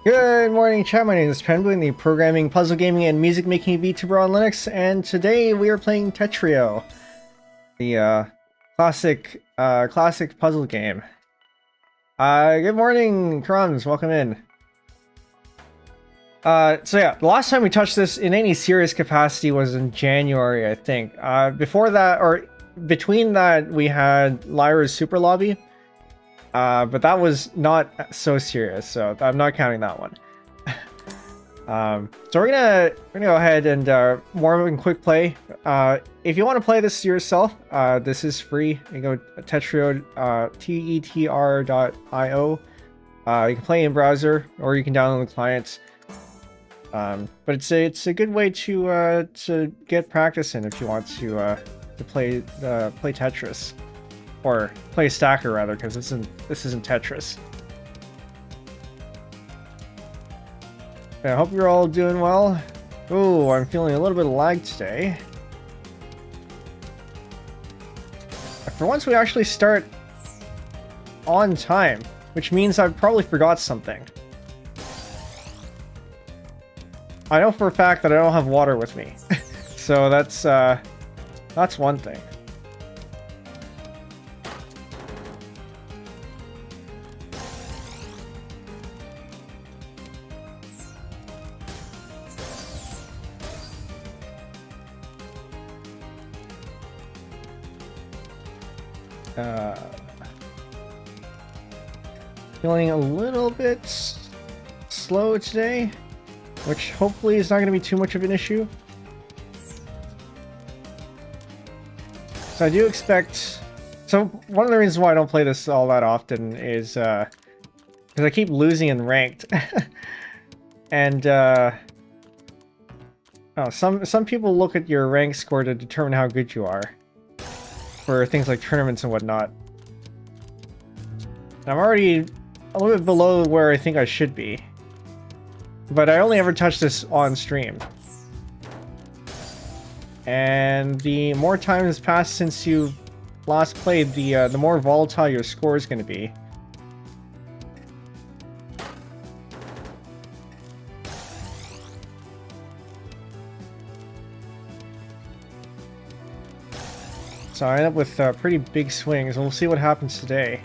Good morning, chat. My name is Penbu, the programming, puzzle gaming, and music making vtuber on Linux, and today we are playing Tetrio, the classic puzzle game. Good morning, Crumbs. Welcome in. So yeah, the last time we touched this in any serious capacity was in January, I think. Before that, or between that, we had Lyra's Super Lobby, but that was not so serious, so I'm not counting that one. So we're gonna go ahead and more in quick play. If you want to play this yourself, this is free. You go to tetrio tetr.io. You can play in browser or you can download the client. But it's a good way to get practice in if you want to play Tetris, or play Stacker rather, because this isn't Tetris. I hope you're all doing well. Oh, I'm feeling a little bit of lag today. For once, we actually start on time, which means I probably forgot something. I know for a fact that I don't have water with me, so that's one thing. Feeling a little bit slow today, which hopefully is not going to be too much of an issue. So I do expect... So one of the reasons why I don't play this all that often is because I keep losing in ranked. And some people look at your rank score to determine how good you are for things like tournaments and whatnot. I'm already a little bit below where I think I should be, but I only ever touched this on stream. And the more time has passed since you last played, the more volatile your score is going to be. So I end up with pretty big swings, and we'll see what happens today.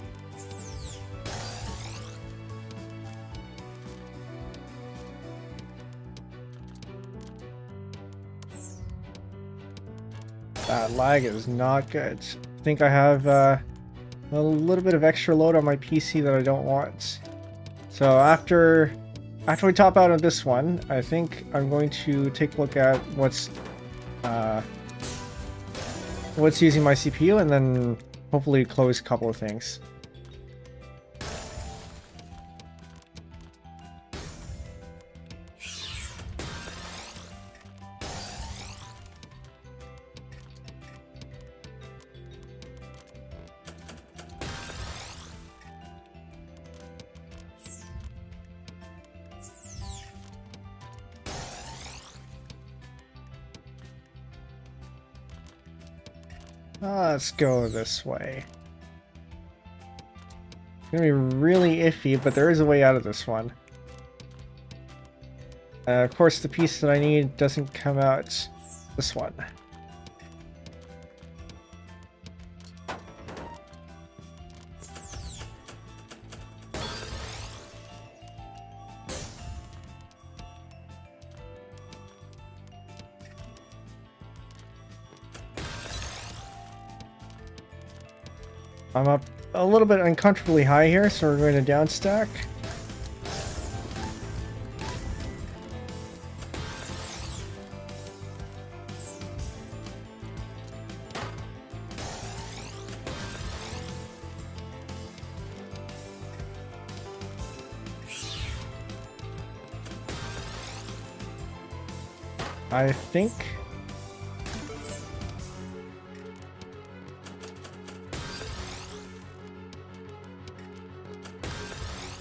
That lag is not good. I think I have a little bit of extra load on my PC that I don't want. So after we top out of this one, I think I'm going to take a look at what's using my CPU, and then hopefully close a couple of things. Let's go this way. It's gonna be really iffy, but there is a way out of this one. Of course, the piece that I need doesn't come out this one. I'm up a little bit uncomfortably high here, so we're going to down stack. I think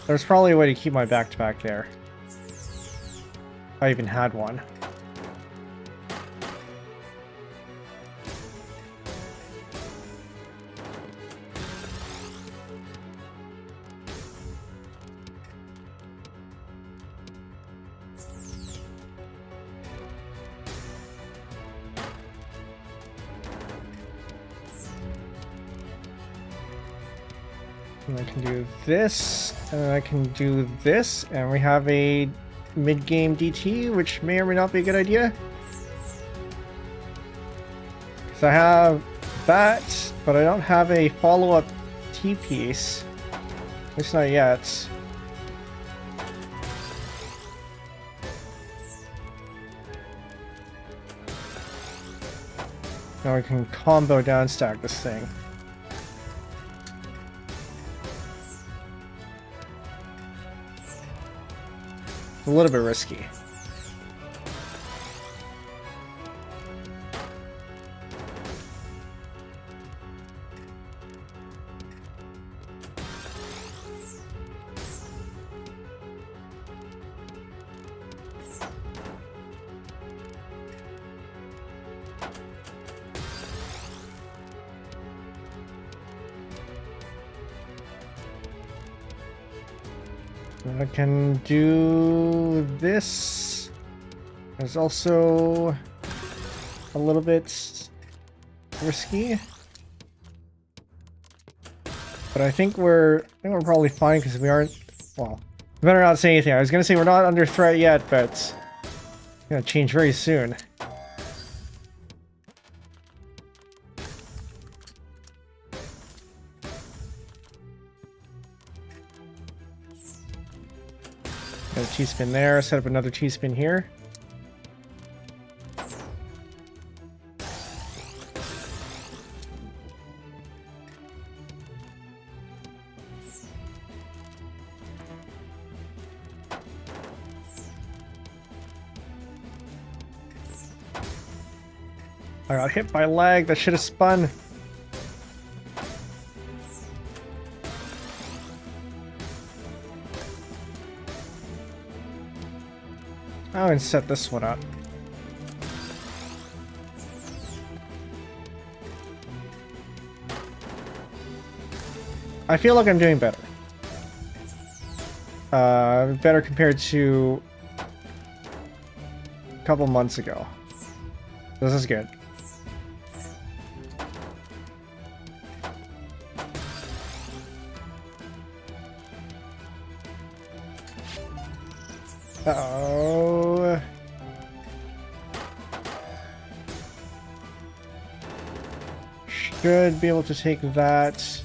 there's probably a way to keep my back-to-back there. If I even had one. And I can do this, and then I can do this, and we have a mid-game DT, which may or may not be a good idea. So I have that, but I don't have a follow-up T-piece. At least not yet. Now I can combo down stack this thing. It's a little bit risky. I can do this. There's also a little bit risky, but I think we're probably fine because we aren't. Well, we better not say anything. I was gonna say we're not under threat yet, but it's gonna change very soon. Got a T-spin there, set up another T-spin here. I got hit by lag, that should have spun. Oh, and set this one up. I feel like I'm doing better. Better compared to a couple months ago. This is good. Uh-oh. Should be able to take that.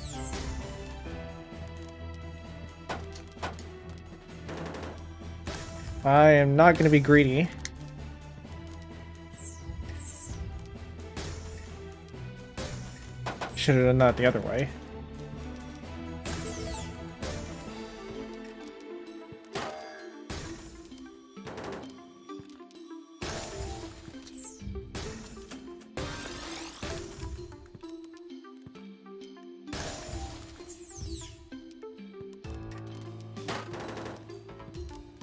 I am not going to be greedy. Should have done that the other way.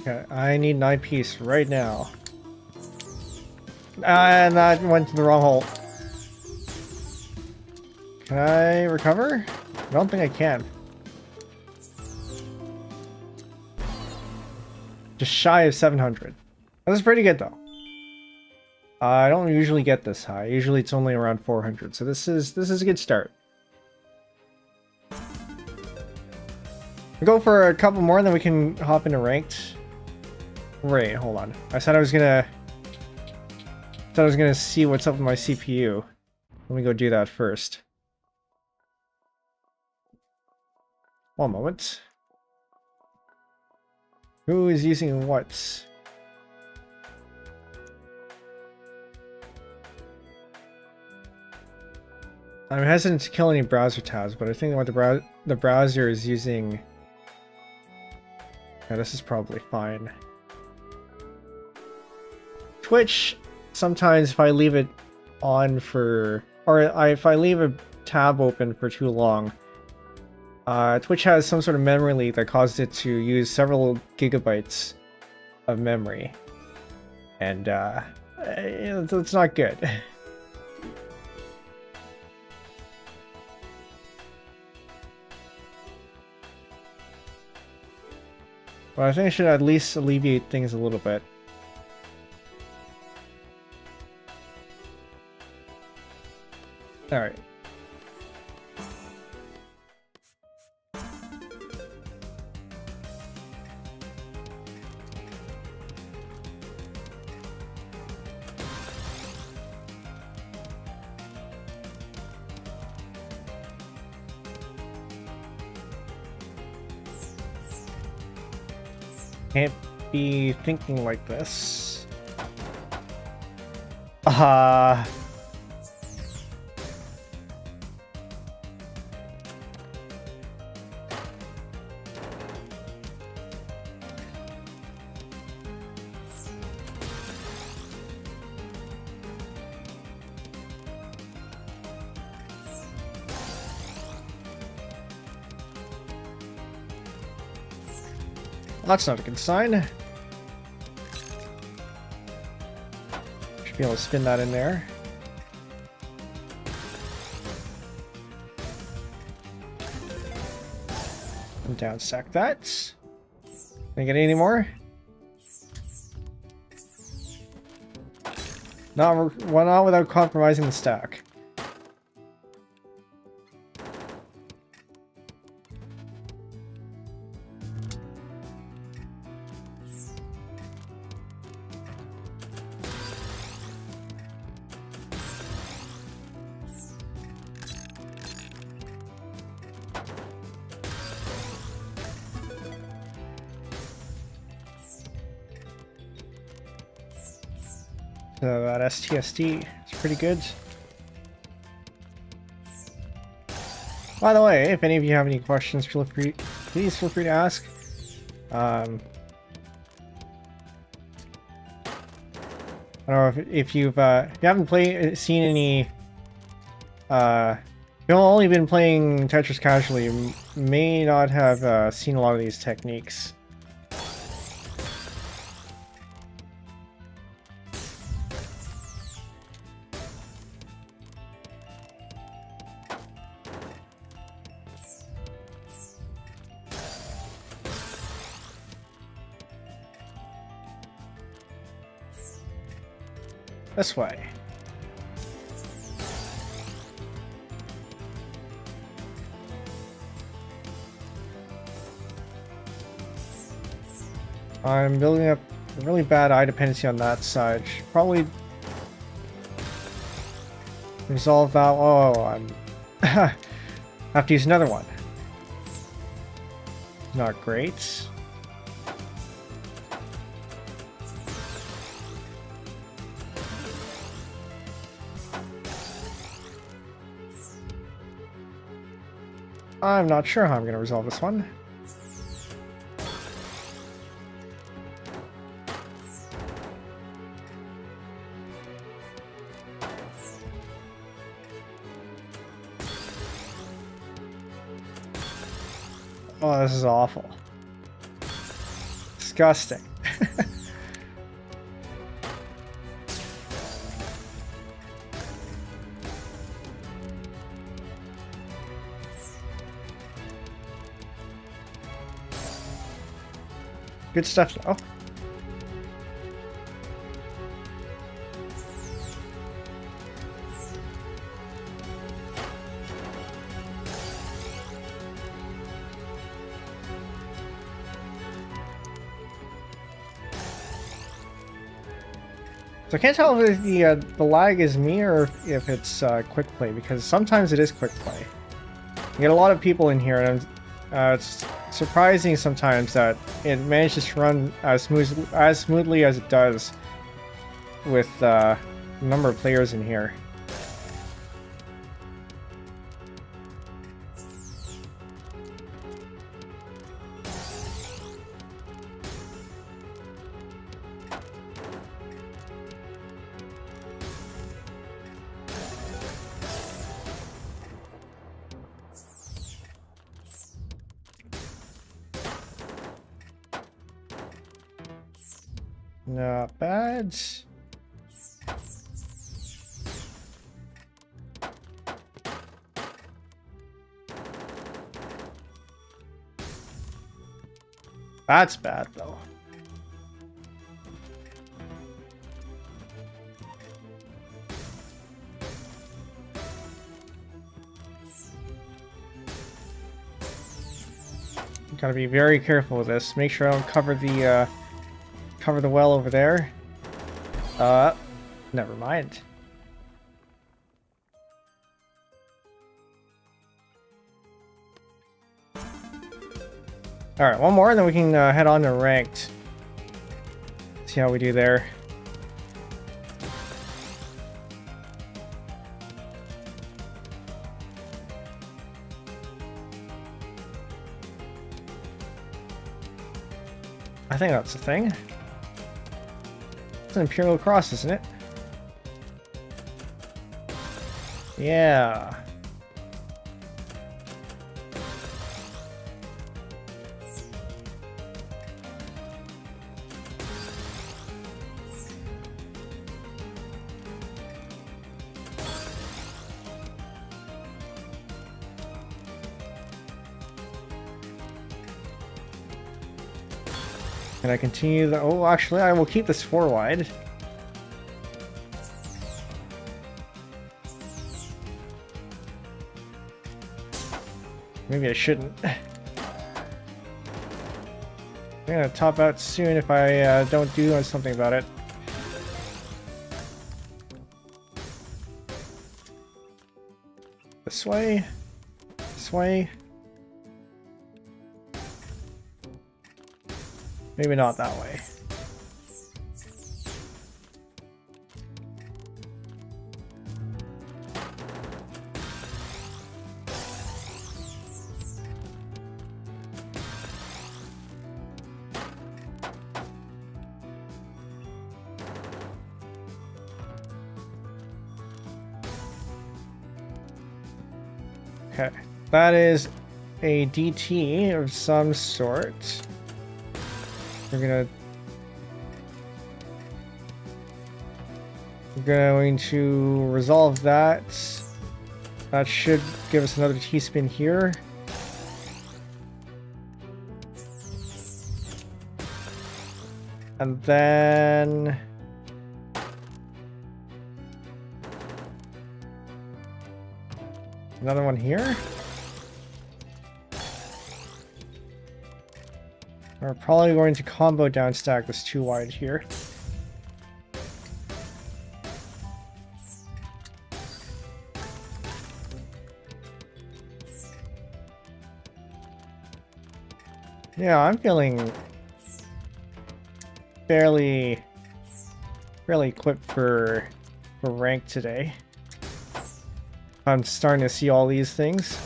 Okay, I need 9 piece right now. And that went to the wrong hole. Can I recover? I don't think I can. Just shy of 700. This is pretty good though. I don't usually get this high. Usually it's only around 400. So this is a good start. We'll go for a couple more, and then we can hop into ranked. Wait, hold on. I said I was gonna see what's up with my CPU. Let me go do that first. One moment. Who is using what? I'm hesitant to kill any browser tabs, but I think what the browser is using. Yeah, this is probably fine. Twitch, sometimes if I leave it on for, if I leave a tab open for too long, Twitch has some sort of memory leak that caused it to use several gigabytes of memory. And, it's not good. But I think I should at least alleviate things a little bit. Alright. Can't be thinking like this. That's not a good sign. Should be able to spin that in there. And down sack that. Can I get any more? Not without compromising the stack. So that STSD is pretty good. By the way, if any of you have any questions, please feel free to ask. I don't know if you haven't seen any. If you've only been playing Tetris casually, you may not have seen a lot of these techniques. This way. I'm building up a really bad eye dependency on that side. Should probably resolve that. Oh, I'm have to use another one. Not great. I'm not sure how I'm going to resolve this one. Oh, this is awful. Disgusting. Good stuff though. So I can't tell if the lag is me or if it's quick play, because sometimes it is quick play. You get a lot of people in here, and it's surprising sometimes that it manages to run as smoothly as it does with a number of players in here. Not bad. That's bad though. Gotta be very careful with this. Make sure I don't cover the well over there. Never mind. Alright, one more and then we can head on to ranked. See how we do there. I think that's the thing. It's an Imperial Cross, isn't it? Yeah. Can I continue the... Oh, actually, I will keep this 4 wide. Maybe I shouldn't. I'm gonna top out soon if I don't do something about it. This way. This way. Maybe not that way. Okay, that is a DT of some sort. We're going to resolve that. That should give us another T-spin here. And then... another one here. We're probably going to combo down stack this 2 wide here. Yeah, I'm feeling fairly equipped for rank today. I'm starting to see all these things.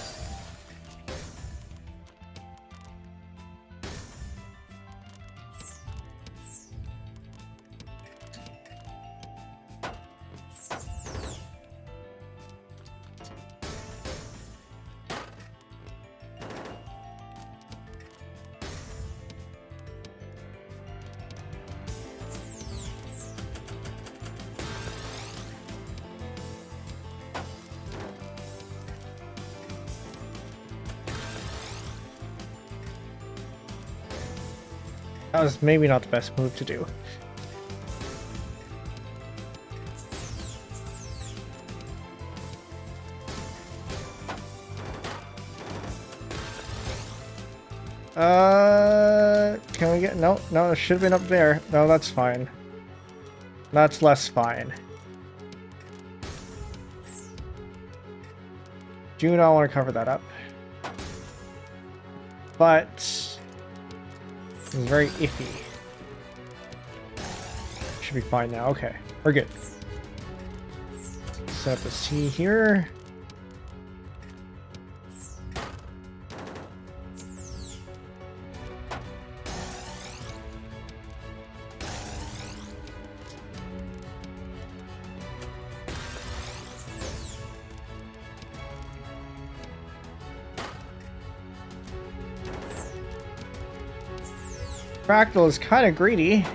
That was maybe not the best move to do. Can we get... No, it should have been up there. No, that's fine. That's less fine. Do not want to cover that up. But... it's very iffy. Should be fine now. Okay, we're good. Set up a C here. Fractal is kind of greedy.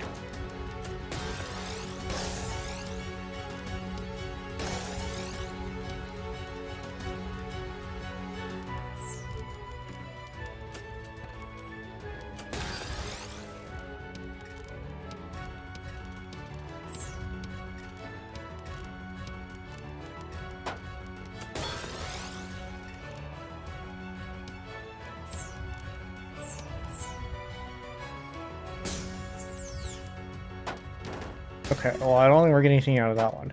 Okay, well, I don't think we're getting anything out of that one.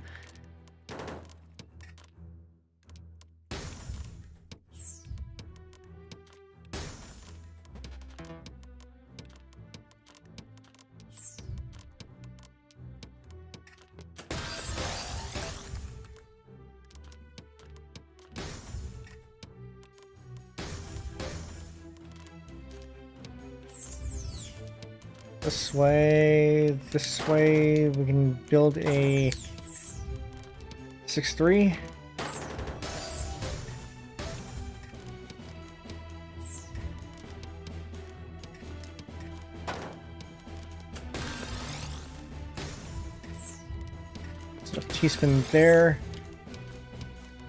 This way, we can build a 6-3. So T-spin there.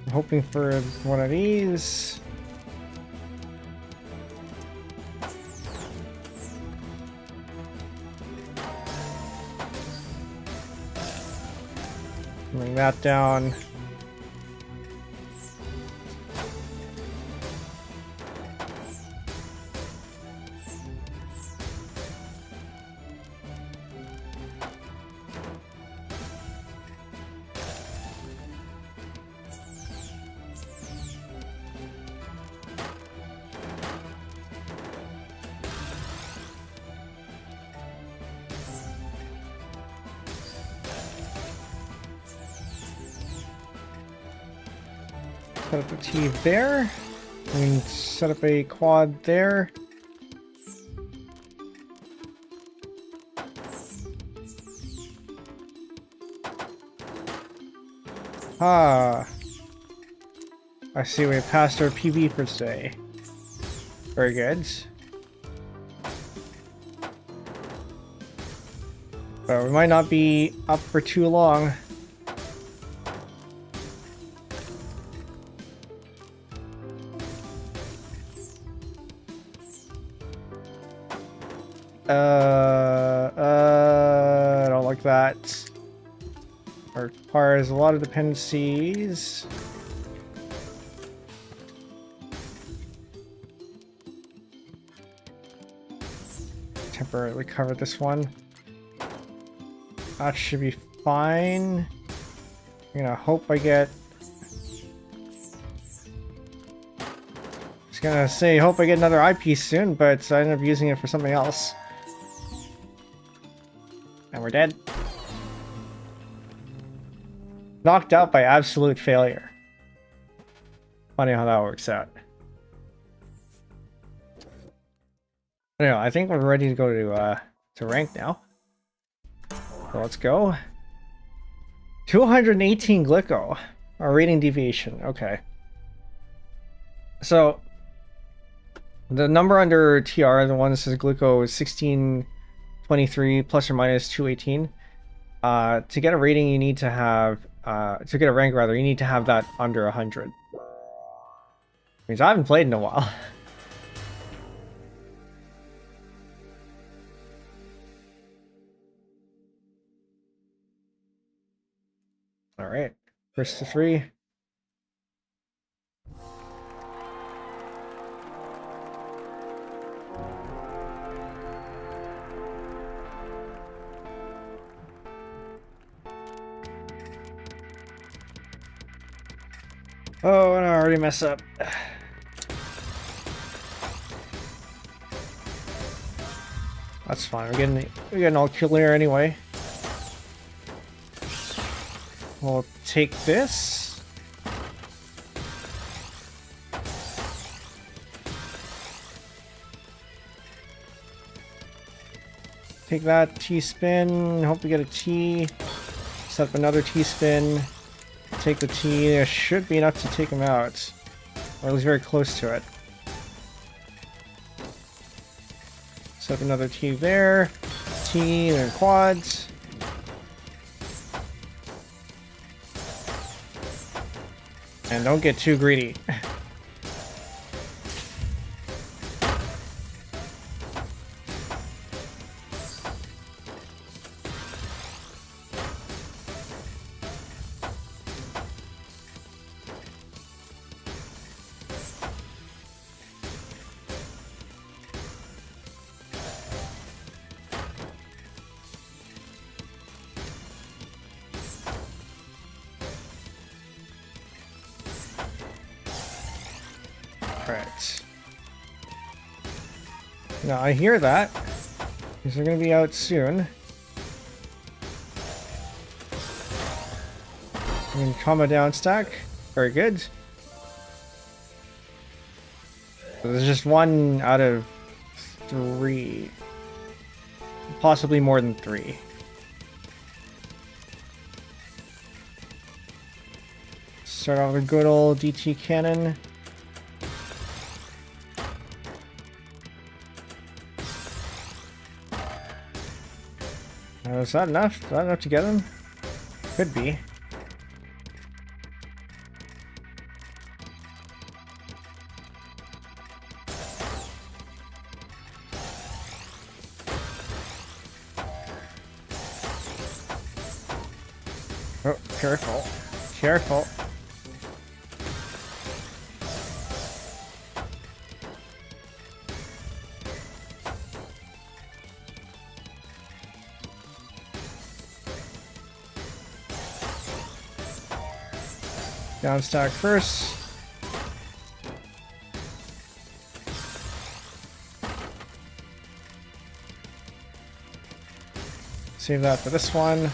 I'm hoping for one of these. Bring that down. Set up a T there. We can set up a quad there. Ah. I see we passed our PB for today. Very good. But we might not be up for too long. I don't like that. Requires a lot of dependencies. Temporarily cover this one. That should be fine. I'm gonna hope I get... I was gonna say, hope I get another eyepiece soon, but I ended up using it for something else. And we're dead. Knocked out by absolute failure. Funny how that works out. Anyway, I think we're ready to go to rank now. So let's go. 218 glyco. Our rating deviation. Okay. So the number under TR, the one that says glyco, is 1623 plus or minus 218. To get a rating, you need to have to get a rank rather, you need to have that under 100. Means I haven't played in a while. All right, first to 3. Oh, and I already messed up. That's fine. We're getting all clear anyway. We'll take this. Take that T-spin. Hope we get a T. Set up another T-spin. Take the T. There should be enough to take him out. Or at least very close to it. Set up another T there. T, then quads. And don't get too greedy. Right. Now I hear that. These are going to be out soon. And comma down stack. Very good. So there's just 1 out of 3. possibly more than 3. Start off with a good old DT cannon. Is that enough? Is that enough to get him? Could be. Oh, careful. Careful. Down stack first. Save that for this one.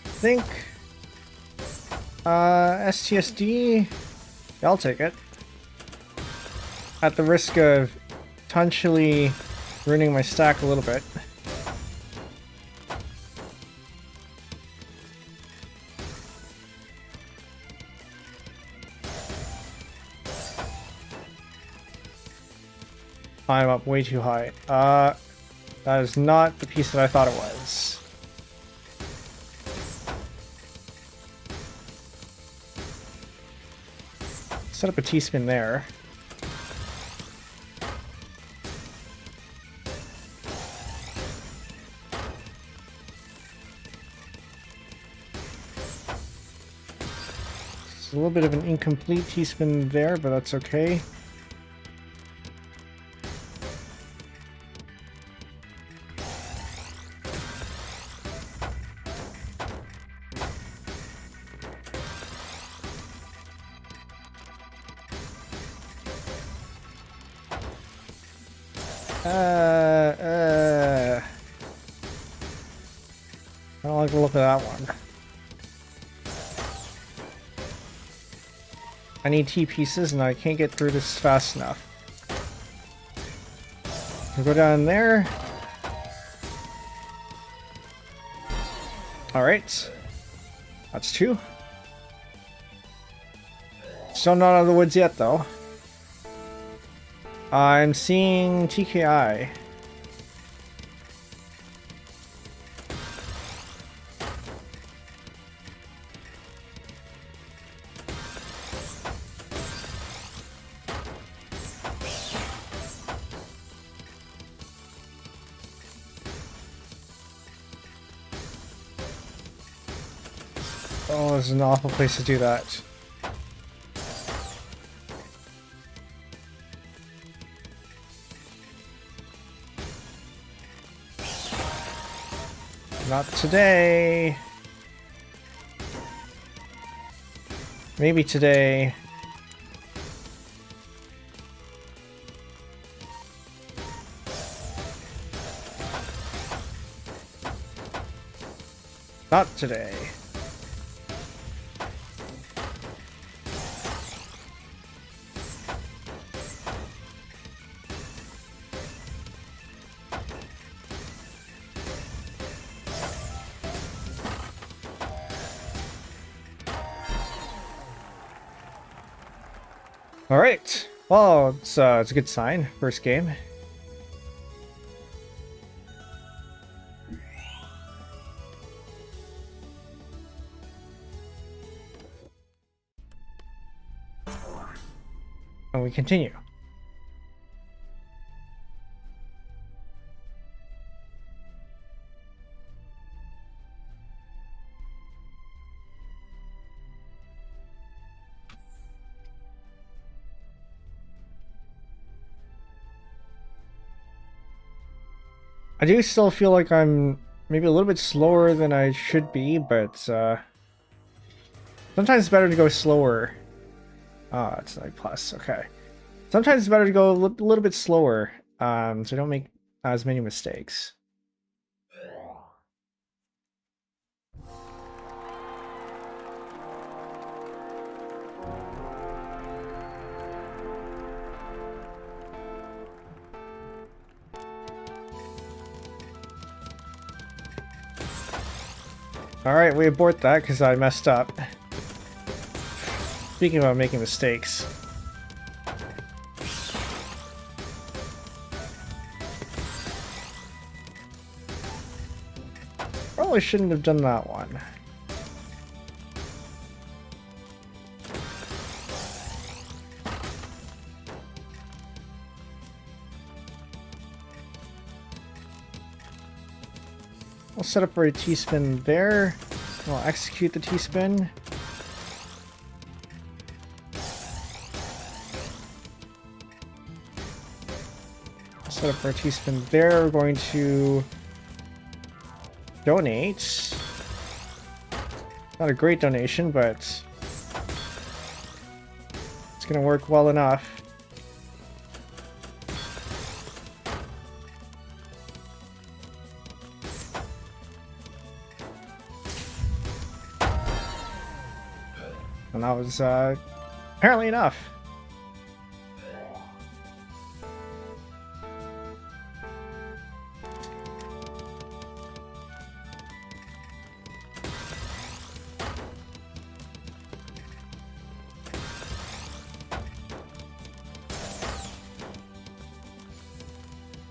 I think STSD, I'll take it. At the risk of potentially ruining my stack a little bit. I'm up way too high. That is not the piece that I thought it was. Set up a T-spin there. It's a little bit of an incomplete T-spin there, but that's okay. I don't like the look of that one. I need T pieces and I can't get through this fast enough. I'll go down there. Alright. That's 2. Still not out of the woods yet though. I'm seeing TKI. Oh, this is an awful place to do that. Not today. Maybe today. Not today. All right. Well, it's a good sign. First game. And we continue. I do still feel like I'm maybe a little bit slower than I should be, but sometimes it's better to go slower. Ah, it's like plus, okay. Sometimes it's better to go a little bit slower, so I don't make as many mistakes. Alright, we abort that because I messed up. Speaking about making mistakes. Probably shouldn't have done that one. We'll set up for a T-spin there. We'll execute the T-spin. Set up for a T-spin there. We're going to donate. Not a great donation, but it's gonna work well enough. And that was apparently enough.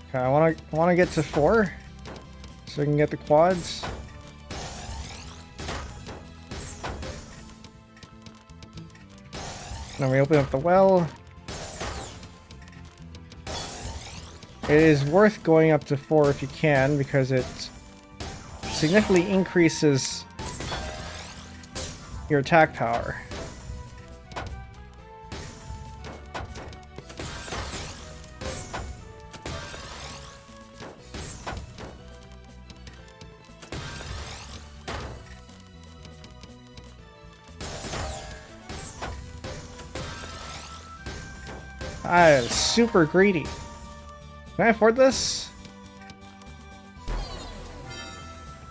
Okay, I wanna get to 4 so I can get the quads. Then we open up the well. It is worth going up to 4 if you can, because it significantly increases your attack power. I am super greedy. Can I afford this?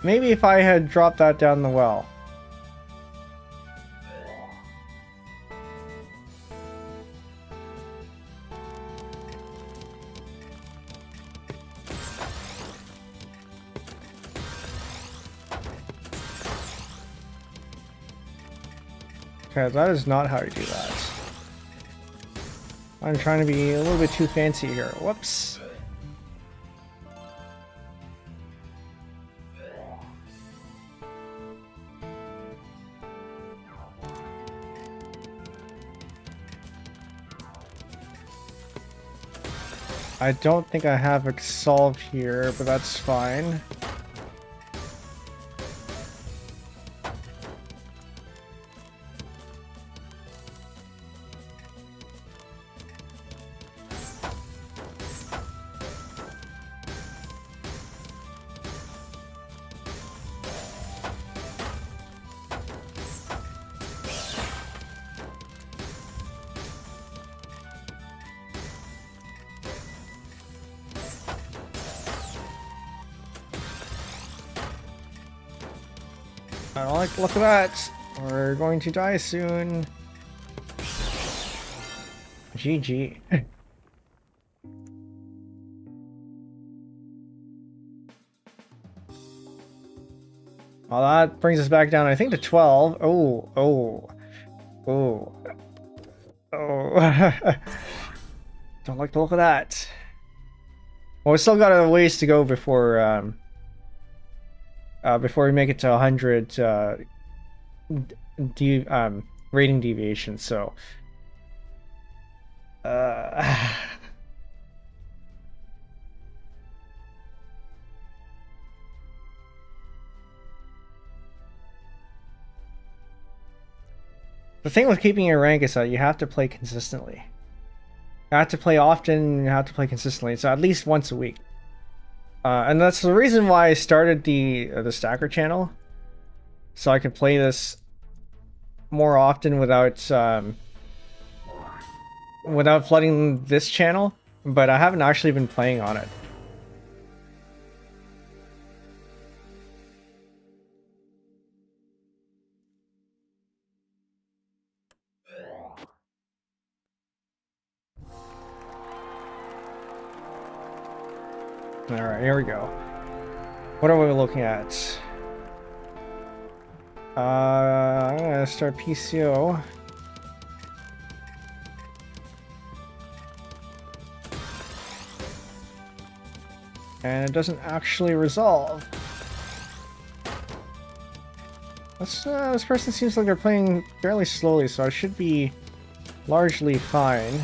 Maybe if I had dropped that down the well. Okay, that is not how you do that. I'm trying to be a little bit too fancy here. Whoops. I don't think I have a solve here, but that's fine. I don't like the look of that. We're going to die soon. GG. Well, that brings us back down, I think, to 12. Oh. Don't like the look of that. Well, we still got a ways to go before we make it to 100 rating deviation. So, the thing with keeping your rank is that you have to play consistently. You have to play often, you have to play consistently, so at least once a week. And that's the reason why I started the Stacker channel, so I could play this more often without flooding this channel. But I haven't actually been playing on it. Alright, here we go. What are we looking at? I'm gonna start PCO. And it doesn't actually resolve. This person seems like they're playing fairly slowly, so I should be largely fine.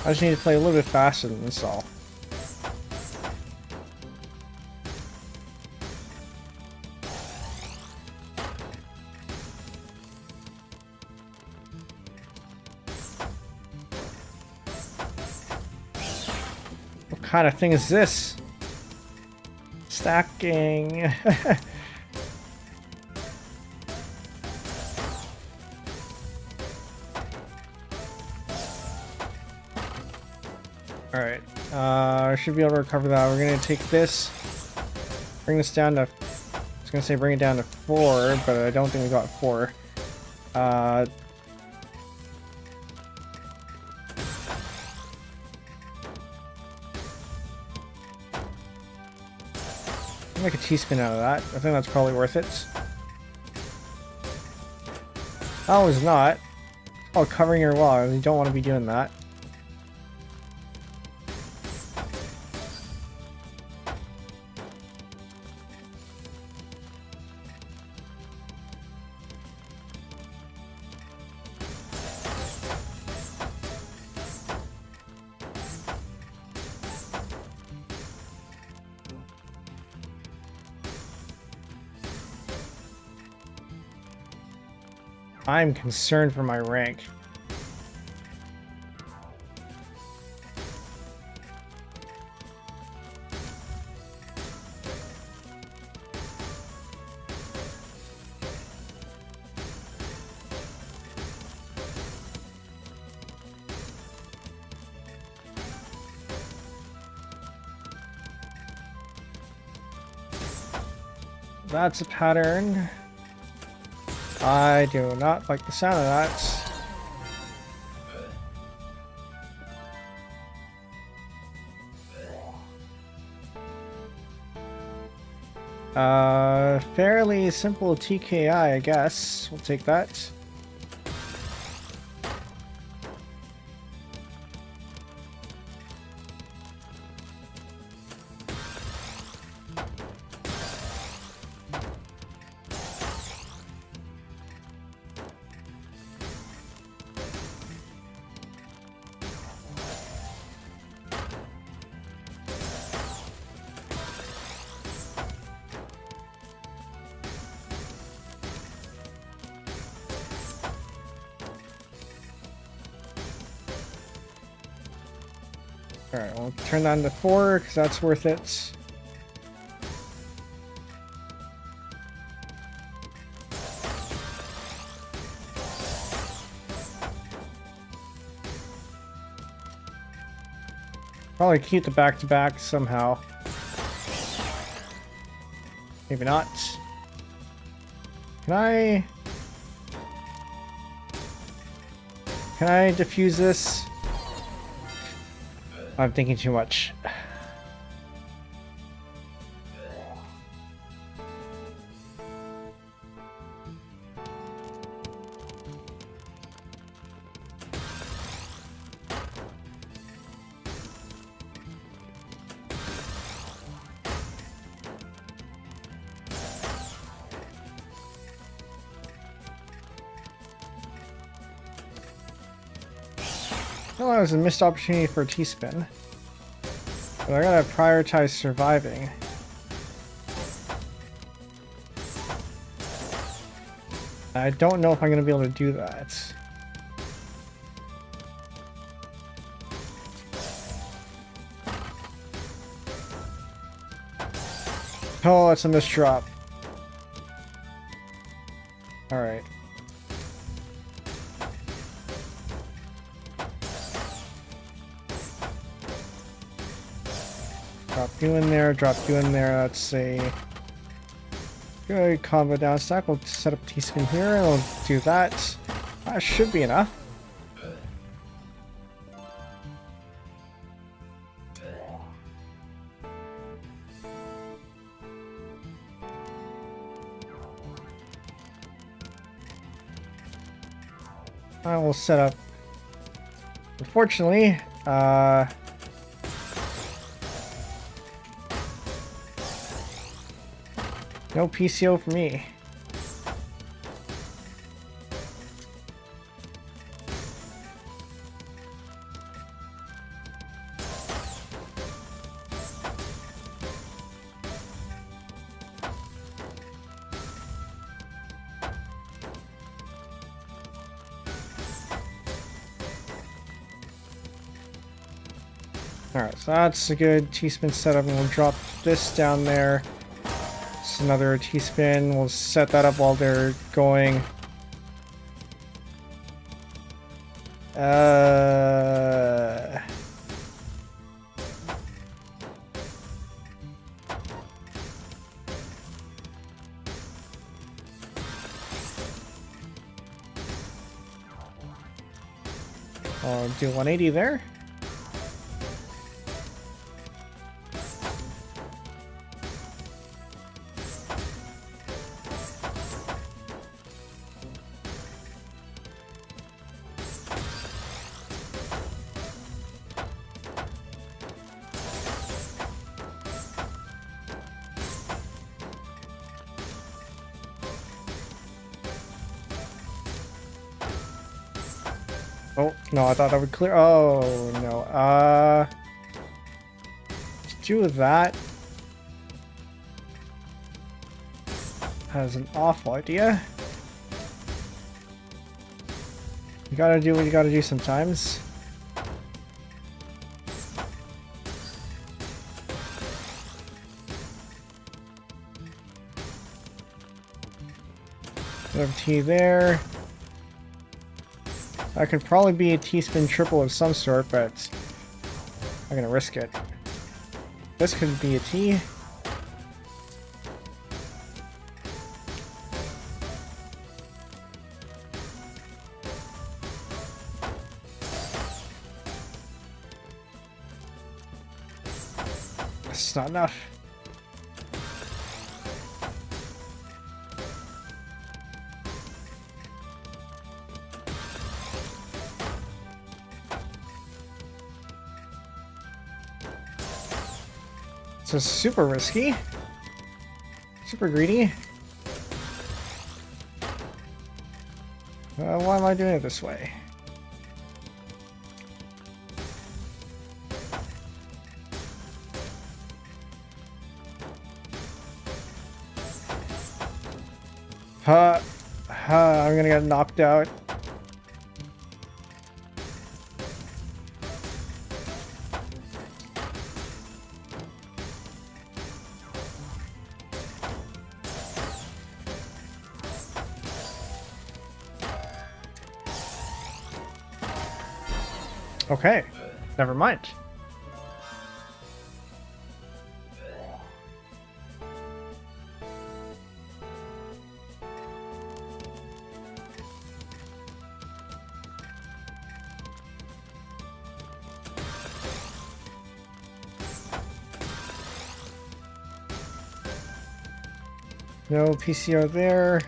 I just need to play a little bit faster than this all. What kind of thing is this? Stacking. Alright, I should be able to recover that. We're gonna take this, bring this down to, I was gonna say bring it down to 4, but I don't think we got 4. Make a T-spin out of that. I think that's probably worth it. That was not. Oh, covering your wall. You don't want to be doing that. I'm concerned for my rank. That's a pattern. I do not like the sound of that. Fairly simple TKI, I guess. We'll take that. Alright, we'll turn that into 4 because that's worth it. Probably keep the back-to-back somehow. Maybe not. Can I defuse this? I'm thinking too much. Well, that was a missed opportunity for a T-spin. But I gotta prioritize surviving. I don't know if I'm gonna be able to do that. Oh, it's a missed drop. Alright. Drop you in there, drop you in there. That's a good combo down stack. We'll set up T-spin here and we'll do that. That should be enough. I will set up. Unfortunately, no PCO for me. Alright, so that's a good T-spin setup, and we'll drop this down there. It's another T-spin. We'll set that up while they're going. I'll do 180 there. Oh, no, I thought that would clear. Oh, no. To do that. That is an awful idea. You gotta do what you gotta do sometimes. T there. That could probably be a T-spin triple of some sort, but I'm gonna risk it. This could be a T. It's not enough. So super risky, super greedy. Why am I doing it this way? I'm gonna get knocked out. Okay, never mind. No PCO there.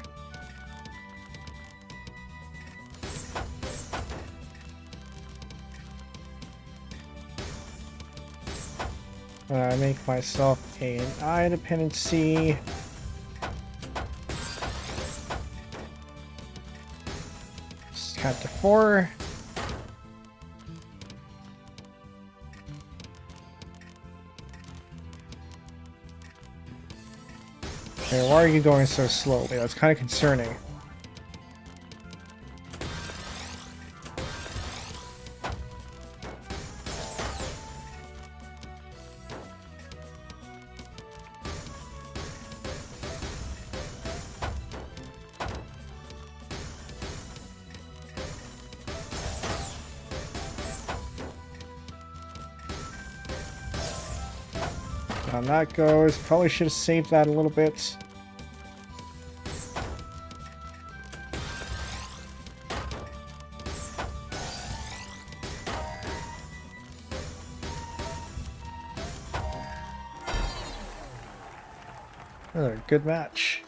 Make myself an I dependency. Just count to 4. Okay, why are you going so slowly? That's kind of concerning. Down that goes. Probably should have saved that a little bit. Another good match.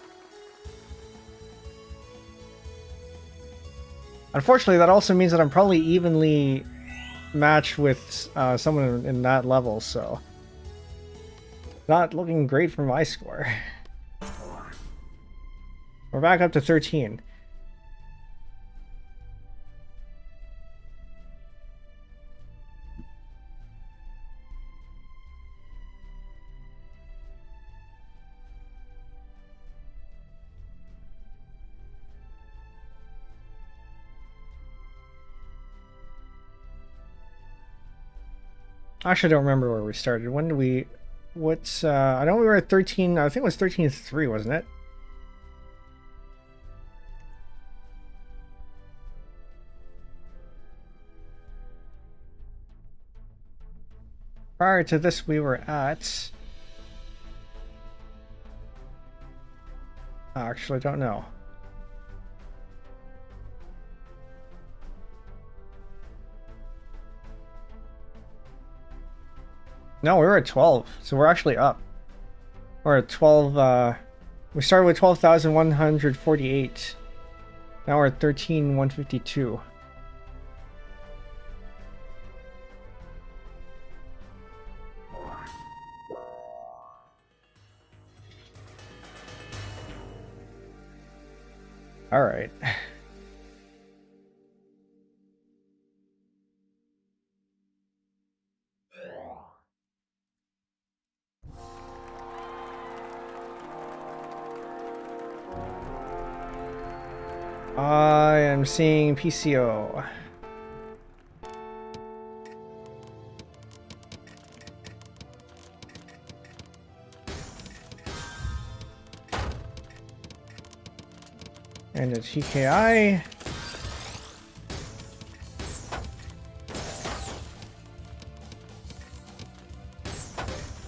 Unfortunately, that also means that I'm probably evenly matched with someone in that level, so not looking great for my score. We're back up to 13. I actually don't remember where we started. When did we... What's... I know we were at 13... I think it was 13-3, wasn't it? Prior to this, we were at... I actually don't know. No, we were at 12, so we're actually up. We're at 12, we started with 12,148. Now we're at 13,152. All right. I am seeing PCO. And a TKI.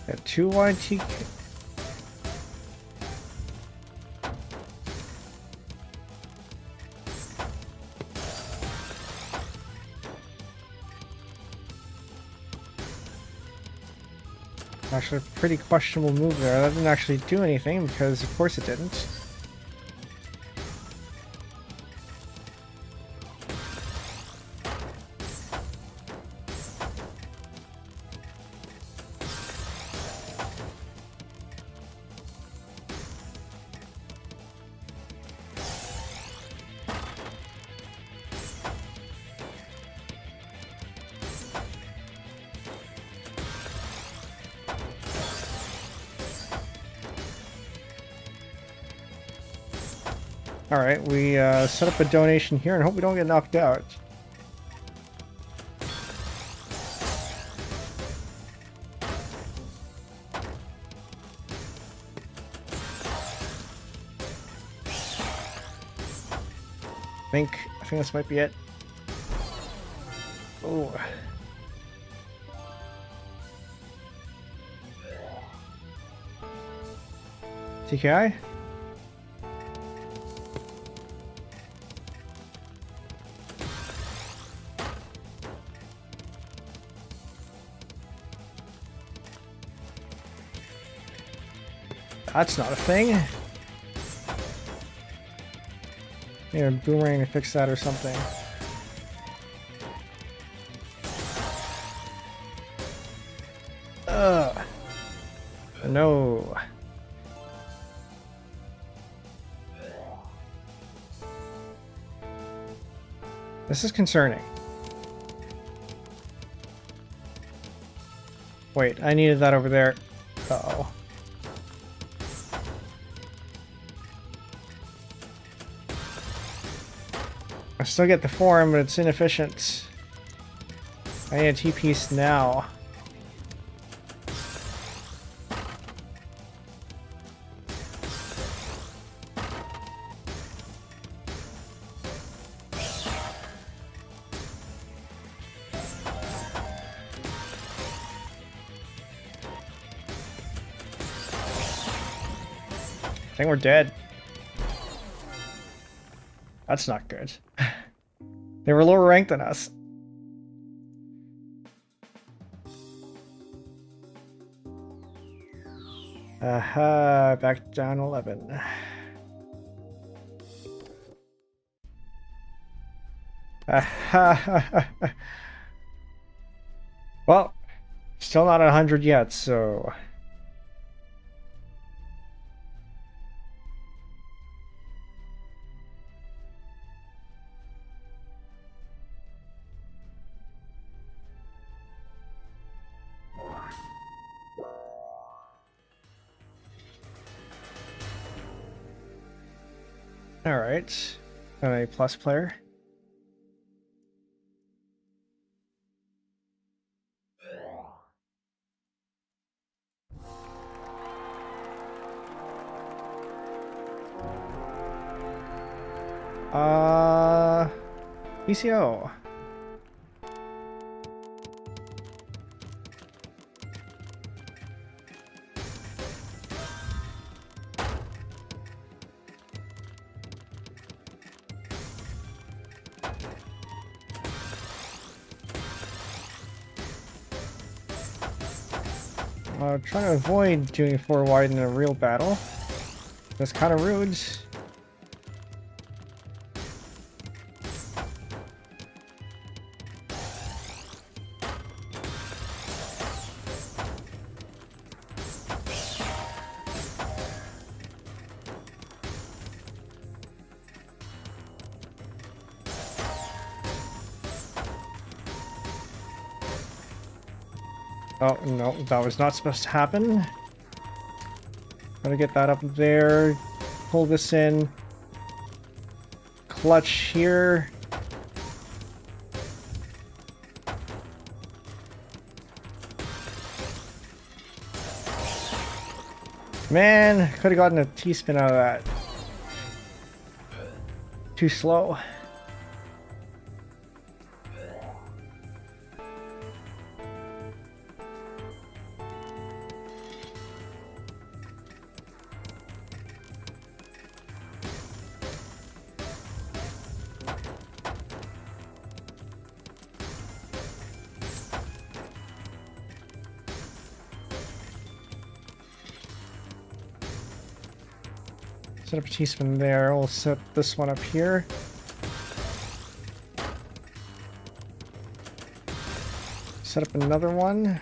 A 2-1 TK. Actually, a pretty questionable move there. That didn't actually do anything because, of course, it didn't. Alright, we set up a donation here and hope we don't get knocked out. I think this might be it. Oh. TKI? That's not a thing. Maybe a boomerang to fix that or something. Ugh. No. This is concerning. Wait, I needed that over there. Uh-oh. I still get the form, but it's inefficient. I need a T-piece now. I think we're dead. That's not good. They were lower ranked than us. Aha, back down 11. Well, still not 100 yet, so... Alright. Got a plus player. PCO. Trying to avoid doing 4 wide in a real battle. That's kind of rude. Oh, no, that was not supposed to happen. Gotta get that up there. Pull this in. Clutch here. Man, could have gotten a T-spin out of that. Too slow. Set up a T-spin there. We'll set this one up here. Set up another one.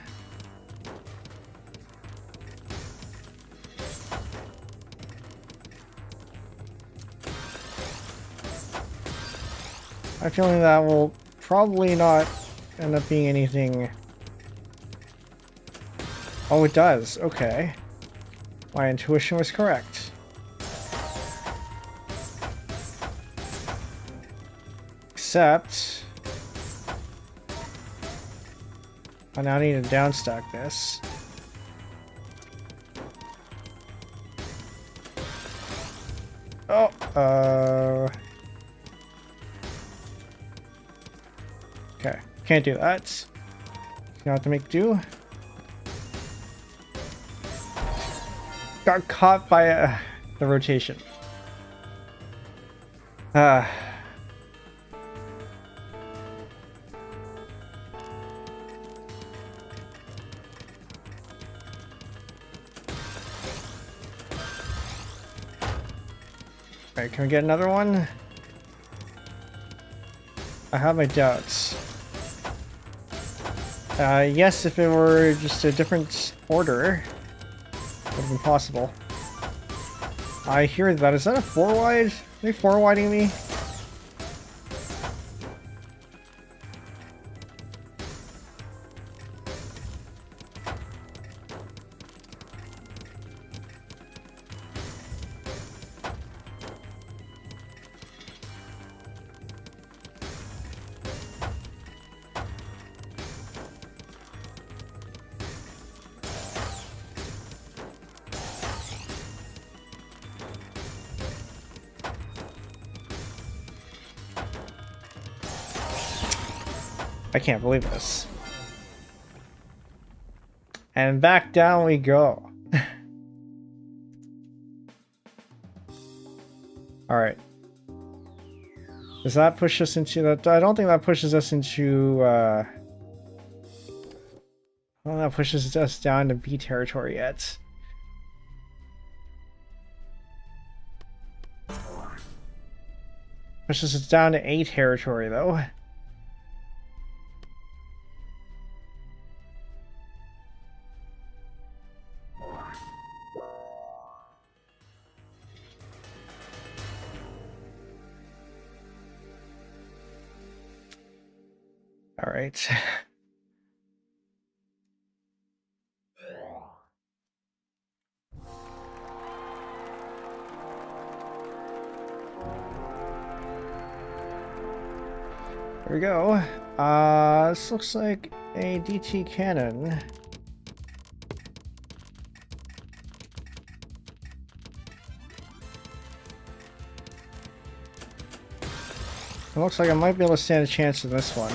I have a feeling that will probably not end up being anything. Oh, it does. Okay. My intuition was correct. Except I now need to downstack this. Oh, okay, can't do that. You have to make do. Got caught by the rotation. Alright, can we get another one? I have my doubts. Yes, if it were just a different order, would have been possible. I hear that. Is that a 4 wide? Are they 4 widing me? I can't believe this. And back down we go. Alright. Does that push us into that? I don't think that pushes us into well, that pushes us down to B territory yet. Pushes us down to A territory though. All right. There we go. This looks like a DT cannon. It looks like I might be able to stand a chance in this one.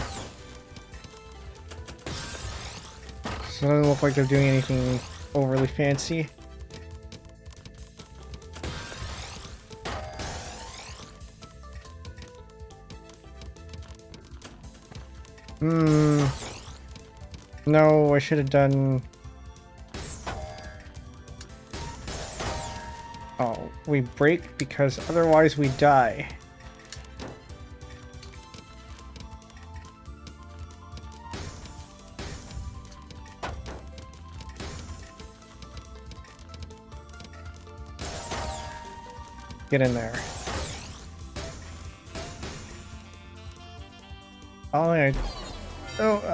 So it doesn't look like they're doing anything overly fancy. No, I should have done... Oh, we break because otherwise we die. Get in there. Oh, I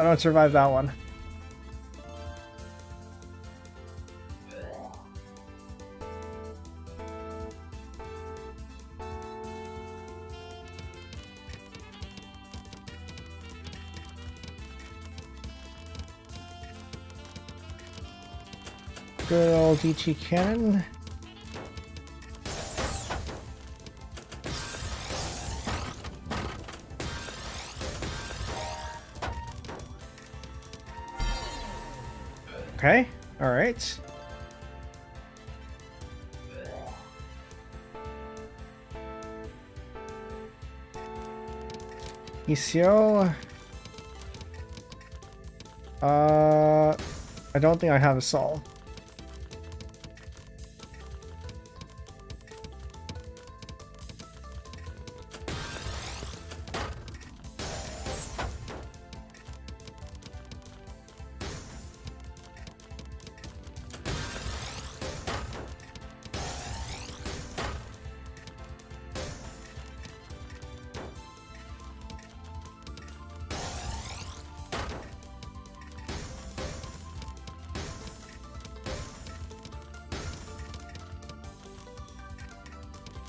don't survive that one. Good old DT cannon. Okay, all right. ECO. I don't think I have a sol.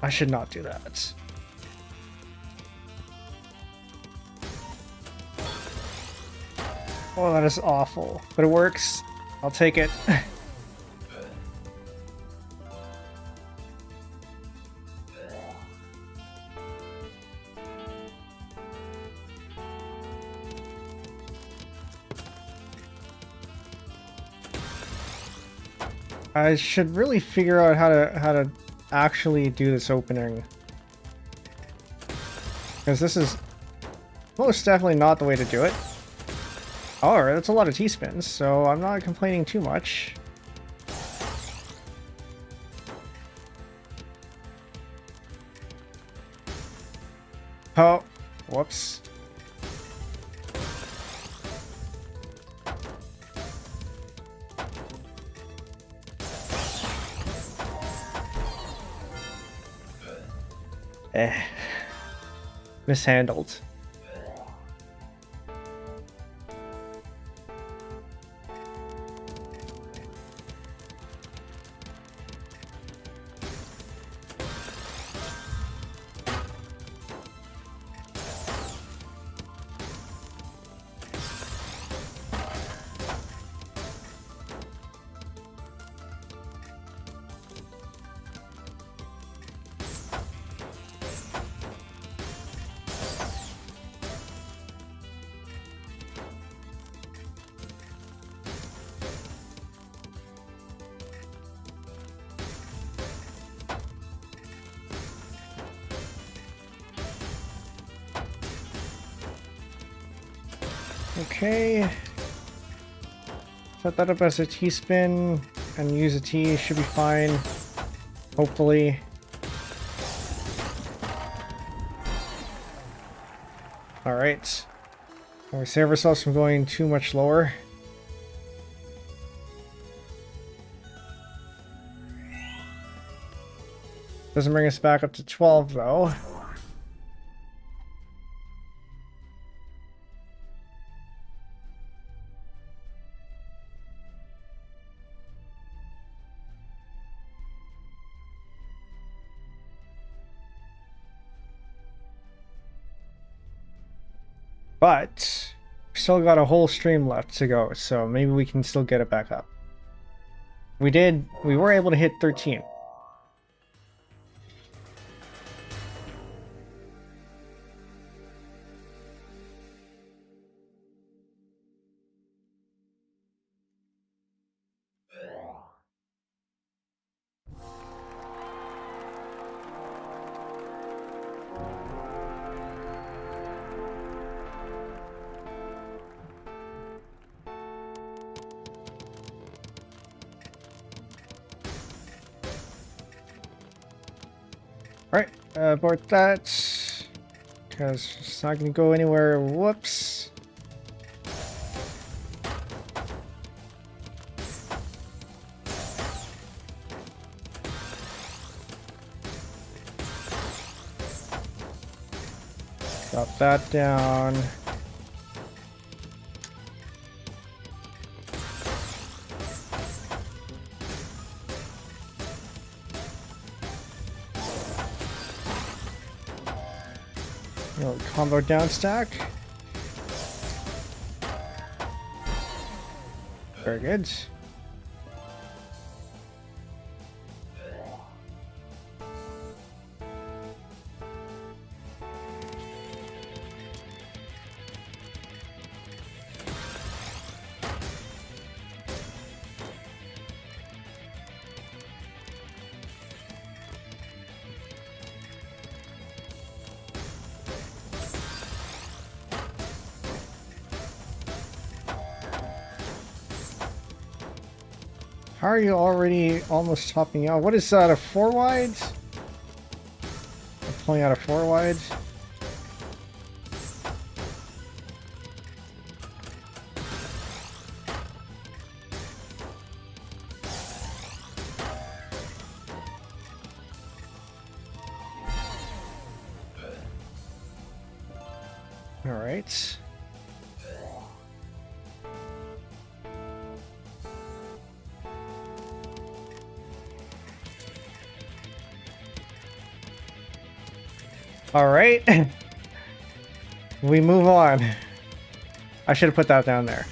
I should not do that. Oh, that is awful. But it works. I'll take it. I should really figure out how to actually do this opening, because this is most definitely not the way to do it. Alright, that's a lot of T-spins, so I'm not complaining too much. Oh, whoops. Mishandled. Okay. Set that up as a T-spin and use a T, should be fine. Hopefully. Alright. We save ourselves from going too much lower. Doesn't bring us back up to 12 though. But we still got a whole stream left to go, so maybe we can still get it back up. We were able to hit 13. Alright, abort that, because it's not going to go anywhere. Whoops. Drop that down. Combo down stack. Very good. How are you already almost topping out? What is that, a 4 wide? I'm pulling out a 4 wide. All right. All right. We move on. I should have put that down there.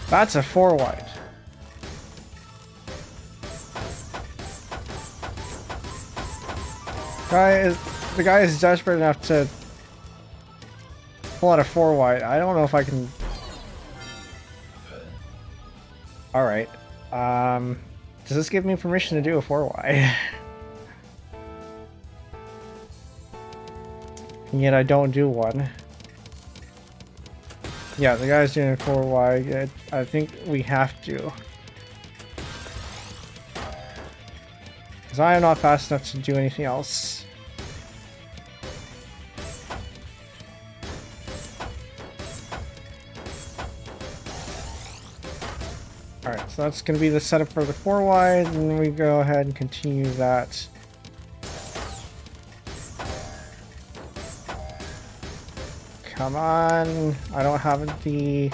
That's a 4 wide. The guy is desperate enough to pull out a 4 wide. I don't know if I can. All right. Does this give me permission to do a 4 wide? And yet I don't do one. Yeah, the guy's doing a 4 wide. I think we have to. Because I am not fast enough to do anything else. Alright, so that's going to be the setup for the 4 wide, and we go ahead and continue that. Come on, I don't have the...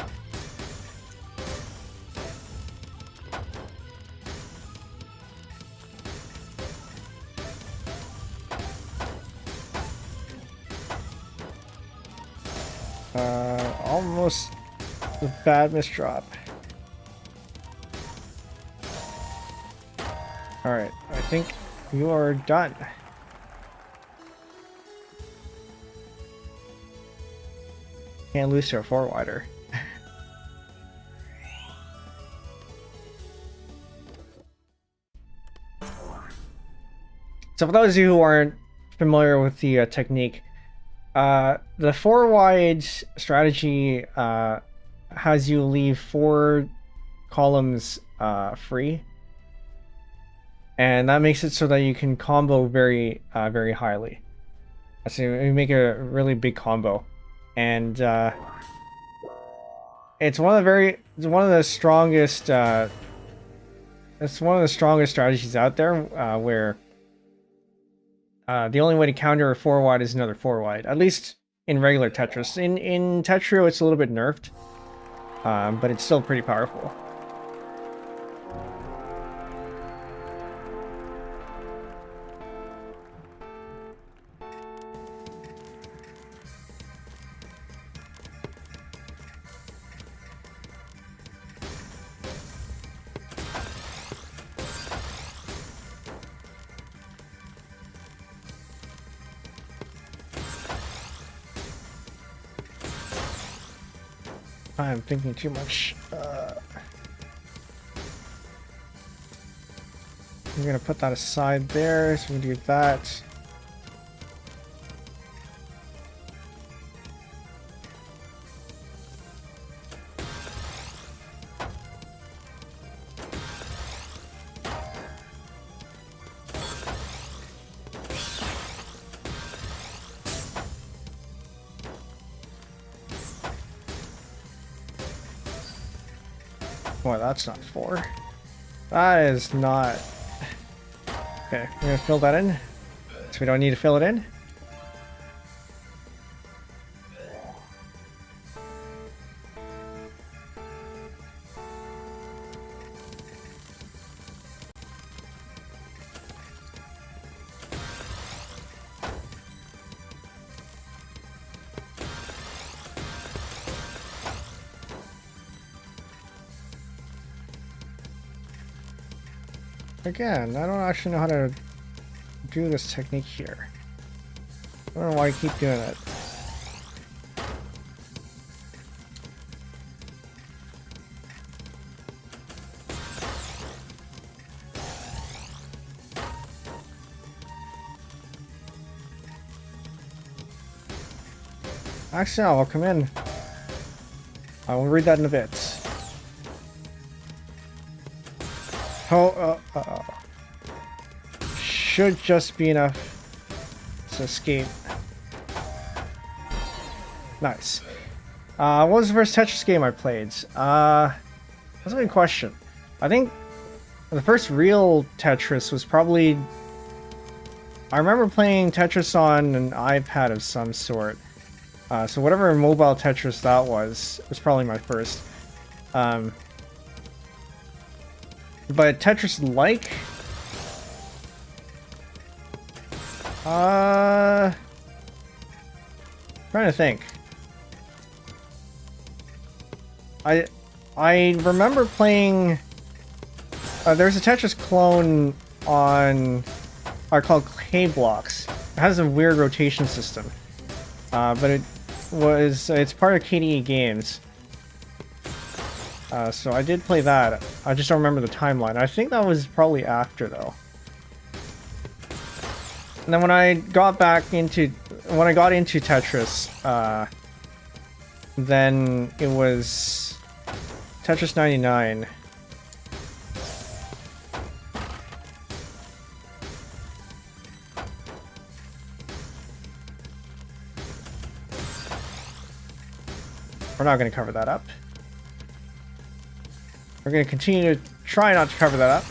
almost a bad misdrop. Alright, I think you are done. Can't lose to a 4 wider. So for those of you who aren't familiar with the technique, the 4 wide strategy has you leave 4 columns free. And that makes it so that you can combo very highly. So you make a really big combo, and it's one of the strongest. It's one of the strongest strategies out there, where the only way to counter a 4 wide is another 4 wide. At least in regular Tetris. In tetrio, it's a little bit nerfed, but it's still pretty powerful. I'm thinking too much. I'm gonna put that aside there, so we can do that. Boy, that's not 4. That is not... Okay, we're gonna fill that in. So we don't need to fill it in. Again, I don't actually know how to do this technique here. I don't know why I keep doing it. Actually, I'll come in. I will read that in a bit. Oh, should just be enough to escape. Nice. What was the first Tetris game I played? That's a good question. I think the first real Tetris was probably... I remember playing Tetris on an iPad of some sort. So whatever mobile Tetris that was probably my first. But Tetris-like? Trying to think. I remember playing... there's a Tetris clone on... called K Blocks. It has a weird rotation system. But it's part of KDE Games. So I did play that. I just don't remember the timeline. I think that was probably after, though. And then when I got into Tetris, then it was Tetris 99. We're not going to cover that up. We're going to continue to try not to cover that up.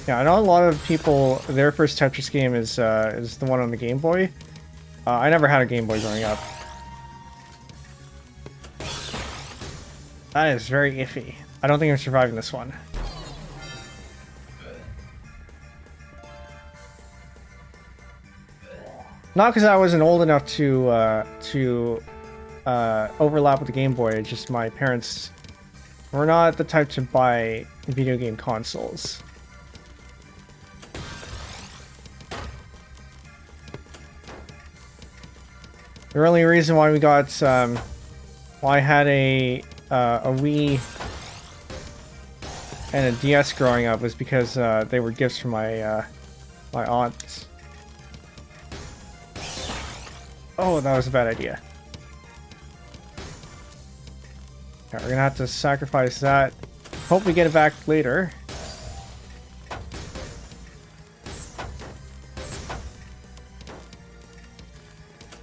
Yeah, I know a lot of people, their first Tetris game is the one on the Game Boy. I never had a Game Boy growing up. That is very iffy. I don't think I'm surviving this one. Not because I wasn't old enough to overlap with the Game Boy, it's just my parents were not the type to buy video game consoles. The only reason why we got, why I had a Wii and a DS growing up was because they were gifts from my my aunts. Oh, that was a bad idea. Okay, we're gonna have to sacrifice that. Hope we get it back later.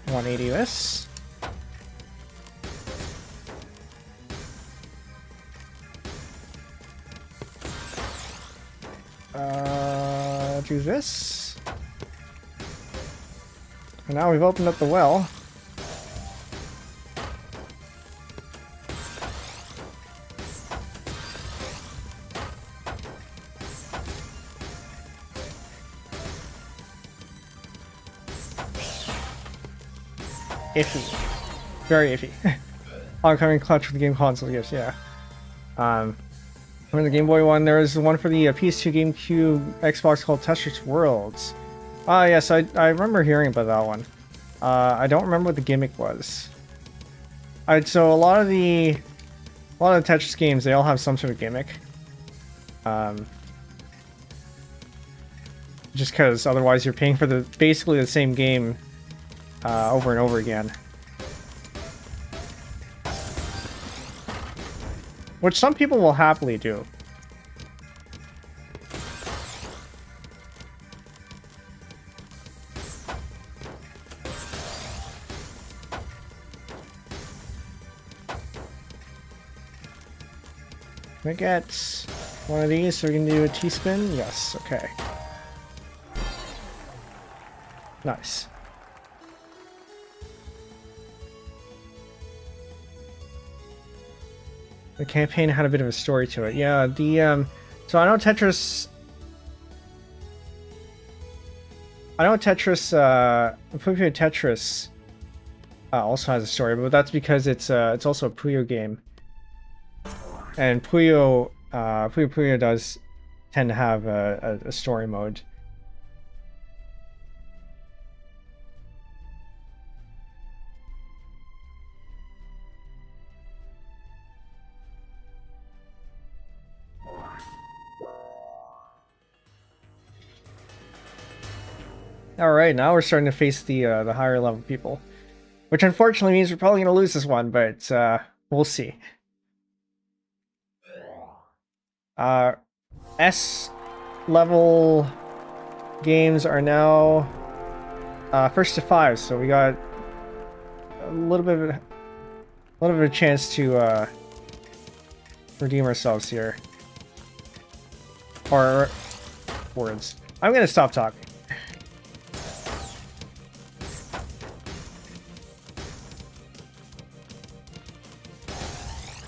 $180 this. do this. And now we've opened up the well. Iffy. Very iffy. Oncoming clutch for the game console gifts, yeah. For the Game Boy one, there was one for the PS2, GameCube, Xbox called Tetris Worlds. Ah, yes, I remember hearing about that one. I don't remember what the gimmick was. So a lot of the Tetris games, they all have some sort of gimmick. Just because otherwise you're paying for basically the same game over and over again. Which some people will happily do. Can I get one of these so we can do a T-spin? Yes, okay. Nice. The campaign had a bit of a story to it. Yeah, so I know Tetris, Puyo Tetris also has a story, but that's because it's also a Puyo game. And Puyo does tend to have a story mode. Alright, now we're starting to face the higher level people. Which unfortunately means we're probably going to lose this one, but we'll see. S level games are now first to 5, so we got a little bit of a chance to redeem ourselves here. Or words. I'm gonna stop talking.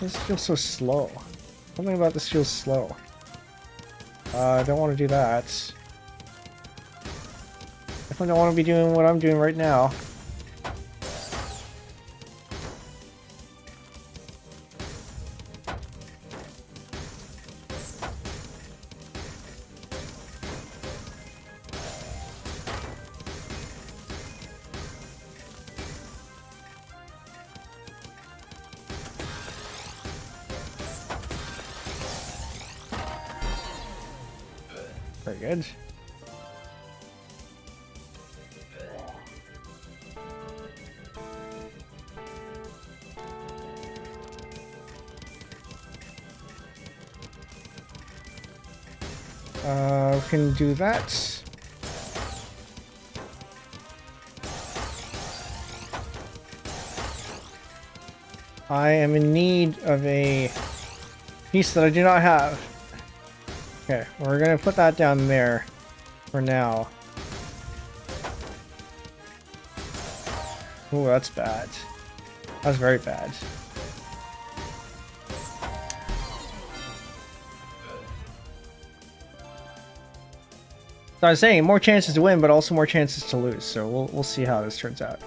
This feels so slow. Something about this feels slow. I don't want to do that. Definitely don't want to be doing what I'm doing right now. Very good. We can do that. I am in need of a piece that I do not have. Okay, we're gonna put that down there for now. Ooh, that's bad. That's very bad. So I was saying, more chances to win, but also more chances to lose. So we'll see how this turns out.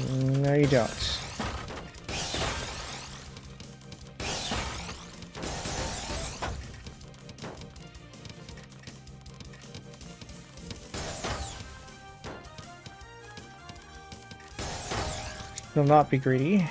No, you don't. Will not be greedy.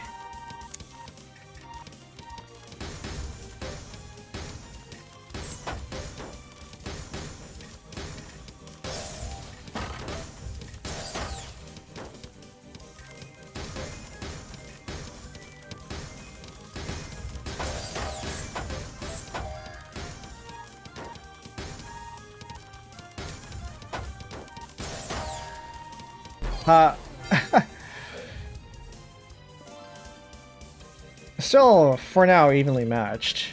still, for now, evenly matched.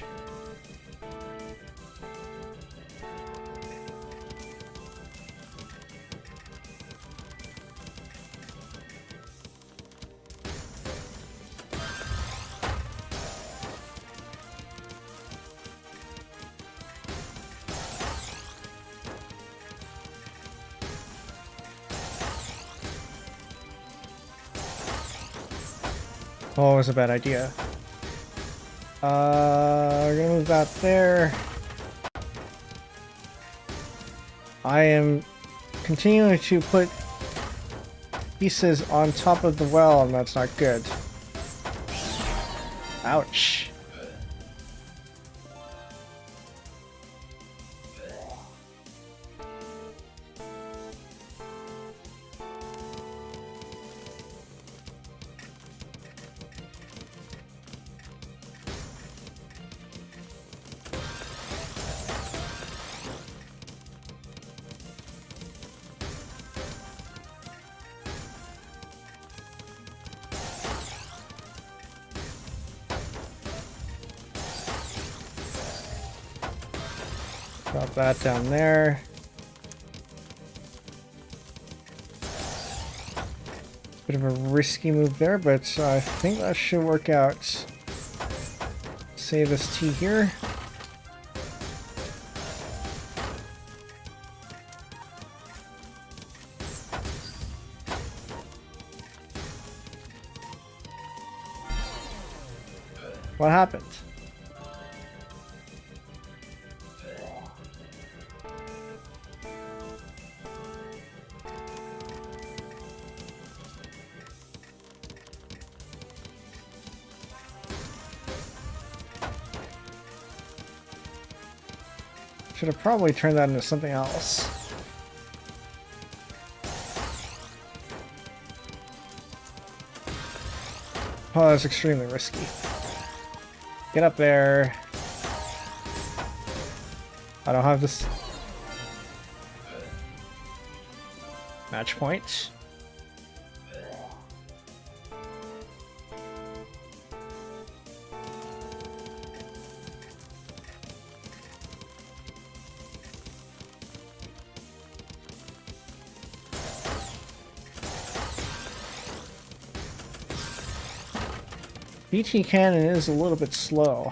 Oh, it was a bad idea. We're gonna move that there. I am continuing to put pieces on top of the well, and that's not good. Ouch. Drop that down there. Bit of a risky move there, but I think that should work out. Save this T here. What happened? Should have probably turned that into something else. Oh, that's extremely risky. Get up there. I don't have this match point. BT cannon is a little bit slow.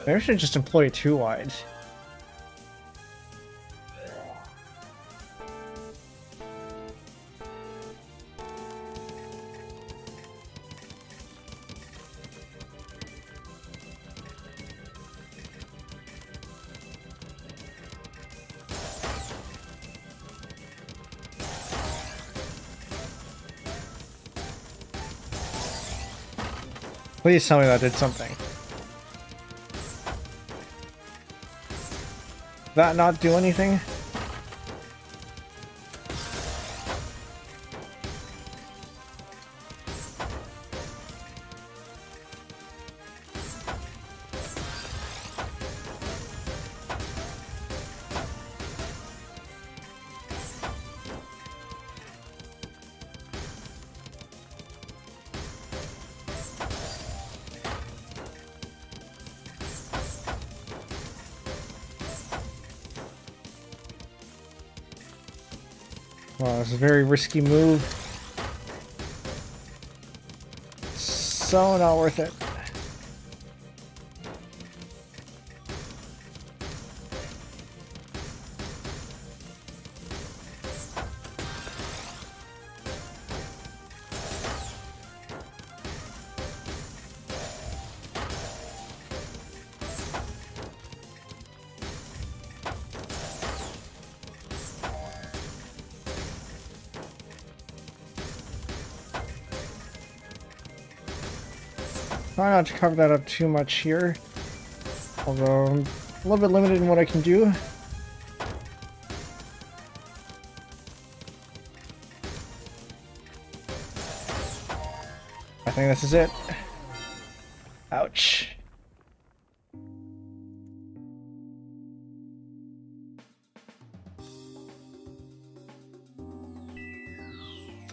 Maybe I should just employ a 2-wide. Please tell me that did something. That not do anything? Wow, it's a very risky move. So not worth it. try not to cover that up too much here. Although I'm a little bit limited in what I can do. I think this is it. Ouch.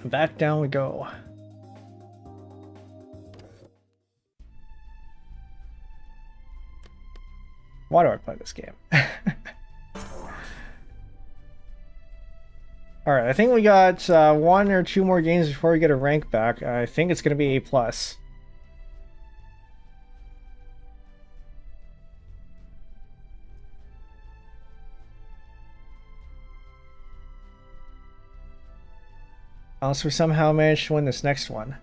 Back down we go. Why do I play this game? Alright, I think we got 1 or 2 more games before we get a rank back. I think it's going to be A+. Unless we somehow manage to win this next one.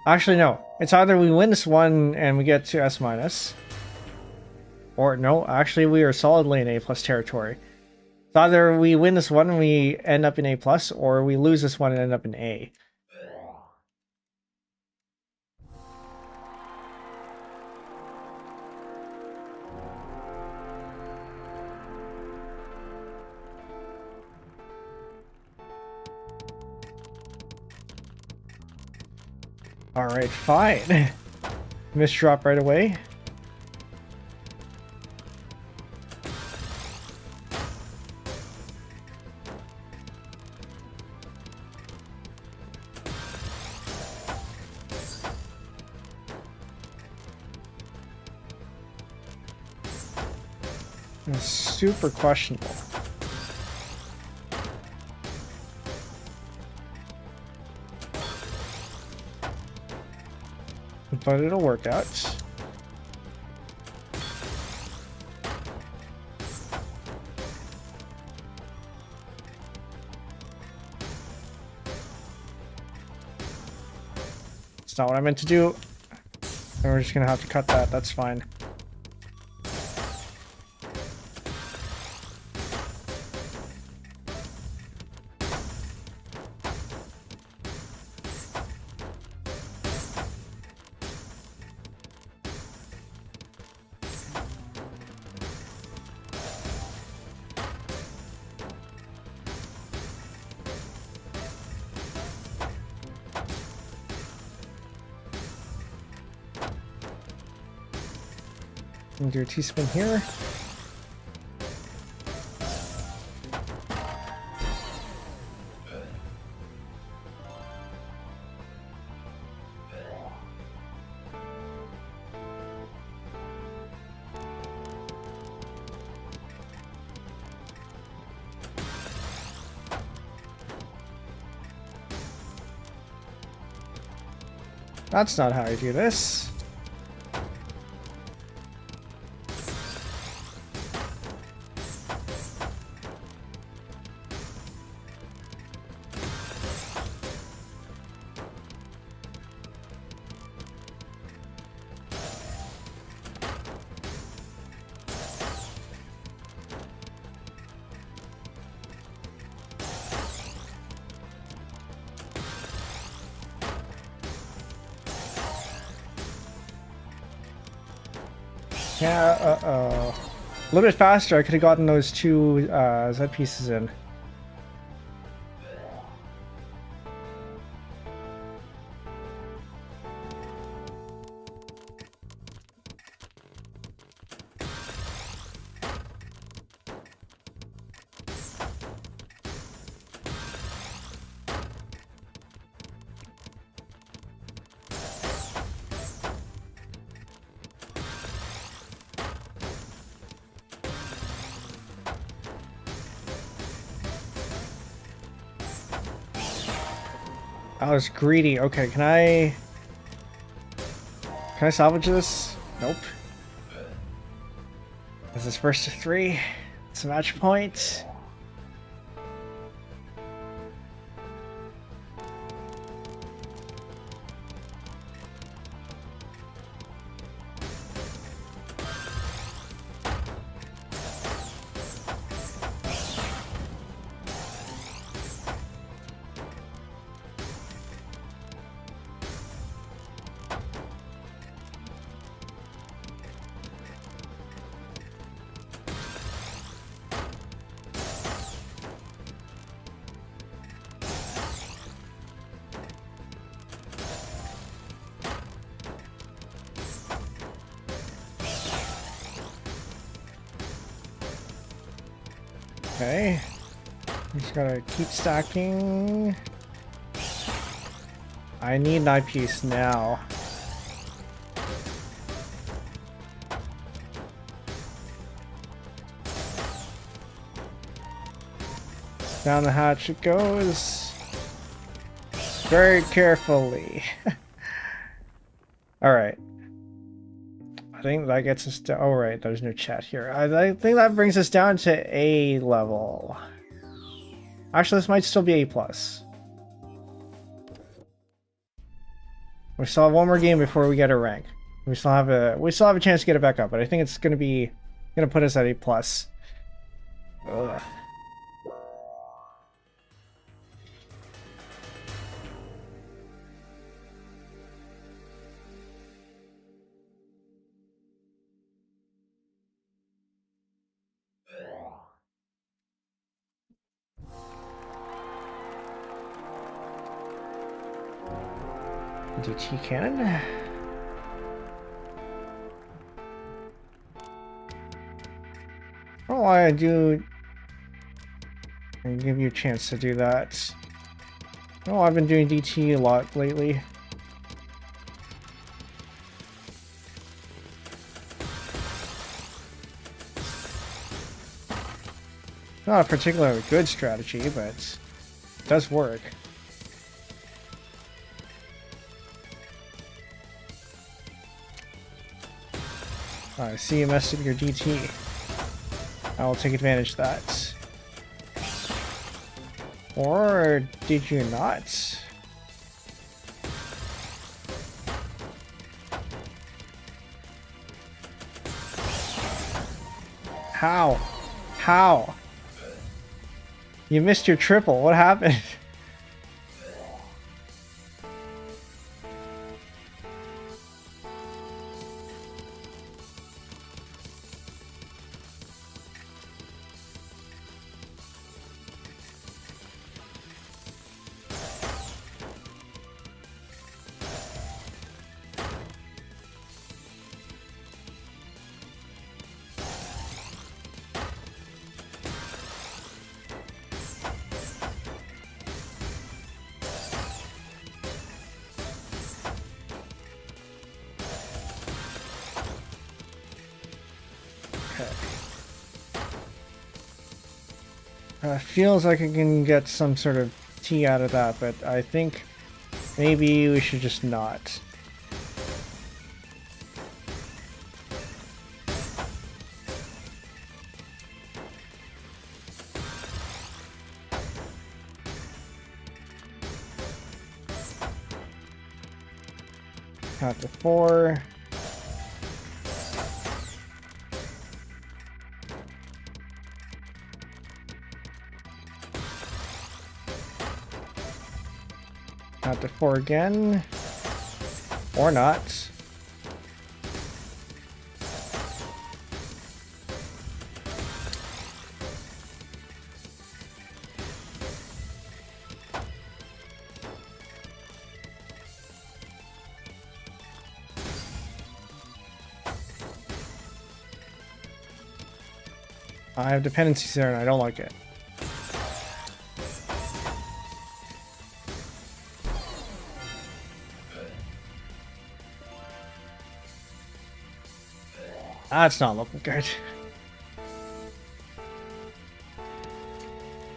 Actually, no. It's either we win this one and we get to S-. Or, no, actually we are solidly in A+ territory. So either we win this one and we end up in A+, or we lose this one and end up in A. Alright, fine. Missed drop right away. It's super questionable. But it'll work out. It's not what I meant to do. And we're just gonna have to cut that, that's fine. Do a T-spin here. That's not how you do this. Yeah, a little bit faster, I could have gotten those 2 Z pieces in. I was greedy. Okay, can I salvage this? Nope. This is first to 3. It's a match point. Okay. Just gotta keep stacking. I need an eyepiece now. Down the hatch it goes. Very carefully. Alright. I think that gets us to... Oh, right, there's no chat here. I think that brings us down to A level. Actually, this might still be A+. We still have one more game before we get a rank. We still have a chance to get it back up, but I think it's gonna put us at A+. Ugh. DT cannon. Oh, I do. I give you a chance to do that. Oh, I've been doing DT a lot lately. Not a particularly good strategy, but it does work. I see you messed up your DT. I will take advantage of that. Or did you not? How? How? You missed your triple. What happened? Feels like I can get some sort of tea out of that, but I think maybe we should just not. Count to 4. Count to 4 again. Or not. I have dependencies there and I don't like it. That's not looking good.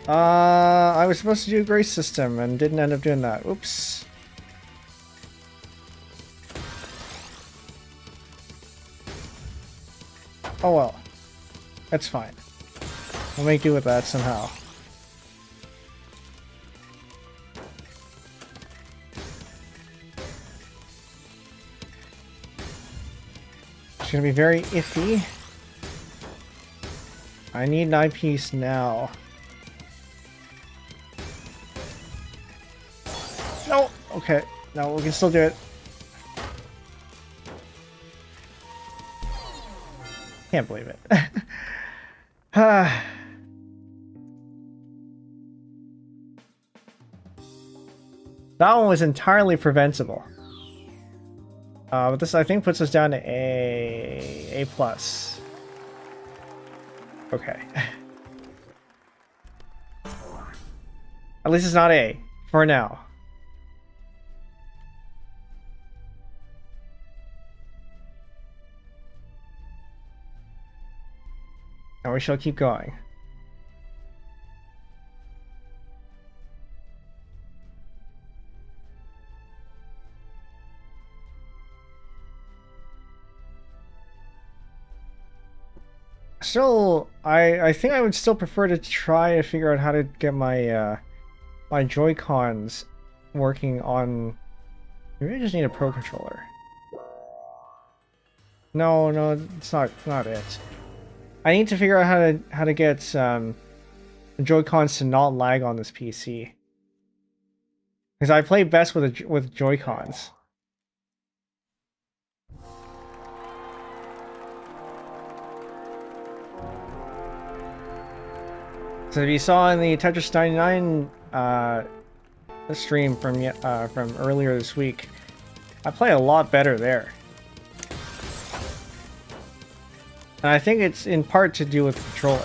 I was supposed to do a grace system and didn't end up doing that. Oops. Oh well. That's fine. We'll make do with that somehow. It's gonna be very iffy. I need an eyepiece now. No! Okay. No, we can still do it. Can't believe it. That one was entirely preventable. But this, I think, puts us down to A+. Okay. At least it's not A, for now. And we shall keep going. Still, I think I would still prefer to try to figure out how to get my my Joy-Cons working on. Maybe I just need a Pro controller. No, it's not it. I need to figure out how to get the Joy-Cons to not lag on this PC. Because I play best with Joy-Cons. So if you saw in the Tetris 99 stream from earlier this week, I play a lot better there. And I think it's in part to do with the controller.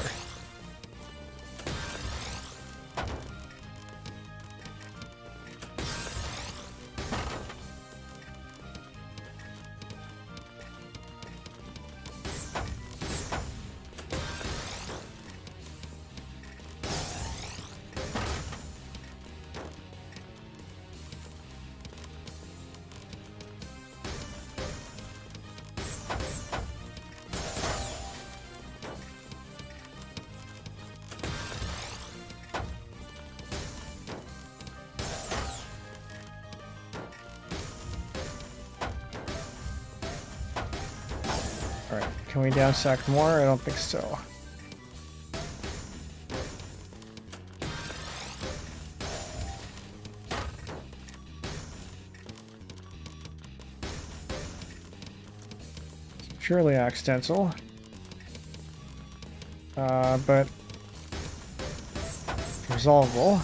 Alright, can we downstack more? I don't think so. Purely accidental. But resolvable.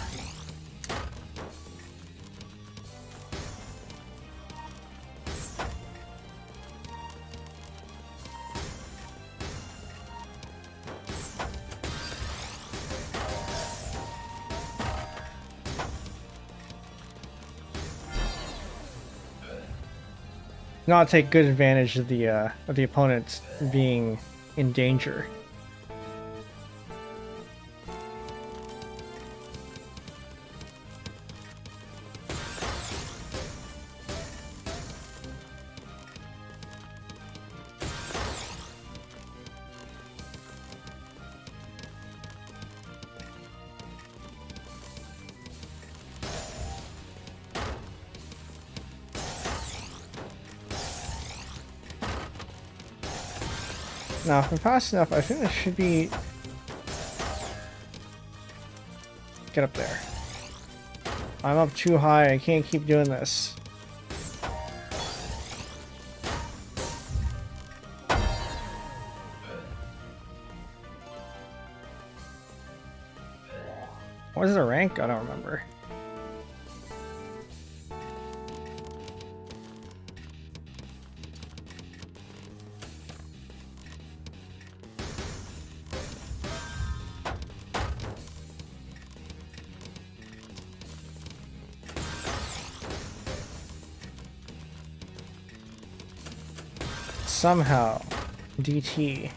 Not take good advantage of the opponent being in danger. Now, if I'm fast enough, I think this should be... Get up there. I'm up too high, I can't keep doing this. What is the rank? I don't remember. Somehow, DT.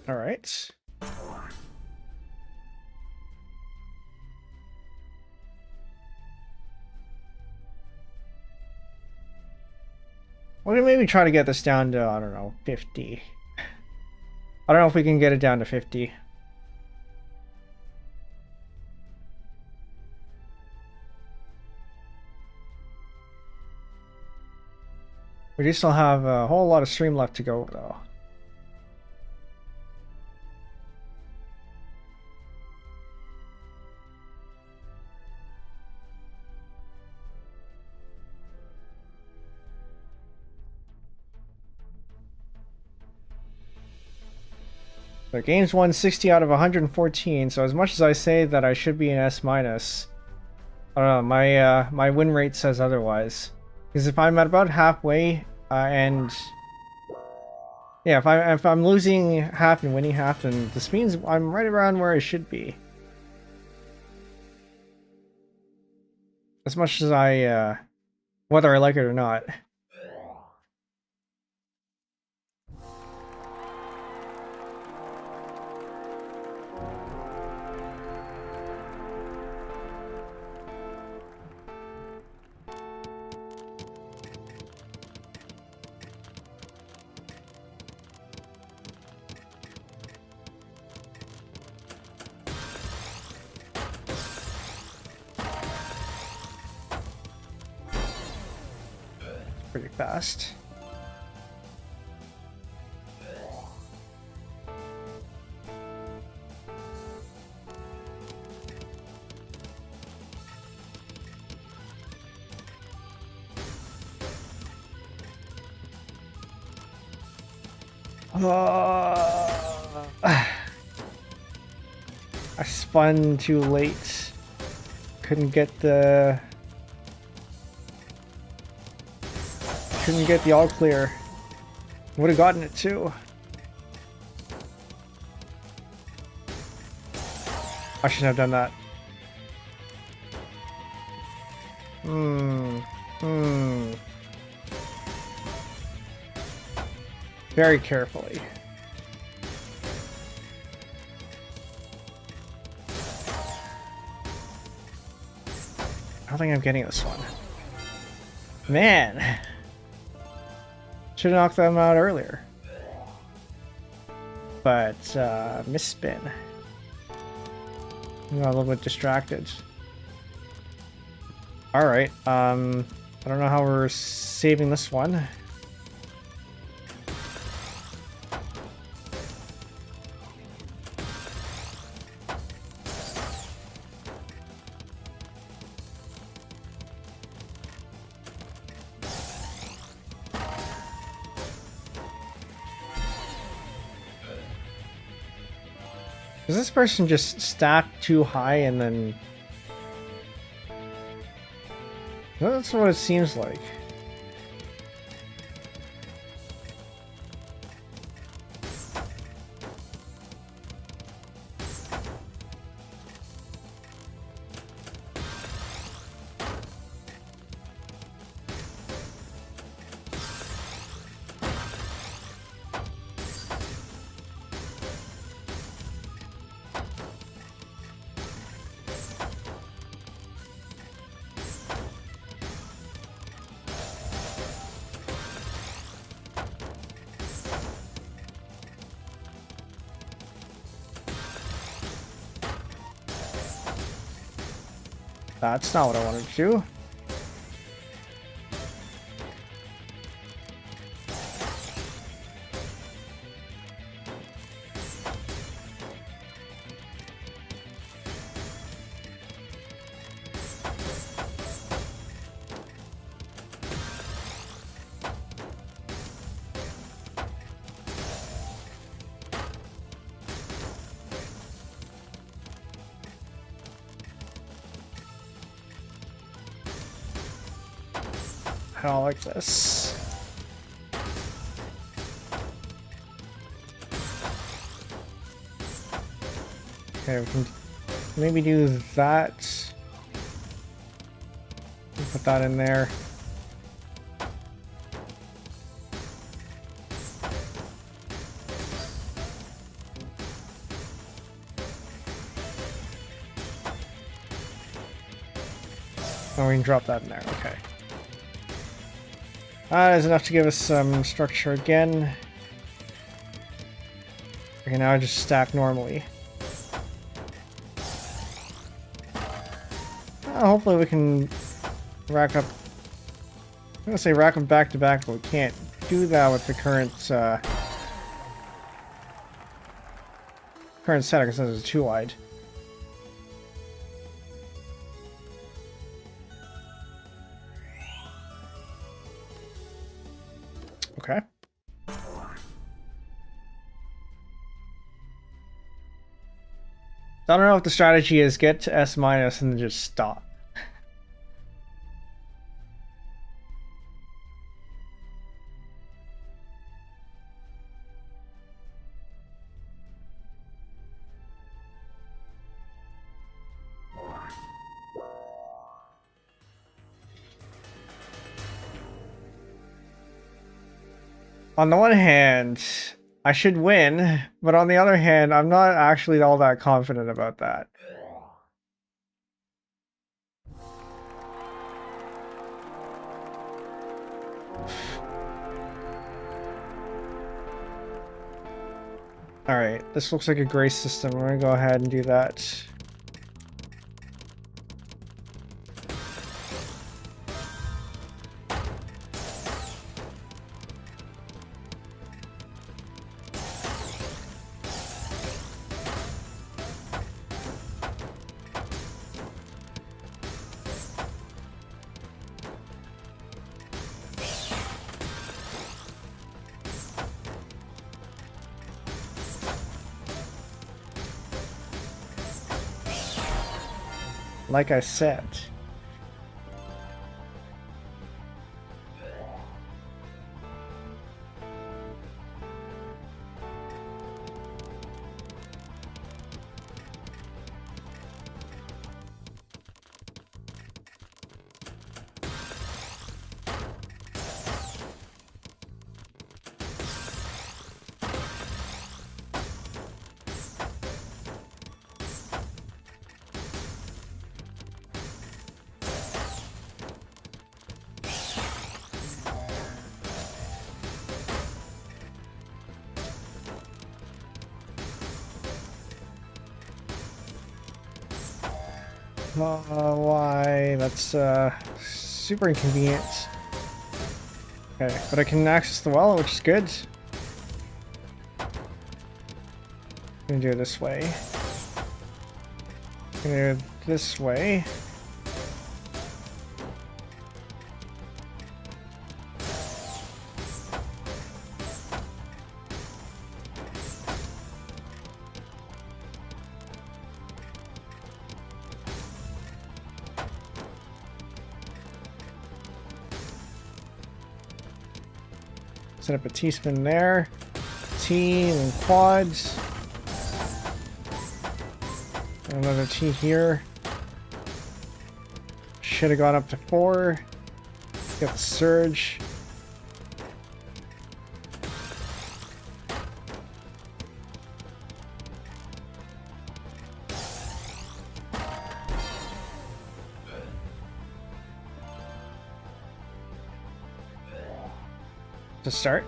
All right. We're gonna maybe try to get this down to, I don't know, 50. I don't know if we can get it down to 50. We do still have a whole lot of stream left to go, though. The game's 160 out of 114, so as much as I say that I should be an S-, I don't know, my win rate says otherwise. Because if I'm at about halfway, and yeah, if I'm losing half and winning half, then this means I'm right around where I should be. As much as I, whether I like it or not. Pretty fast. I spun too late. Couldn't get the all clear. Would have gotten it too. I shouldn't have done that. Very carefully. I don't think I'm getting this one. Man! Should have knocked them out earlier. But, misspin. I got a little bit distracted. Alright, I don't know how we're saving this one. Does this person just stack too high and then... That's what it seems like. That's not what I wanted to do. I don't like this. Okay, we can maybe do that. Put that in there. Oh, we can drop that in there, okay. That is enough to give us some structure again. Okay, now I just stack normally. Hopefully we can rack up... I'm gonna say rack them back to back, but we can't do that with the current current setup because it's too wide. Okay. I don't know if the strategy is get to S minus and then just stop. On the one hand, I should win, but on the other hand, I'm not actually all that confident about that. Alright, this looks like a grace system. We're gonna go ahead and do that. Like I said. Why? That's super inconvenient. Okay, but I can access the well, which is good. I'm gonna do it this way. I'm gonna do it this way. Set up a T-spin there. T and quads. Another T here. Should have gone up to 4. Get the surge. To start.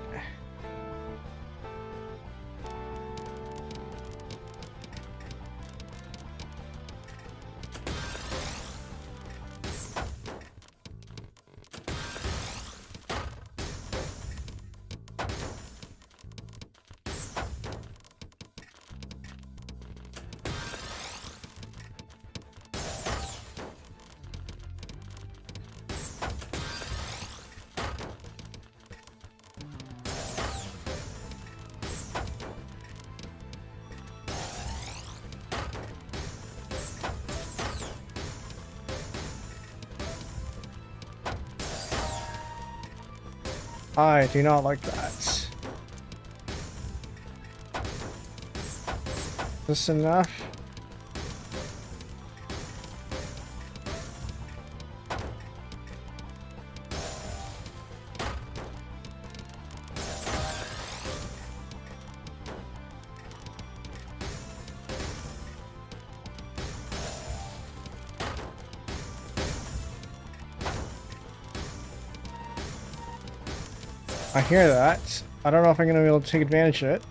I do not like that. Is this enough? I hear that. I don't know if I'm going to be able to take advantage of it.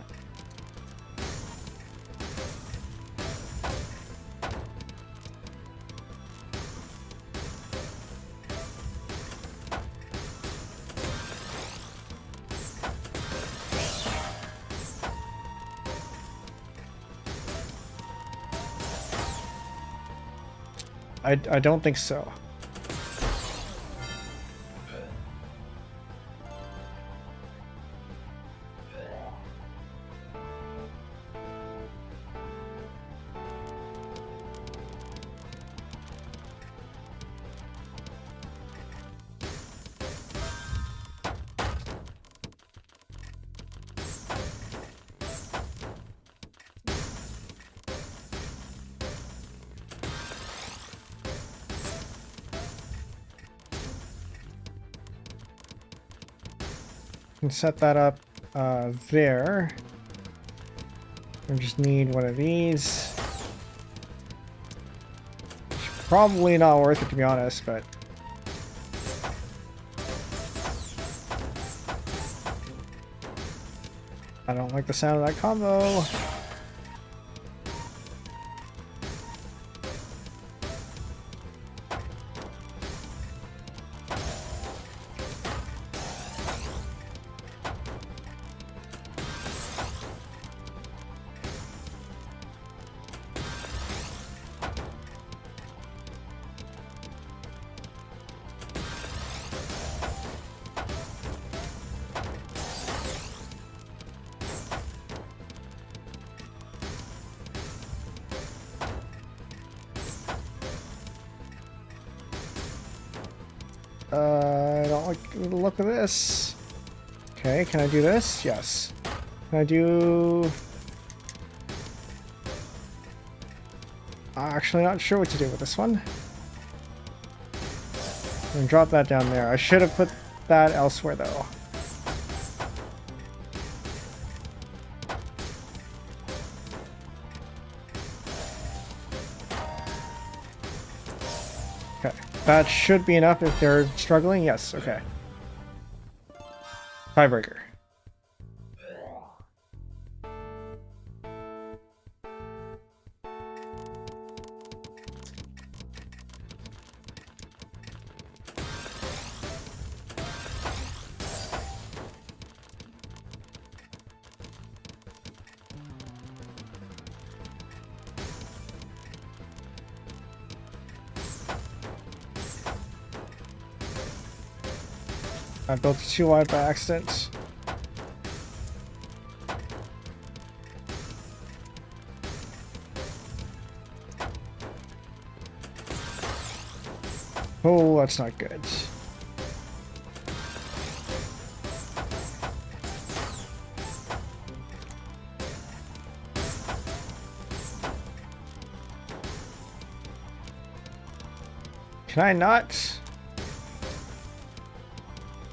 I don't think so. can set that up there. We just need one of these. Probably not worth it, to be honest, but I don't like the sound of that combo. I don't like the look of this. Okay, can I do this? Yes. Can I do... Actually, not sure what to do with this one. I'm gonna drop that down there. I should have put that elsewhere, though. Okay, that should be enough if they're struggling. Yes, okay. Tiebreaker. I built it too wide by accident. Oh, that's not good. Can I not?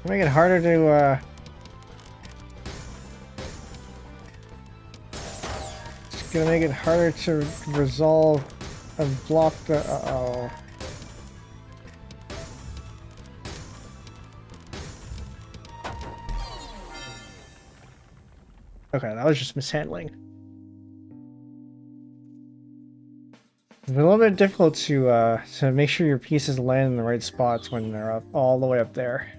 Make it harder to, it's gonna make it harder to resolve and block the, uh-oh. Okay, that was just mishandling. It's a little bit difficult to make sure your pieces land in the right spots when they're up all the way up there.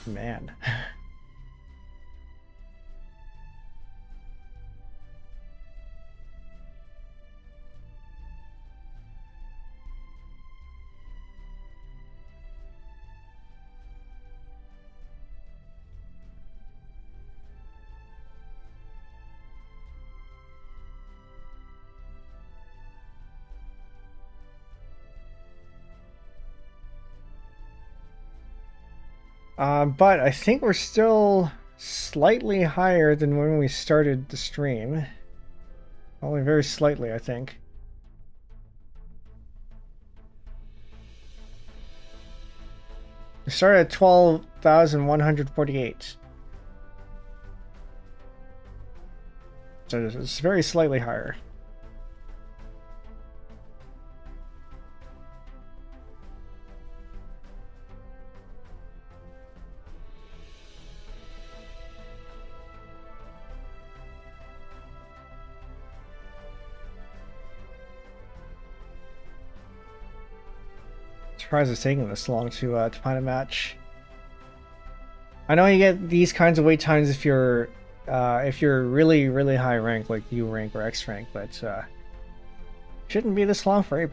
Man. But I think we're still slightly higher than when we started the stream. Only very slightly, I think. We started at 12,148. So it's very slightly higher. Surprised it's taking this long to find a match. I know you get these kinds of wait times if you're really high rank like U rank or X rank, but shouldn't be this long for A+.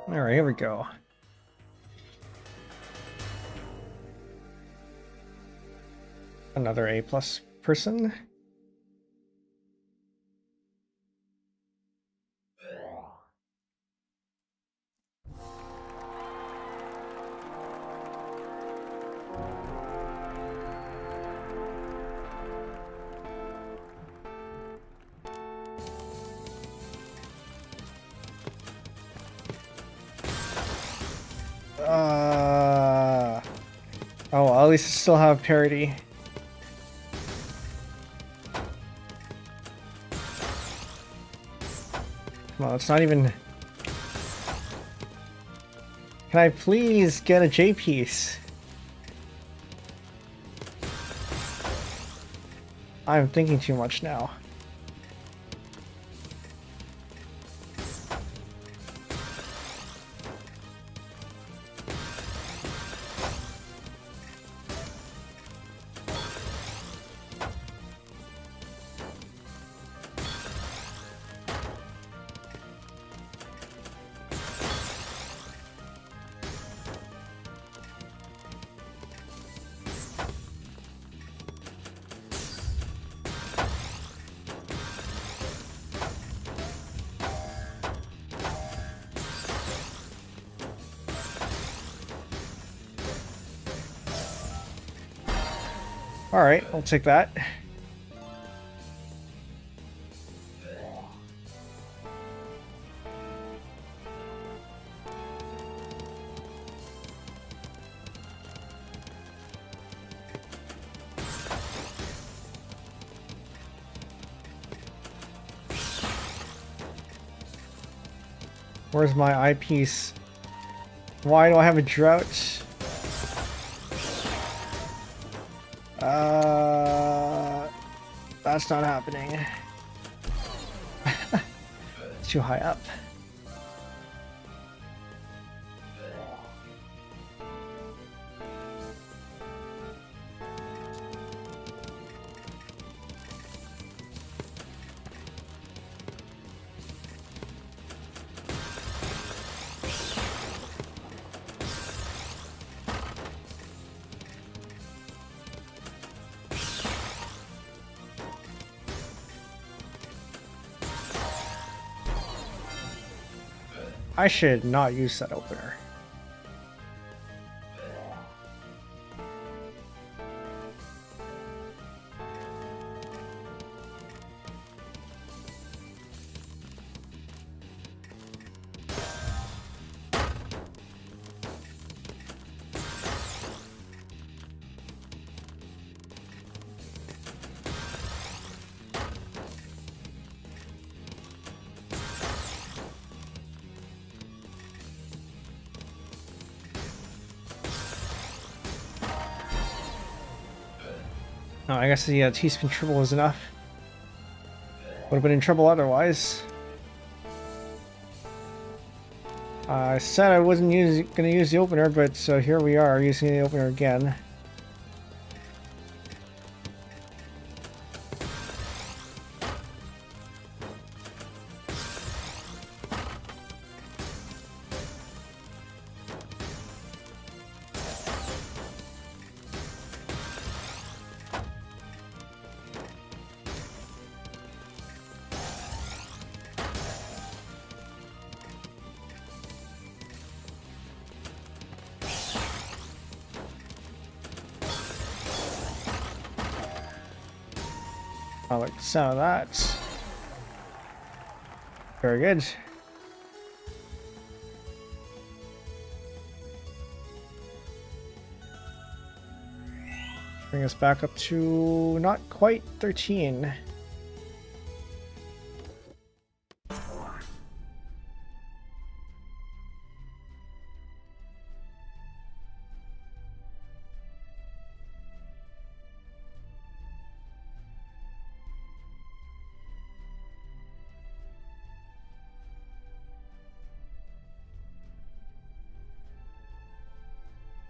All right, here we go. Another A+ person. Well, at least I still have parity. Come on, it's not even... Can I please get a J piece? I'm thinking too much now. Alright, I'll take that. Where's my eyepiece? Why do I have a drought? That's not happening. It's too high up. I should not use that opener. Oh, I guess the T-spin triple was enough. Would have been in trouble otherwise. I said I wasn't going to use the opener, but here we are using the opener again. I like the sound of that. Very good. Bring us back up to not quite 13.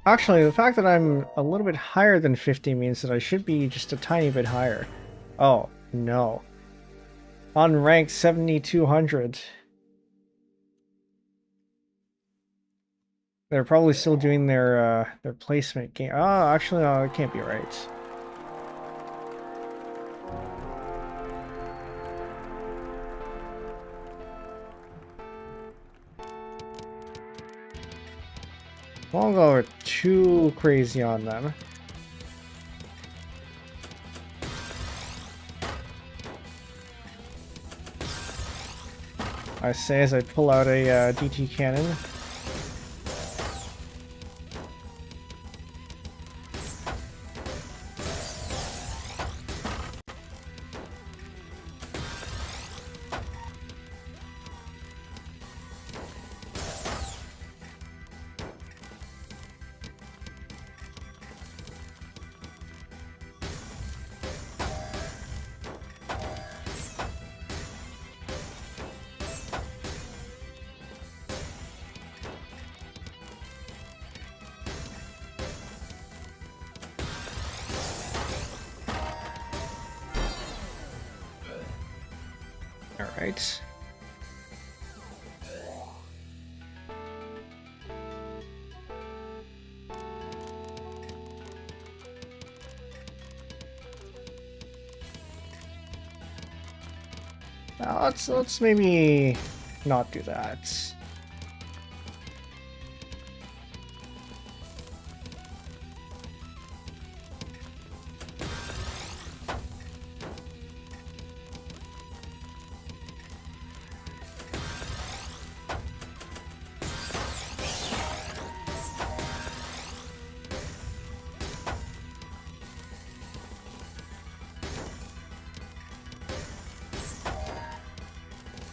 Actually, the fact that I'm a little bit higher than 50 means that I should be just a tiny bit higher. Oh, no. Unranked 7200. They're probably still doing their placement game. Oh, actually, no, it can't be right. Won't go too crazy on them. I say as I pull out a DT cannon. All right. Let's maybe not do that.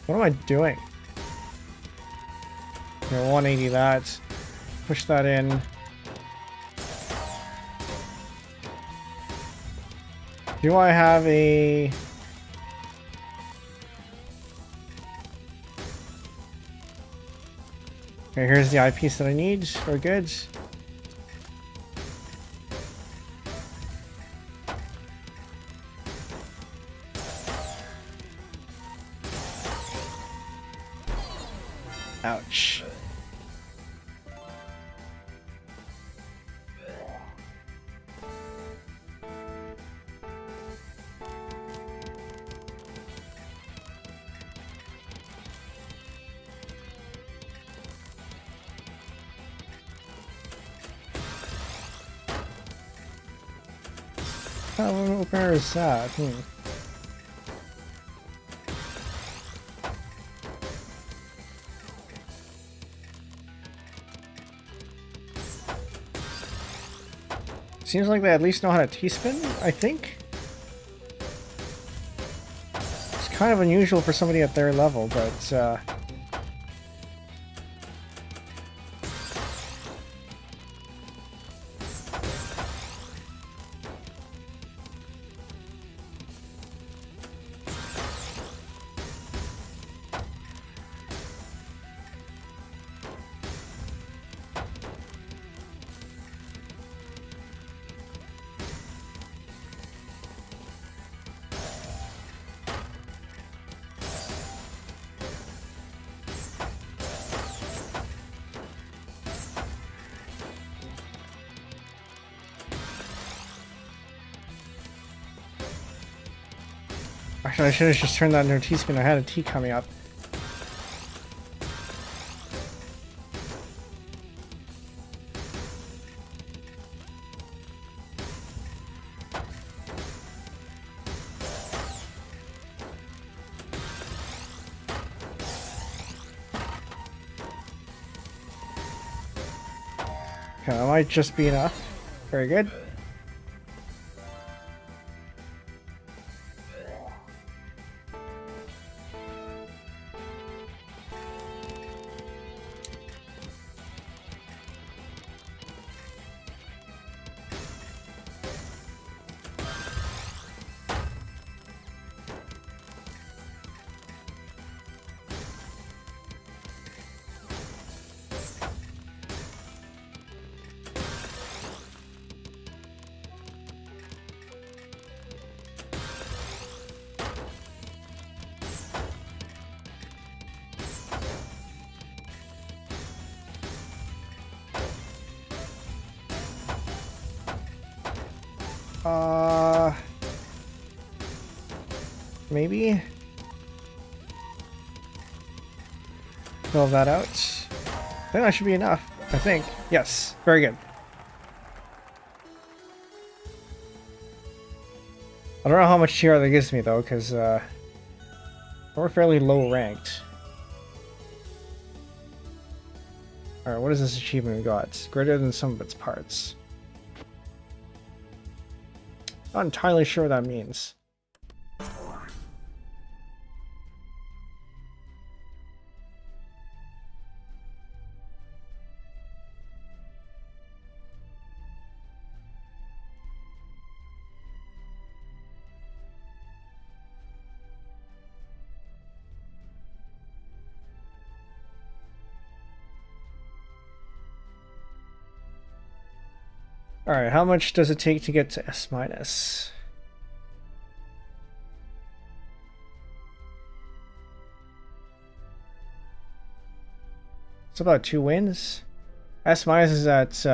What am I doing? Okay, 180 that. Push that in. Do I have a... Okay, here's the eyepiece that I need. We're good. Ouch. Oh, where is that? Seems like they at least know how to T-spin, I think. It's kind of unusual for somebody at their level, but actually, I should have just turned that into a T-spin. I had a T coming up. Okay, that might just be enough. Very good. Maybe fill that out. I think that should be enough. I think. Yes. Very good. I don't know how much TR that gives me though, because we're fairly low ranked. Alright, what is this achievement we got? Greater than some of its parts. Not entirely sure what that means. Alright, how much does it take to get to S-? It's about 2 wins. S minus is at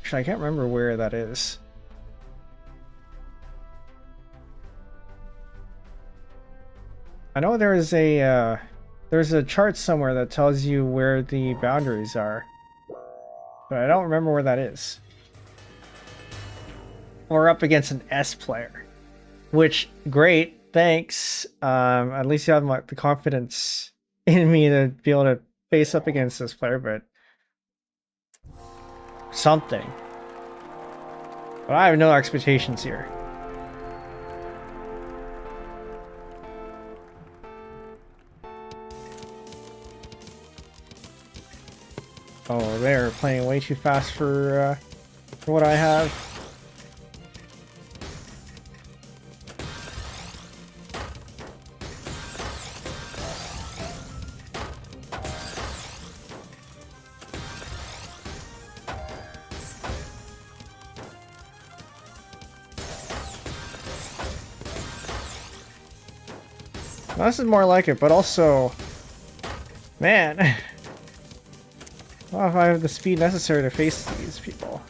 actually I can't remember where that is. I know there's a chart somewhere that tells you where the boundaries are, but I don't remember where that is. We're up against an S player, which great, thanks. At least you have the confidence in me to be able to face up against this player, but something. But I have no expectations here. Oh, they're playing way too fast for what I have. Now, this is more like it, but also, man, I don't know if I have the speed necessary to face these people.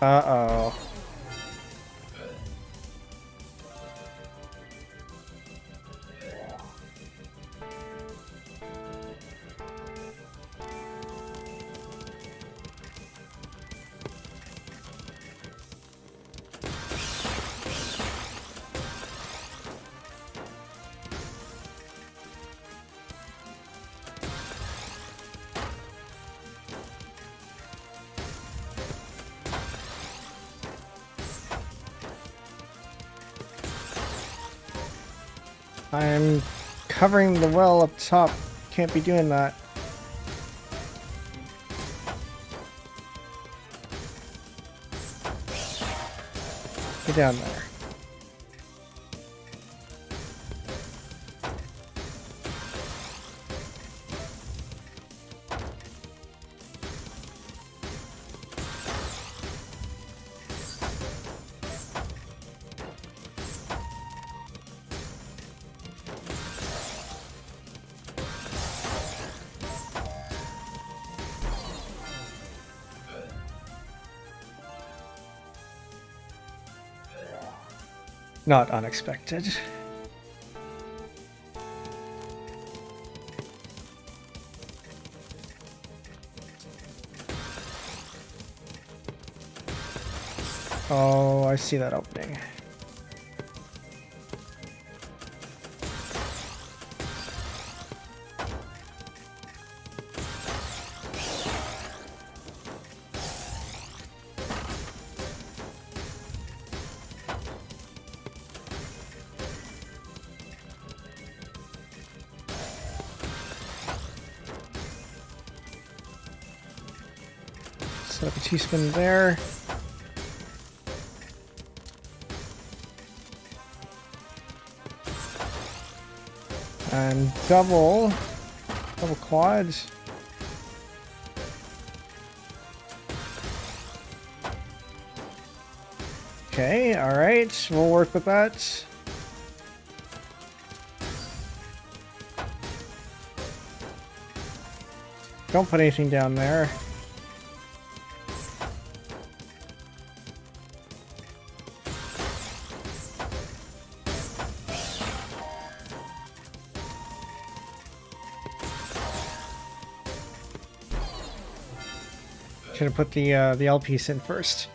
Uh-oh. I'm covering the well up top. Can't be doing that. Get down there. Not unexpected. Oh, I see that opening. Set up a T-spin there. And double quads. Okay, alright, we'll work with that. Don't put anything down there. Should have put the L piece in first.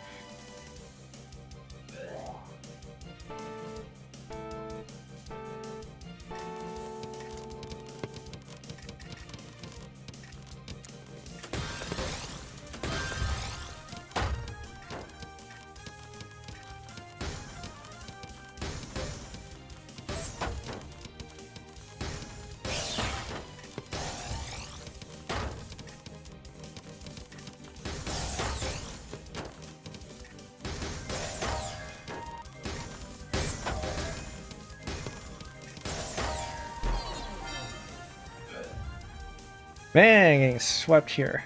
Man, getting swept here.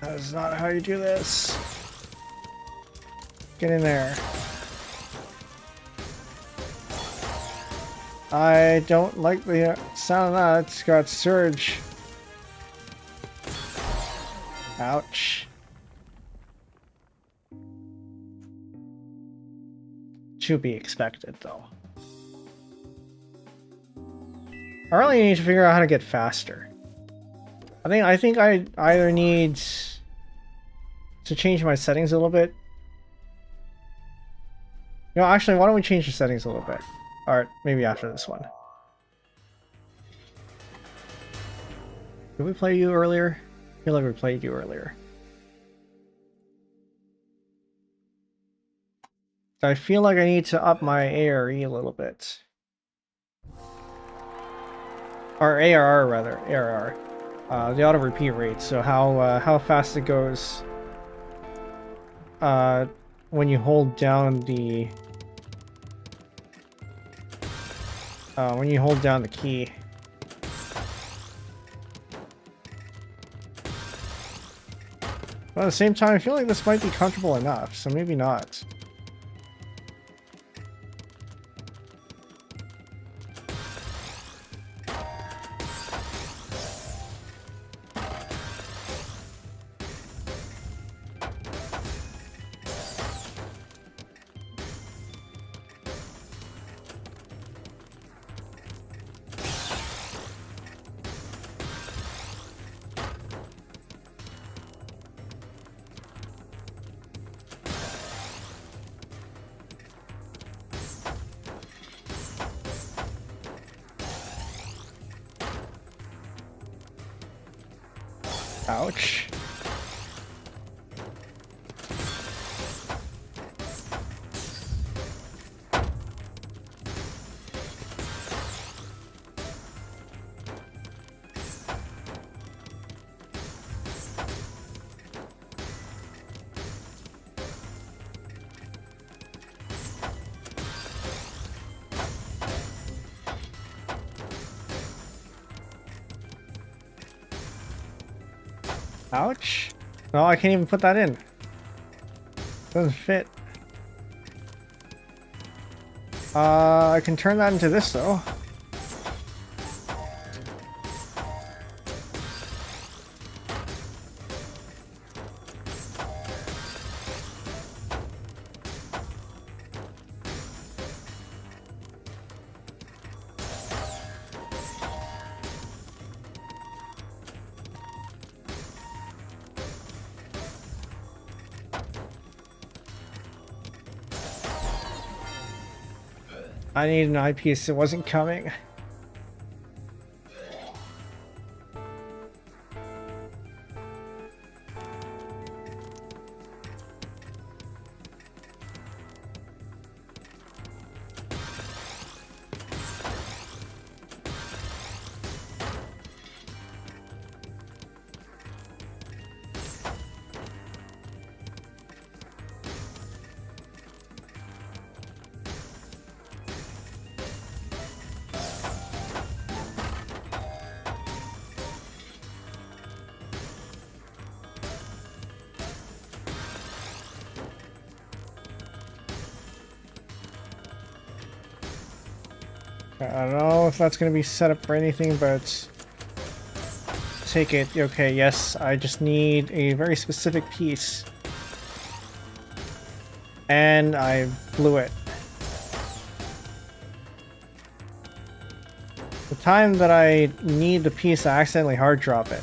That is not how you do this. Get in there. I don't like the sound of that. It's got surge. Ouch. To be expected, though. I really need to figure out how to get faster. I think I either need to change my settings a little bit. No, actually, why don't we change the settings a little bit? Alright, maybe after this one. Did we play you earlier? I feel like we played you earlier. I feel like I need to up my ARE a little bit. Or ARR rather, ARR. The auto repeat rate, so how fast it goes when you hold down the key. But at the same time, I feel like this might be comfortable enough, so maybe not. Ouch. Ouch. No, I can't even put that in. Doesn't fit. I can turn that into this though. I need an eyepiece, it wasn't coming. I don't know if that's going to be set up for anything, but take it. Okay, yes, I just need a very specific piece. And I blew it. The time that I need the piece, I accidentally hard drop it.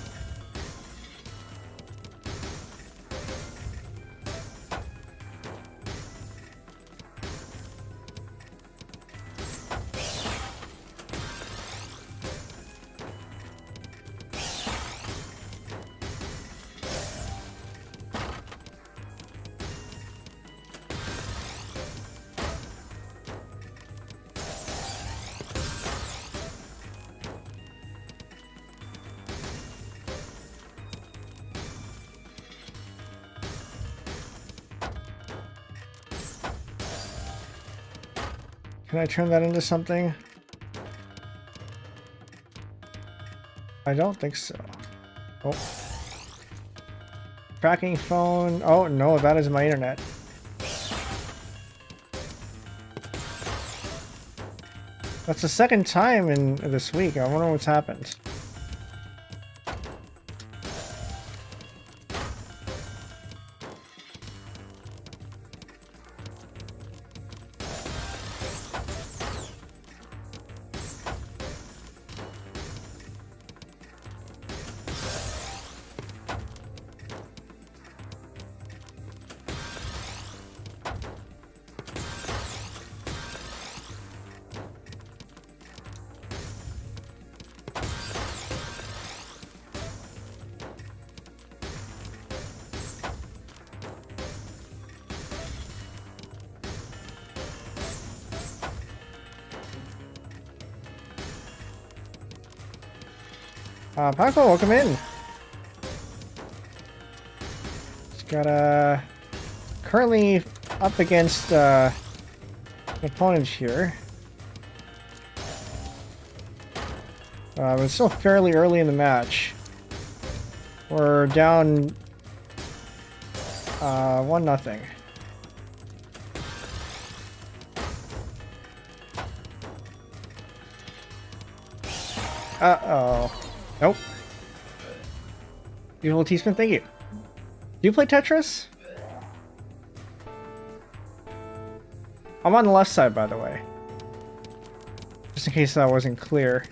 Can I turn that into something? I don't think so. Oh. Tracking phone. Oh no, that is my internet. That's the second time in this week. I wonder what's happened. Paco, welcome in. Just got currently up against an opponent here. But it's still fairly early in the match. We're down 1-0. Uh-oh. Nope. Beautiful T-Spin, thank you. Do you play Tetris? I'm on the left side, by the way. Just in case that wasn't clear.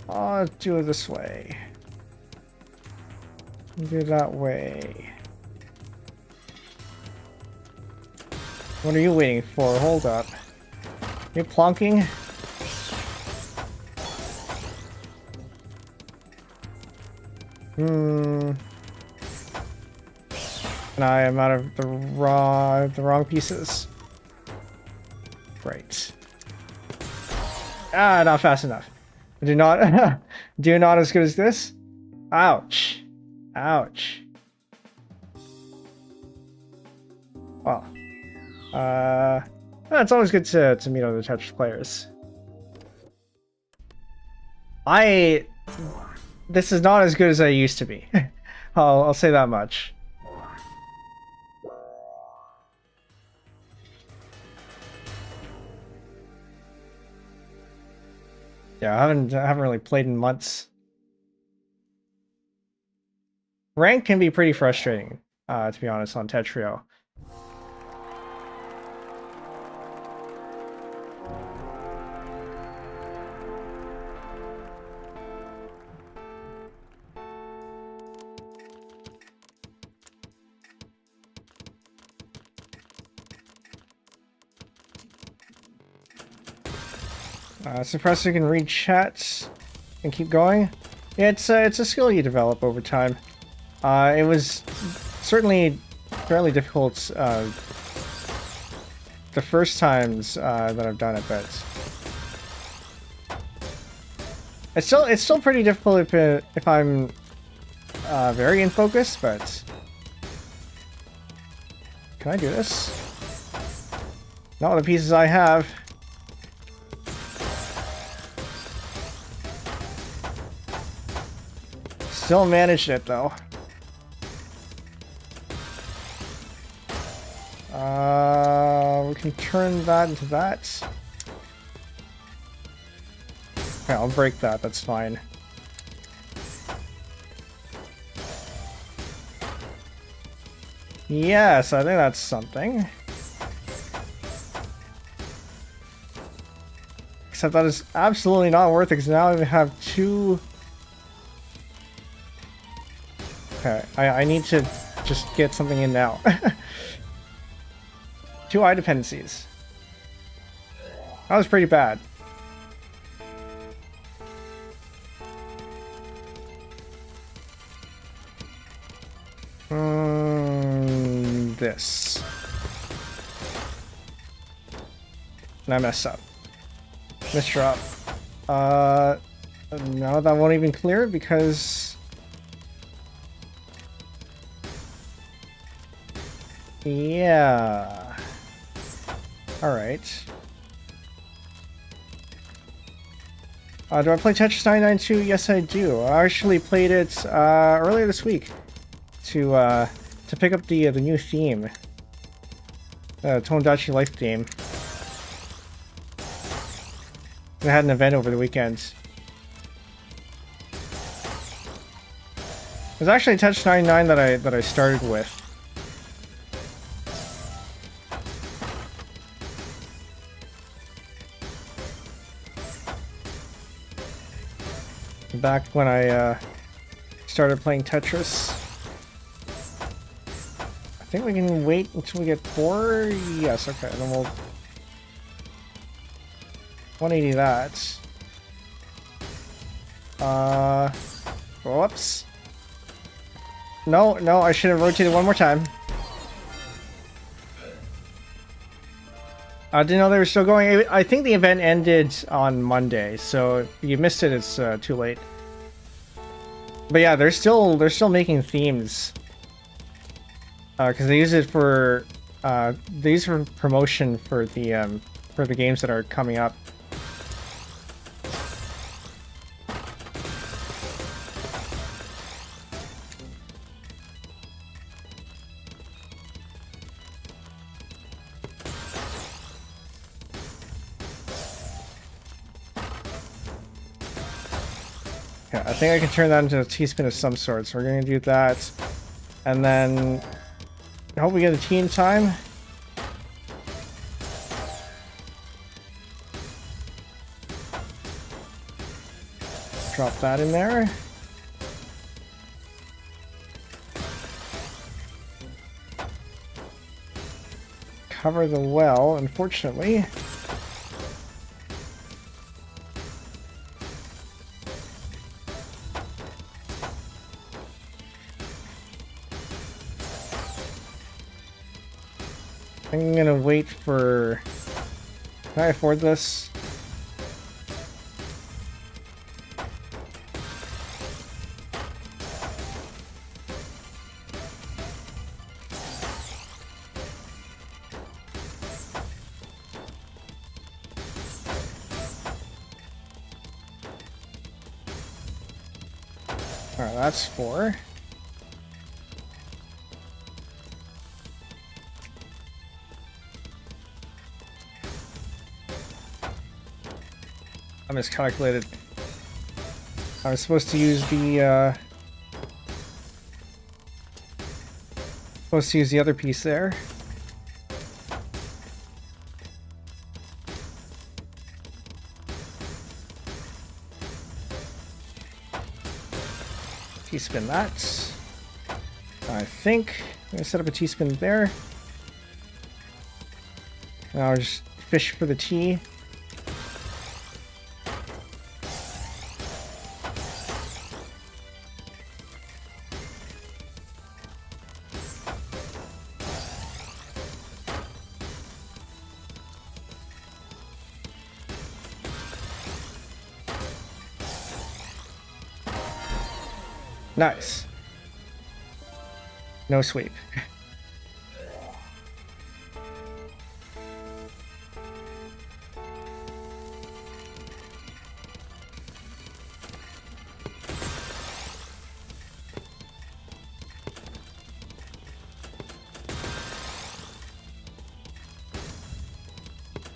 I'll do it this way. Do it that way. What are you waiting for? Hold up. You're plonking? And I am out of the wrong pieces. Great. Ah, not fast enough. Do not do not as good as this. Ouch. Ouch. Well, it's always good to meet other Tetris players. This is not as good as I used to be. I'll say that much. Yeah, I haven't really played in months. Rank can be pretty frustrating, to be honest, on Tetrio. Suppressor can read chats and keep going. Yeah, it's a skill you develop over time. It was certainly fairly difficult the first times that I've done it, but it's still pretty difficult if I'm very in focus. But can I do this? Not with the pieces I have. Still managed it though. We can turn that into that. Okay, I'll break that, that's fine. Yes, I think that's something. Except that is absolutely not worth it, because now I have two... Okay, I need to just get something in now. Two eye dependencies. That was pretty bad. This. And I messed up. Misdrop. No, that won't even clear because... Yeah. Alright. Do I play Tetris 99 too? Yes, I do. I actually played it earlier this week to pick up the new theme, Tomodachi Life theme. I had an event over the weekend. It was actually Tetris 99 that I started with. Back when I started playing Tetris. I think we can wait until we get 4. Yes, okay, then we'll 180 that. Whoops. No, I should have rotated one more time. I didn't know they were still going. I think the event ended on Monday, so if you missed it, it's too late. But yeah, they're still making themes because they use it for promotion for the games that are coming up. Yeah, I think I can turn that into a T-spin of some sort, so we're going to do that. And then I hope we get a T in time. Drop that in there. Cover the well, unfortunately. I'm gonna wait for... Can I afford this? Alright, that's 4. I miscalculated. I was supposed to use the other piece there. T-spin that. I think I'm gonna set up a T-spin there. Now I'll just fish for the T. Nice. No sweep.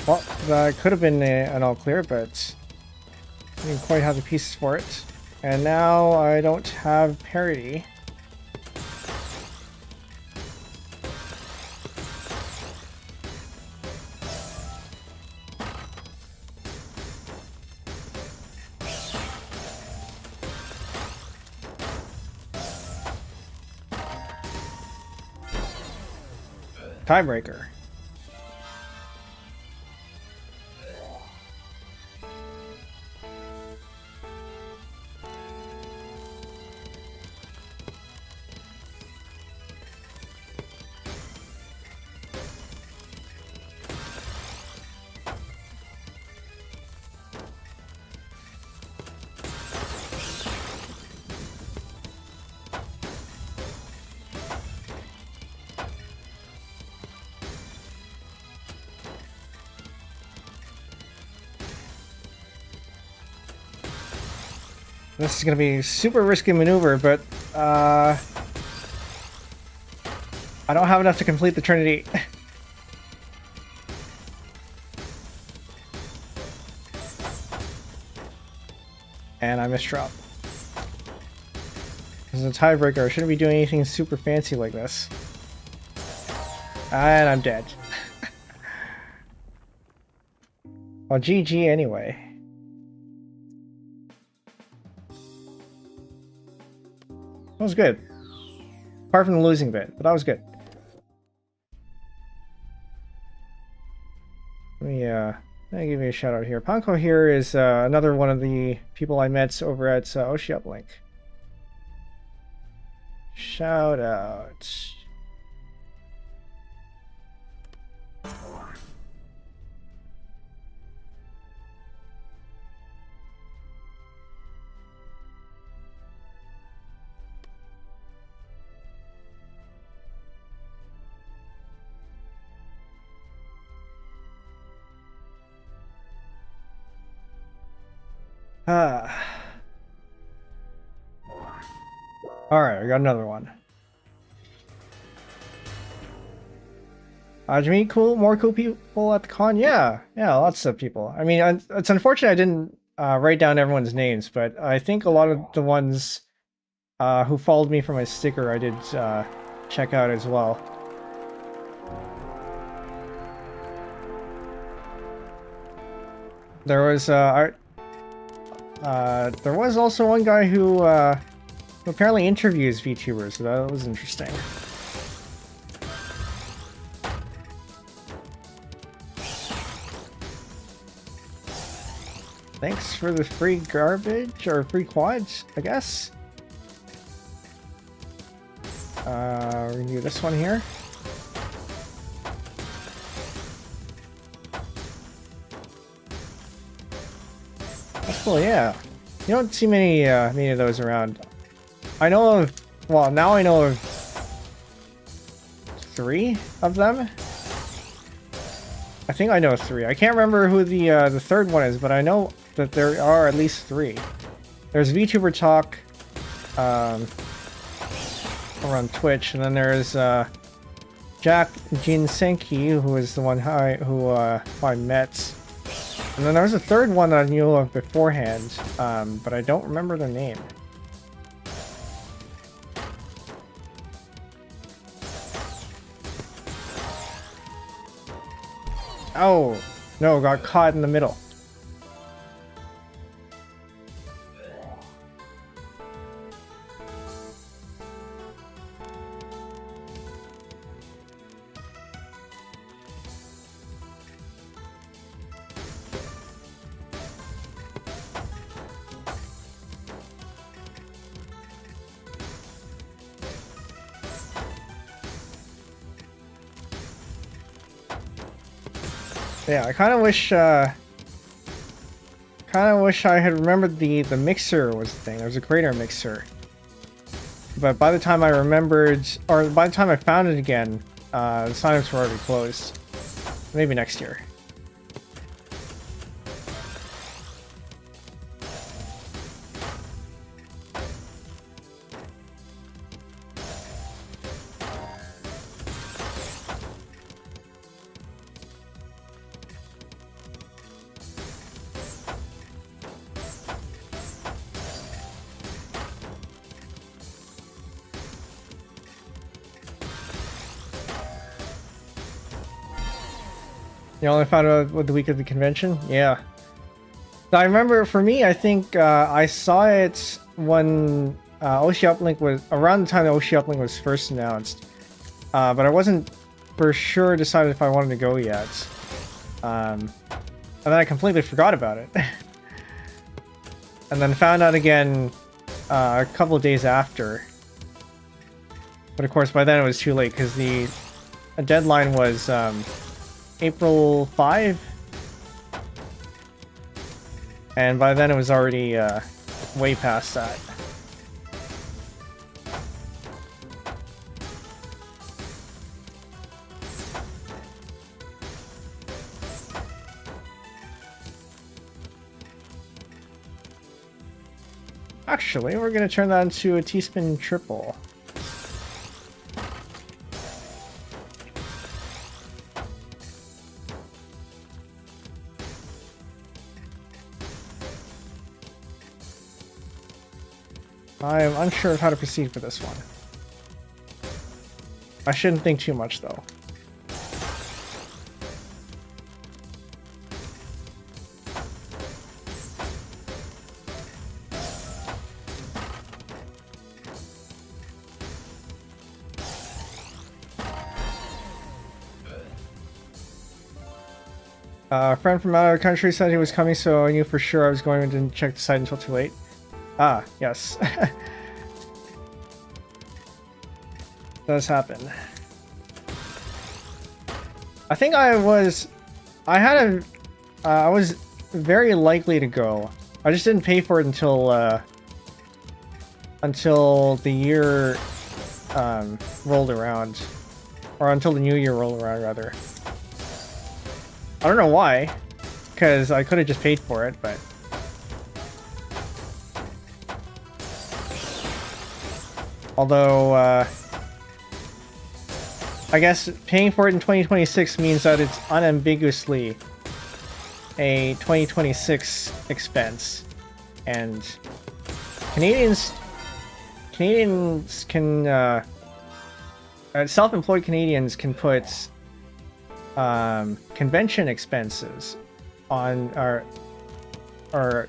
Well, that could have been an all clear, but I didn't quite have the pieces for it. And now I don't have parity. Tiebreaker. This is gonna be a super risky maneuver, but I don't have enough to complete the Trinity. And I misdrop. This is a tiebreaker. I shouldn't be doing anything super fancy like this. And I'm dead. Well, GG anyway. That was good. Apart from the losing bit, but that was good. Let me give you a shout out here. Panko here is another one of the people I met over at Oshi Uplink. Shout out. Alright, I got another one. Did you meet more cool people at the con? Yeah, lots of people. I mean, it's unfortunate I didn't write down everyone's names, but I think a lot of the ones who followed me for my sticker I did check out as well. There was also one guy who apparently interviews VTubers, so that was interesting. Thanks for the free garbage, or free quads, I guess. We're gonna do this one here. That's cool, yeah. You don't see many of those around. I know of, well, now I know of 3 of them. I think I know 3. I can't remember who the third one is, but I know that there are at least 3. There's VTuber Talk around Twitch, and then there's Jack Jinsenki, who is the one who I met. And then there was a third one that I knew of beforehand, but I don't remember the name. Oh, no, got caught in the middle. Yeah, I kind of wish I had remembered the mixer was the thing. There was a creator mixer, but by the time I remembered, or by the time I found it again, the signups were already closed. Maybe next year. You only found out with the week of the convention? Yeah. I remember, for me, I think I saw it when Oshi Uplink was, around the time that Oshi Uplink was first announced. But I wasn't for sure decided if I wanted to go yet. And then I completely forgot about it. And then found out again a couple of days after. But of course, by then it was too late, because the deadline was April 5, and by then it was already way past that. Actually, we're gonna turn that into a T-spin triple. I am unsure of how to proceed for this one. I shouldn't think too much, though. A friend from out of the country said he was coming, so I knew for sure I was going and didn't check the site until too late. Ah, yes. Does happen. I think I was very likely to go. I just didn't pay for it until the year rolled around, or until the new year rolled around, rather. I don't know why, because I could have just paid for it, but although I guess paying for it in 2026 means that it's unambiguously a 2026 expense, and Canadians can self-employed Canadians can put convention expenses on or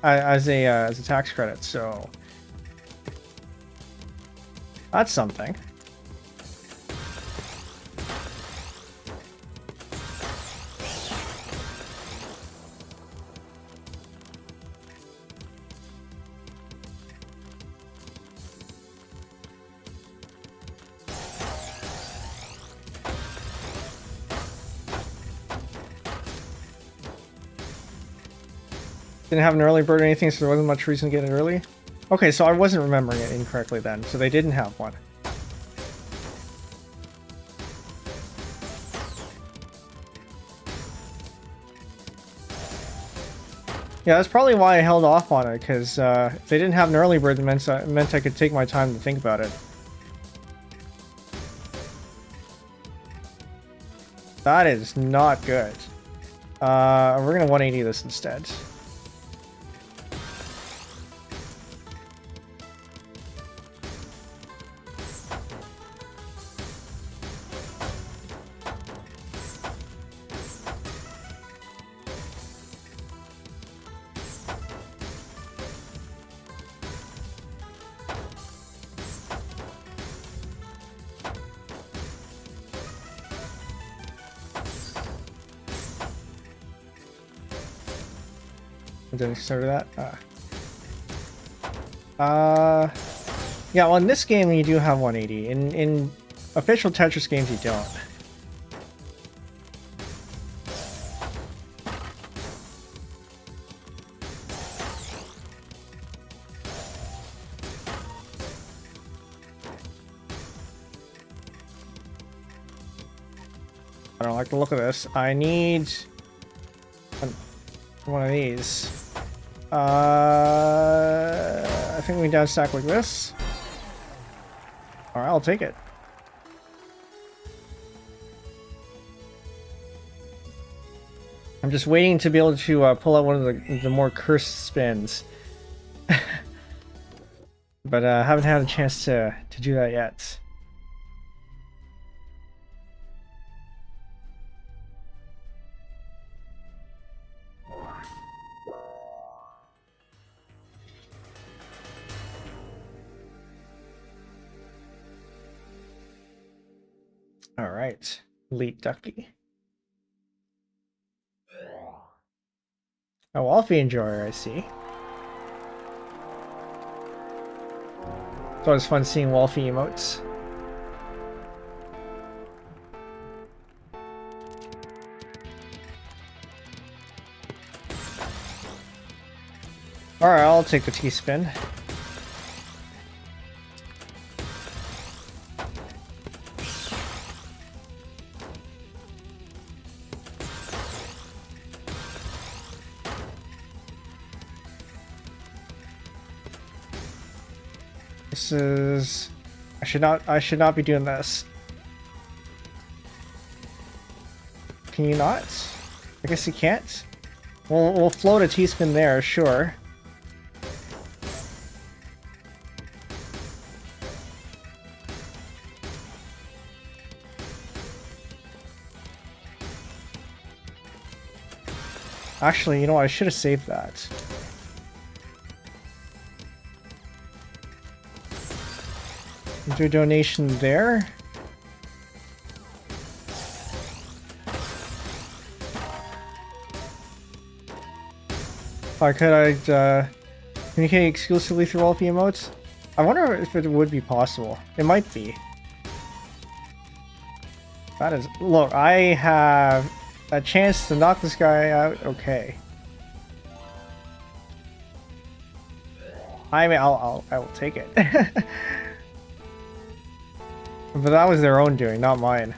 as a tax credit, so that's something. Didn't have an early bird or anything, so there wasn't much reason to get it early. Okay, so I wasn't remembering it incorrectly then, so they didn't have one. Yeah, that's probably why I held off on it, because if they didn't have an early bird, it meant I could take my time to think about it. That is not good. We're gonna 180 this instead. Did I start that? Yeah, well, in this game you do have 180. In official Tetris games you don't. I don't like the look of this. I need one of these. I think we down stack like this. Alright, I'll take it. I'm just waiting to be able to pull out one of the more cursed spins. But haven't had a chance to do that yet. All right, Leet Ducky. A Wolfie enjoyer, I see. It's always fun seeing Wolfie emotes. Alright, I'll take the T-spin. This is... I should not be doing this. Can you not? I guess you can't. We'll float a T-spin there, sure. Actually, you know what? I should have saved that. Do a donation there. Or could I communicate exclusively through all emotes? I wonder if it would be possible. It might be. That is... Look, I have a chance to knock this guy out. Okay. I mean, I will take it. But that was their own doing, not mine.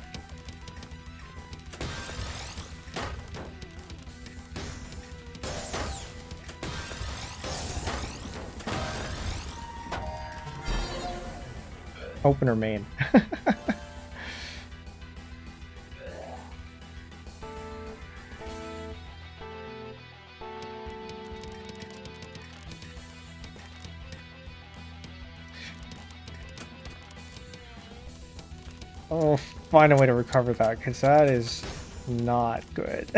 Opener main. Oh, find a way to recover that, because that is not good.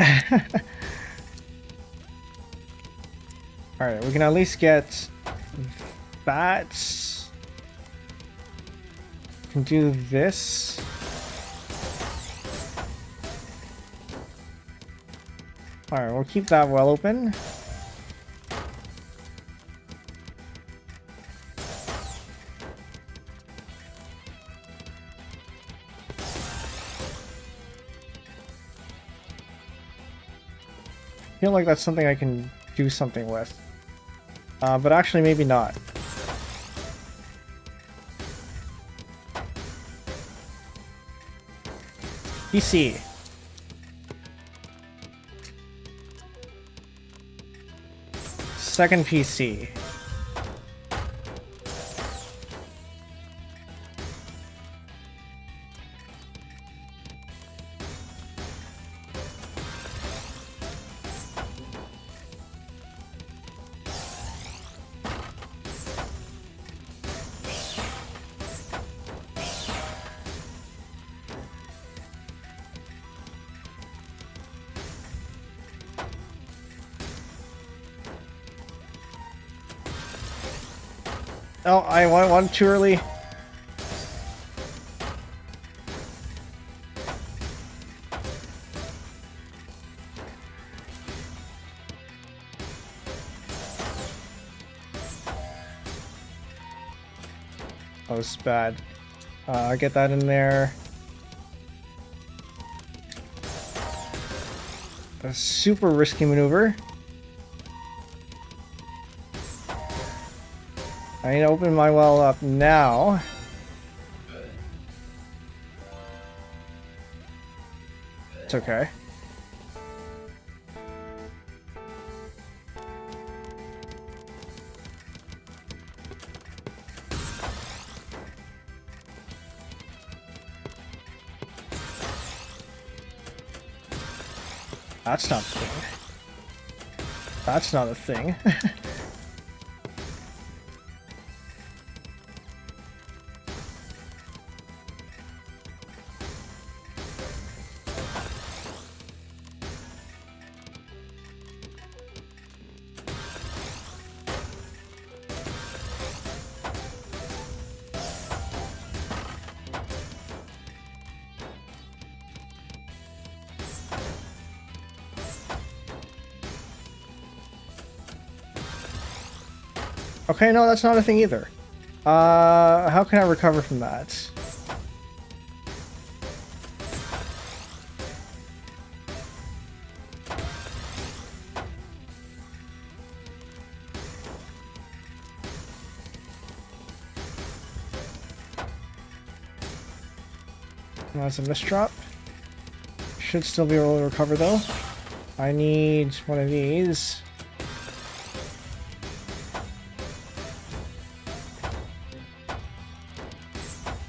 Alright, we can at least get that. Can do this. Alright, we'll keep that well open. I feel like that's something I can do something with. But actually maybe not. PC. Second PC. Oh, I went too early. That was bad. Get that in there. A super risky maneuver. I need to open my well up now. It's okay. That's not a thing. That's not a thing. Okay, no, that's not a thing either. How can I recover from that? That's a misdrop. Should still be able to recover though. I need one of these.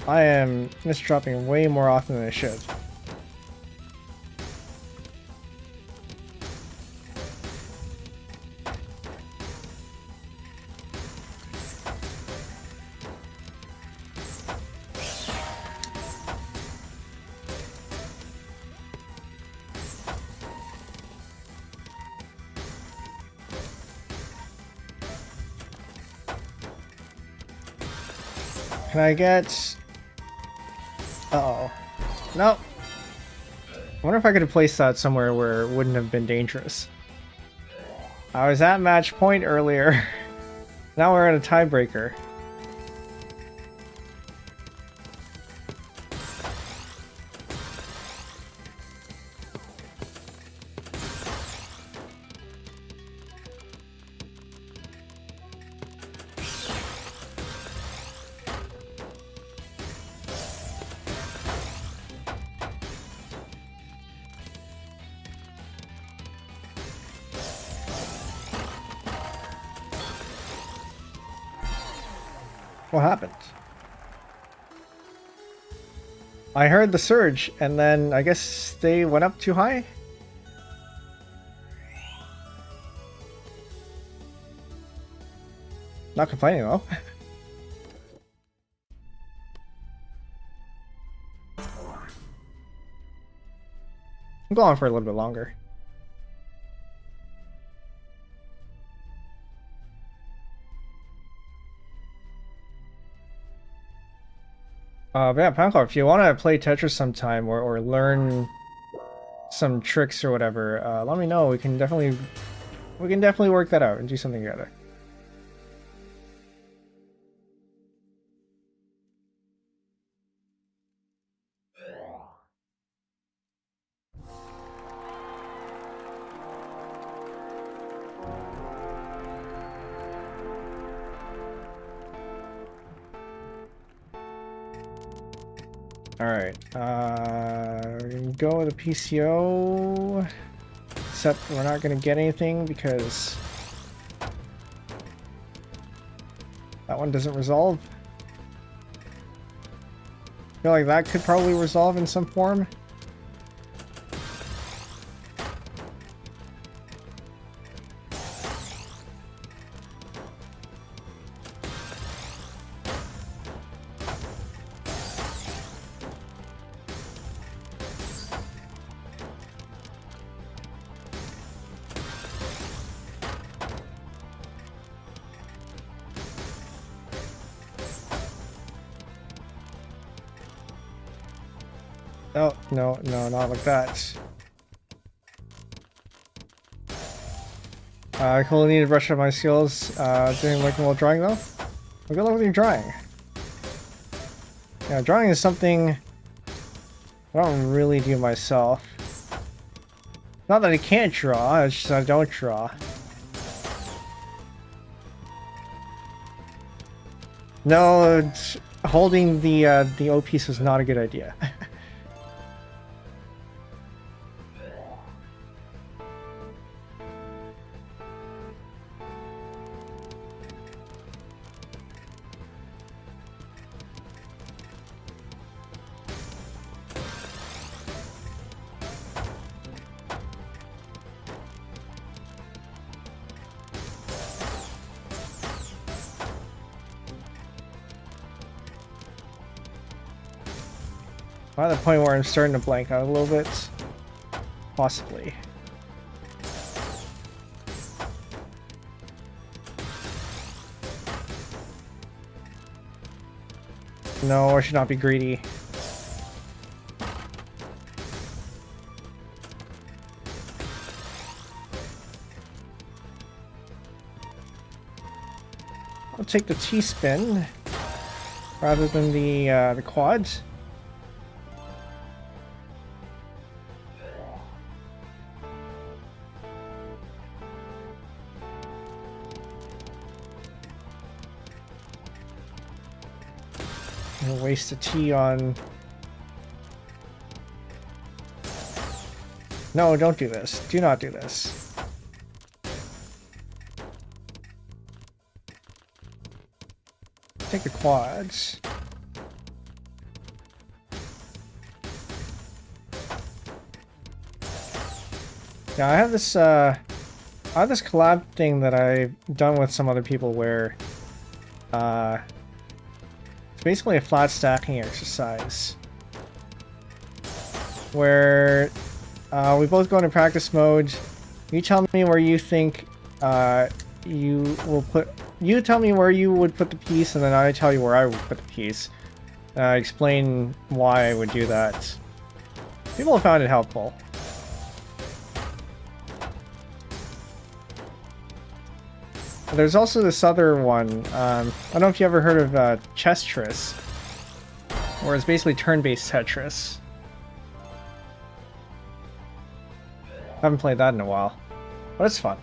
I am misdropping way more often than I should. Can I get... Uh-oh. No. I wonder if I could have placed that somewhere where it wouldn't have been dangerous. I was at match point earlier. Now we're at a tiebreaker. What happened? I heard the surge, and then I guess they went up too high? Not complaining though. I'm going for a little bit longer. But yeah, Pancor, if you want to play Tetris sometime or learn some tricks or whatever, let me know. We can definitely work that out and do something together. Alright, we're gonna go with a PCO, except we're not gonna get anything because that one doesn't resolve. I feel like that could probably resolve in some form. Oh, no, not like that. I clearly need to brush up my skills doing working while drawing though. Well, good luck with your drawing. Yeah, drawing is something I don't really do myself. Not that I can't draw, it's just I don't draw. No, holding the O piece was not a good idea. I'm at the point where I'm starting to blank out a little bit. Possibly. No, I should not be greedy. I'll take the T-spin rather than the quads. Waste a T on... No, don't do this. Do not do this. Take the quads. Yeah, I have this collab thing that I've done with some other people where it's basically a flat stacking exercise where we both go into practice mode. You tell me where you think you tell me where you would put the piece, and then I tell you where I would put the piece. Explain why I would do that. People have found it helpful. There's also this other one. I don't know if you ever heard of tetris, where it's basically turn-based Tetris. I haven't played that in a while, but it's fun.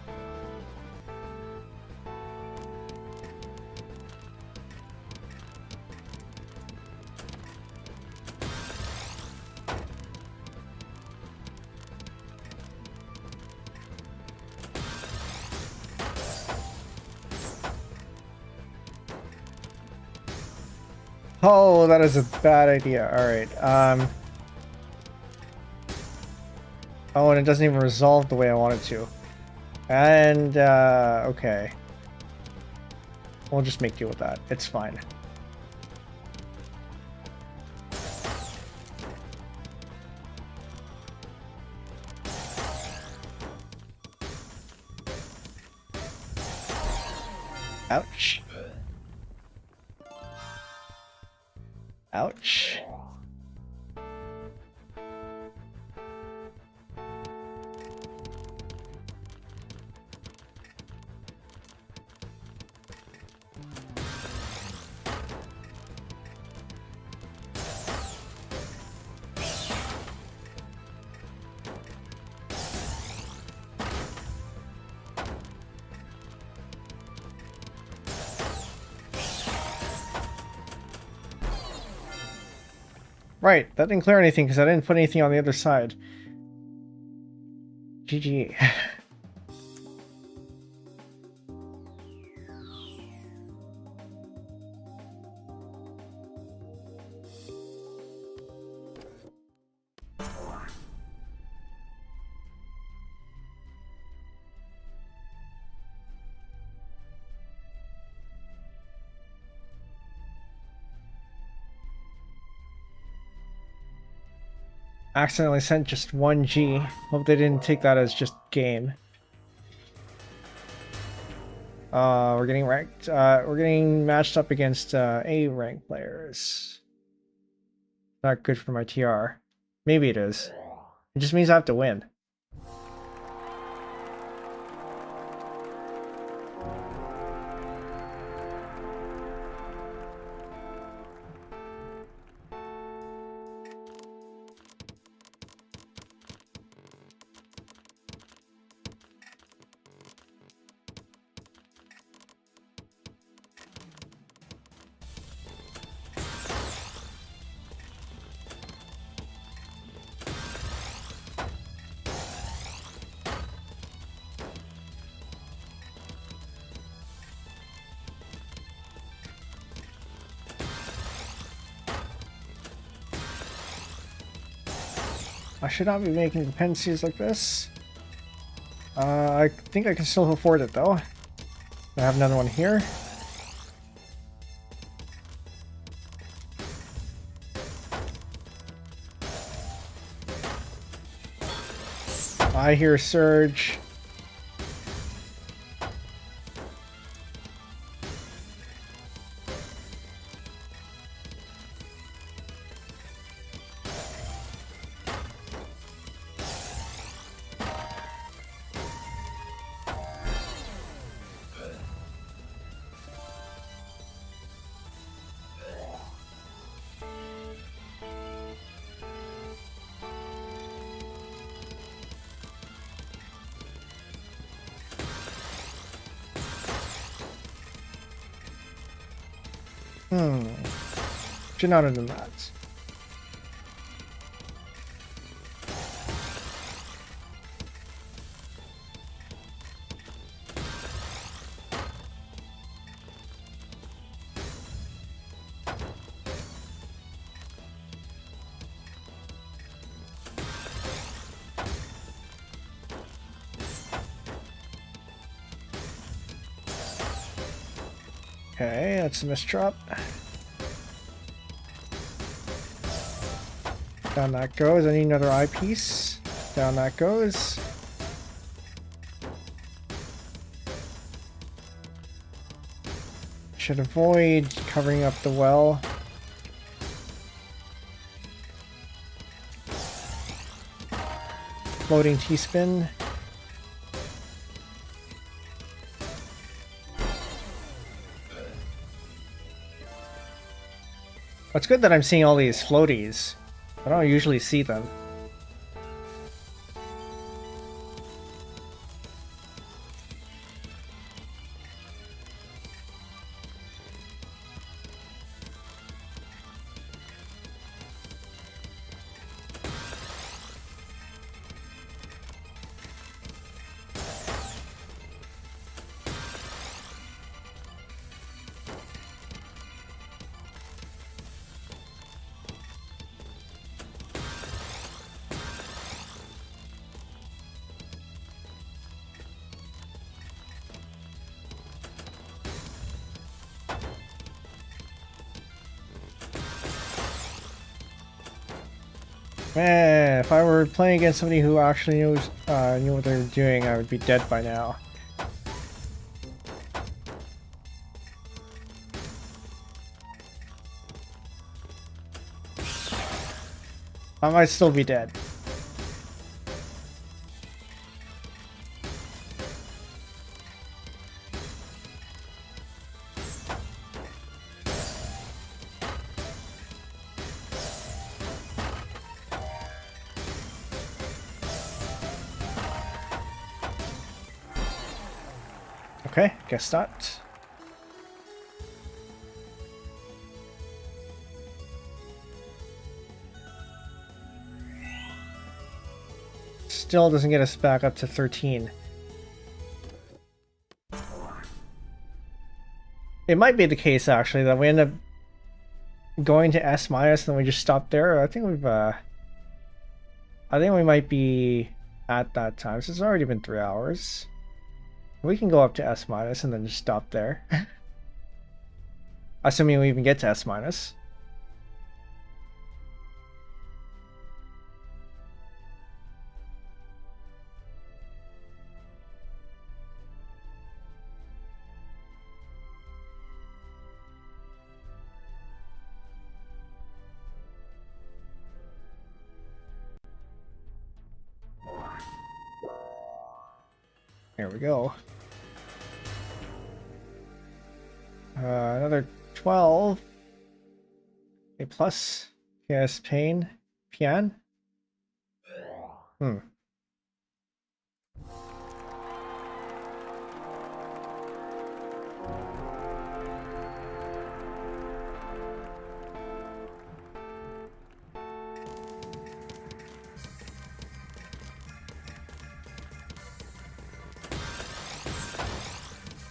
Oh, that is a bad idea. Alright, oh, and it doesn't even resolve the way I want it to. And, okay. We'll just make do with that. It's fine. Ouch. Ouch. Right, that didn't clear anything because I didn't put anything on the other side. GG. Accidentally sent just 1G. Hope they didn't take that as just game. We're getting ranked. We're getting matched up against A rank players. Not good for my TR. Maybe it is. It just means I have to win. I should not be making dependencies like this. I think I can still afford it though. I have another one here. I hear Surge. Should not have done that. Okay, that's a misdrop. Down that goes. I need another eyepiece. Down that goes. Should avoid covering up the well. Floating T-spin. It's good that I'm seeing all these floaties. I don't usually see them. Man, if I were playing against somebody who actually knew what they were doing, I would be dead by now. I might still be dead. Okay, guess not. Still doesn't get us back up to 13. It might be the case actually that we end up going to S minus and then we just stop there. I think we might be at that time. So it's already been 3 hours. We can go up to S minus and then just stop there. Assuming we even get to S minus. There we go. Another 12. A plus. PS pain. Pian.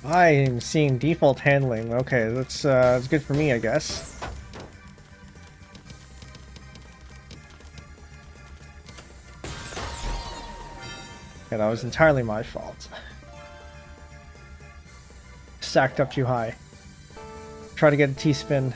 I'm seeing default handling. Okay, that's good for me, I guess. Yeah, that was entirely my fault. Stacked up too high. Try to get a T-spin.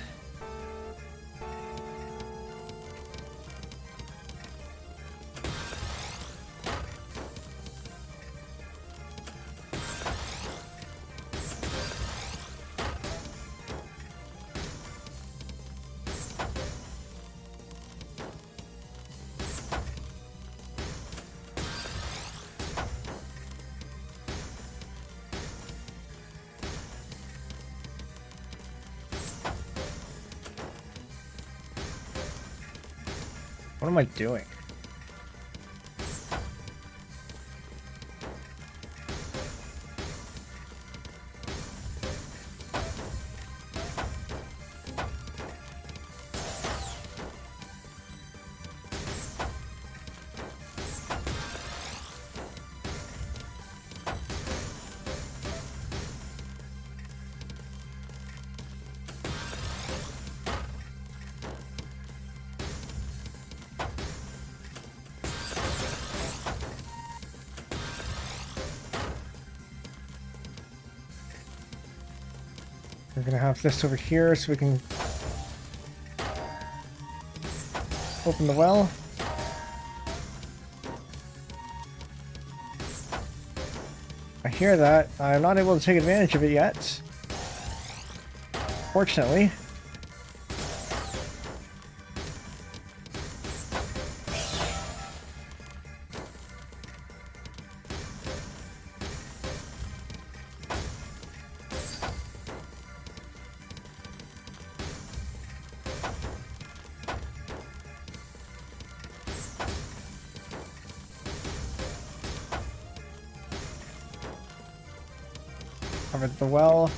What am I doing? We're gonna have this over here so we can open the well. I hear that. I'm not able to take advantage of it yet. Fortunately. Covered the well.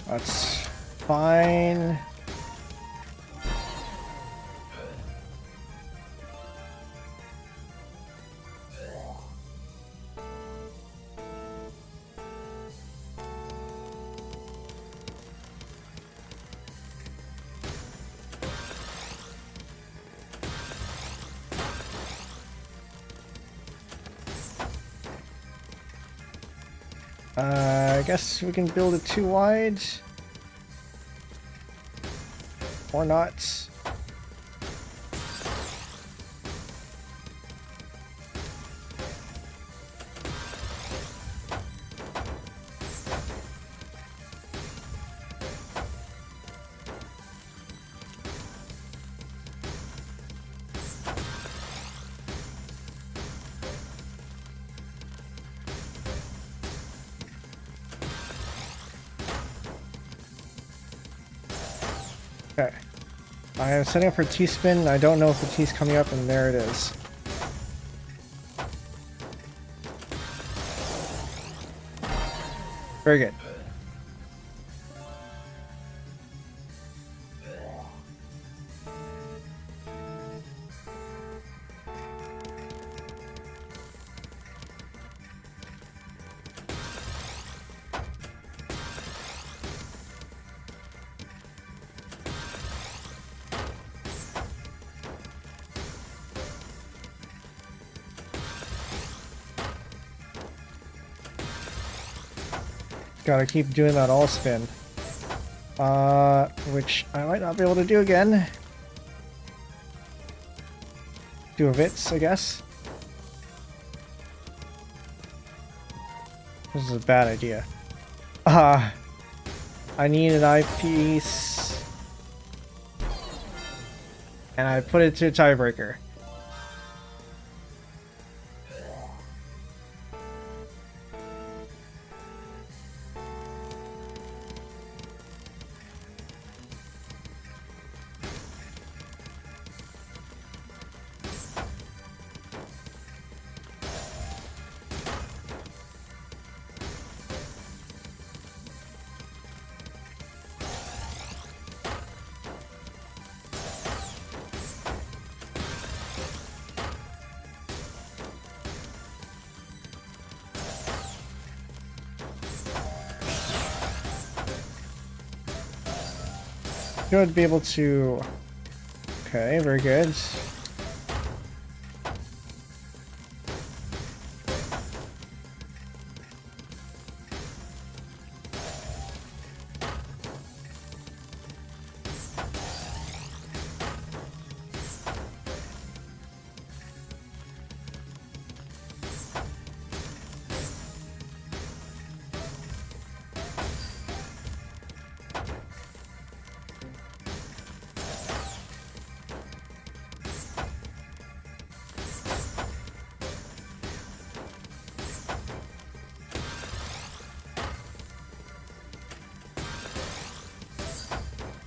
That's fine. I guess we can build it too wide. Or not. Okay. I am setting up for T-spin. I don't know if the T's coming up, and there it is. Very good. Gotta keep doing that all spin. Which I might not be able to do again. Do a Vits, I guess. This is a bad idea. I need an eyepiece. And I put it to a tiebreaker. Should be able to... Okay, very good.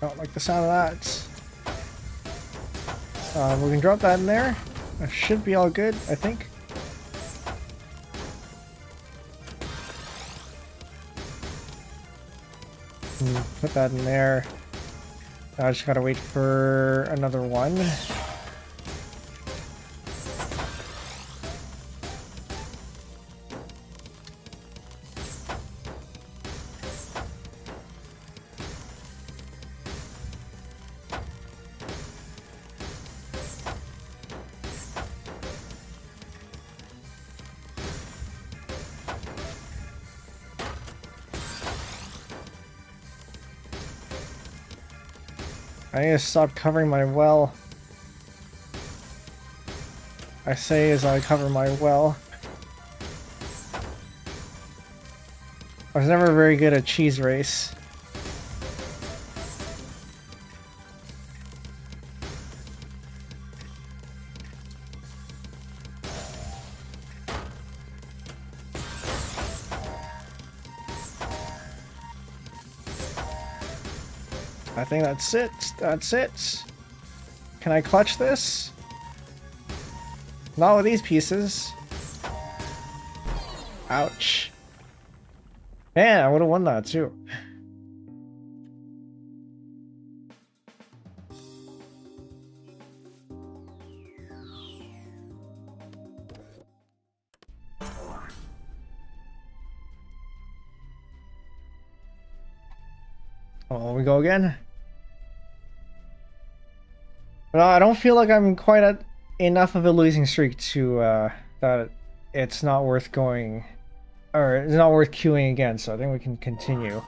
Don't like the sound of that. We can drop that in there. That should be all good, I think. Put that in there. Now I just gotta wait for another one. I need to stop covering my well. I say as I cover my well. I was never very good at cheese race. I think that's it. That's it. Can I clutch this? Not with these pieces. Ouch. Man, I would have won that too. Oh, we go again. But I don't feel like I'm quite at enough of a losing streak to that it's not worth going, or it's not worth queuing again. So I think we can continue.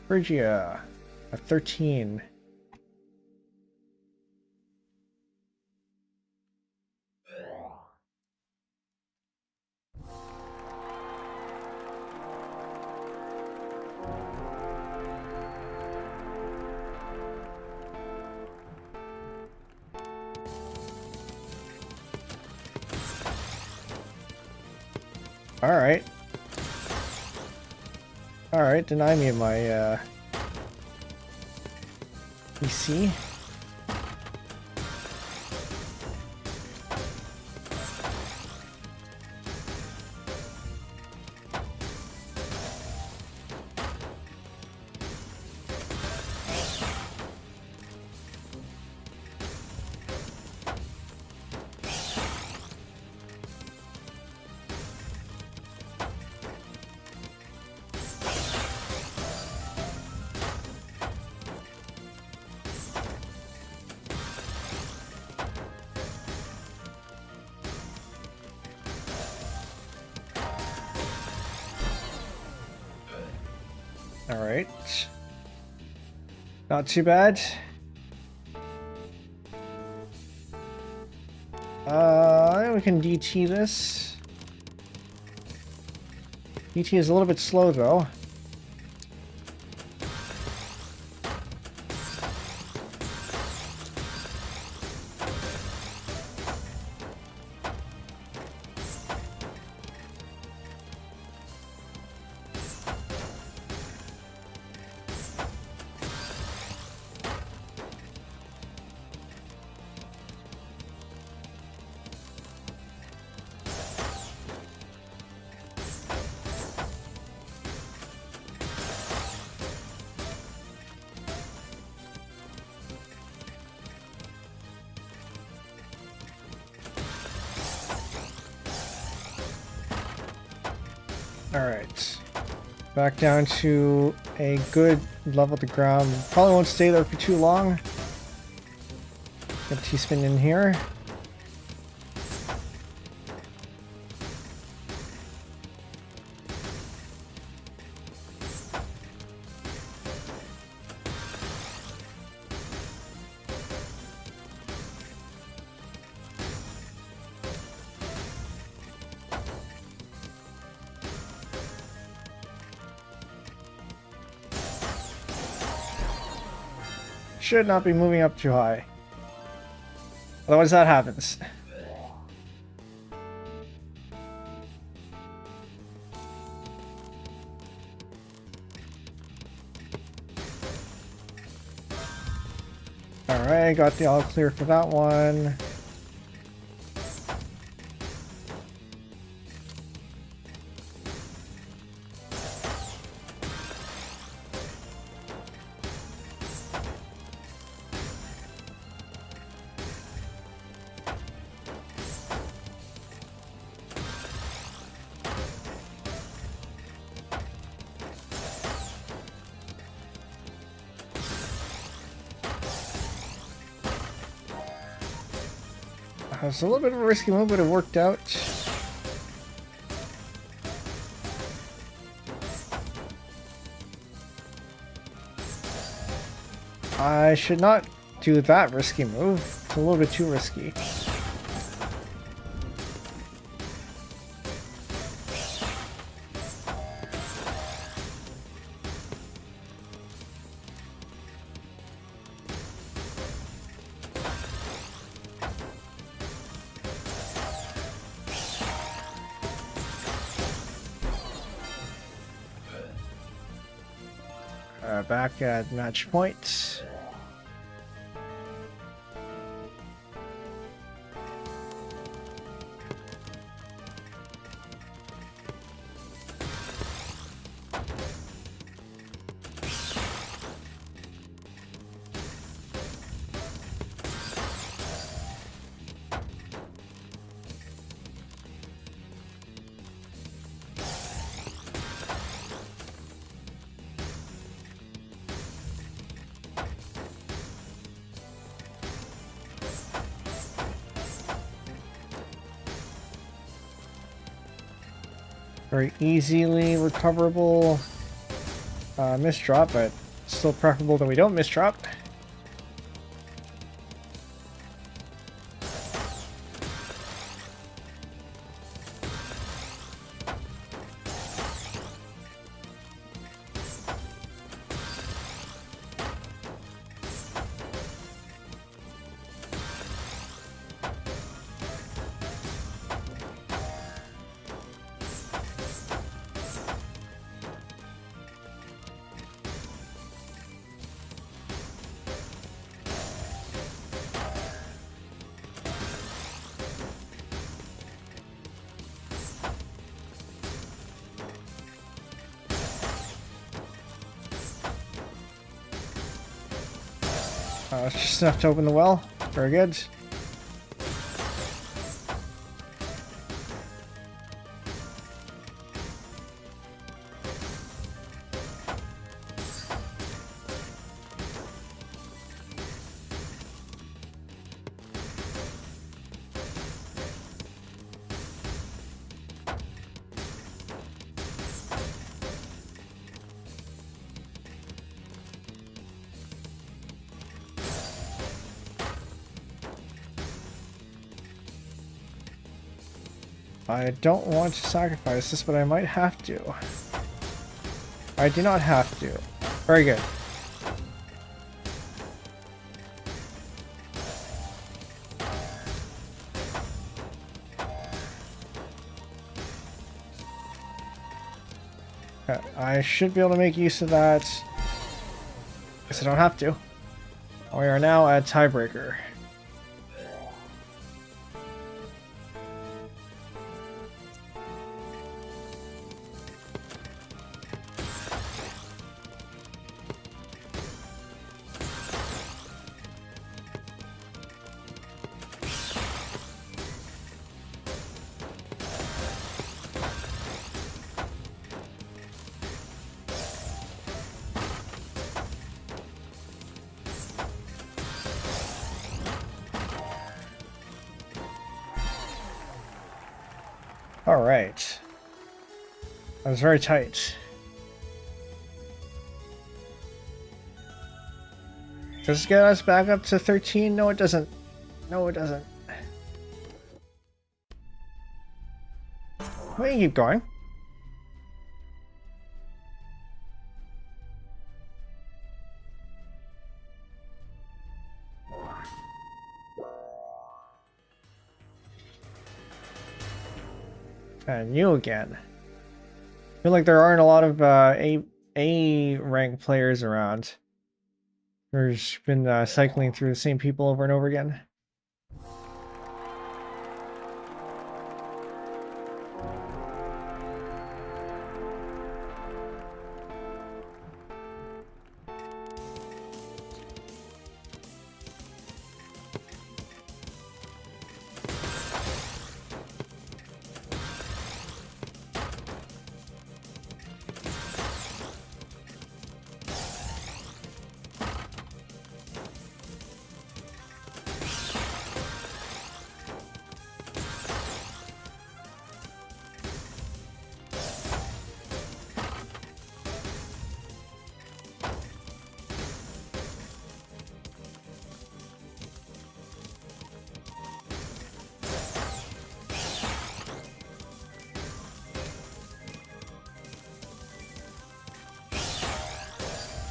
Phrygia, a 13. Alright. Alright, deny me my PC. Alright. Not too bad. We can DT this. DT is a little bit slow though. Alright. Back down to a good level to ground. Probably won't stay there for too long. Get T-spin in here. Should not be moving up too high. Otherwise that happens. Alright, got the all clear for that one. It's a little bit of a risky move, but it worked out. I should not do that risky move. It's a little bit too risky. Back at match point. Very easily recoverable misdrop, but still preferable that we don't misdrop. It's just enough to open the well. Very good. I don't want to sacrifice this, but I might have to. I do not have to. Very good. Okay, I should be able to make use of that. Guess I don't have to. We are now at tiebreaker. All right. That was very tight. Does this get us back up to 13? No, it doesn't. No, it doesn't. We can keep going. And you again. I feel like there aren't a lot of A rank players around. There's been cycling through the same people over and over again.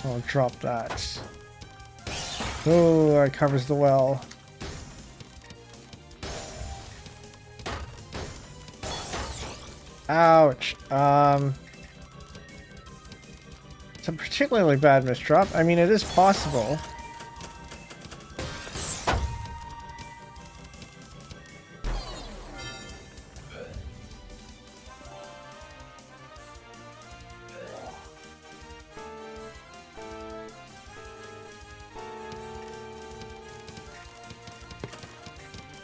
I'll drop that. Oh, that covers the well. Ouch. It's a particularly bad misdrop. I mean, it is possible.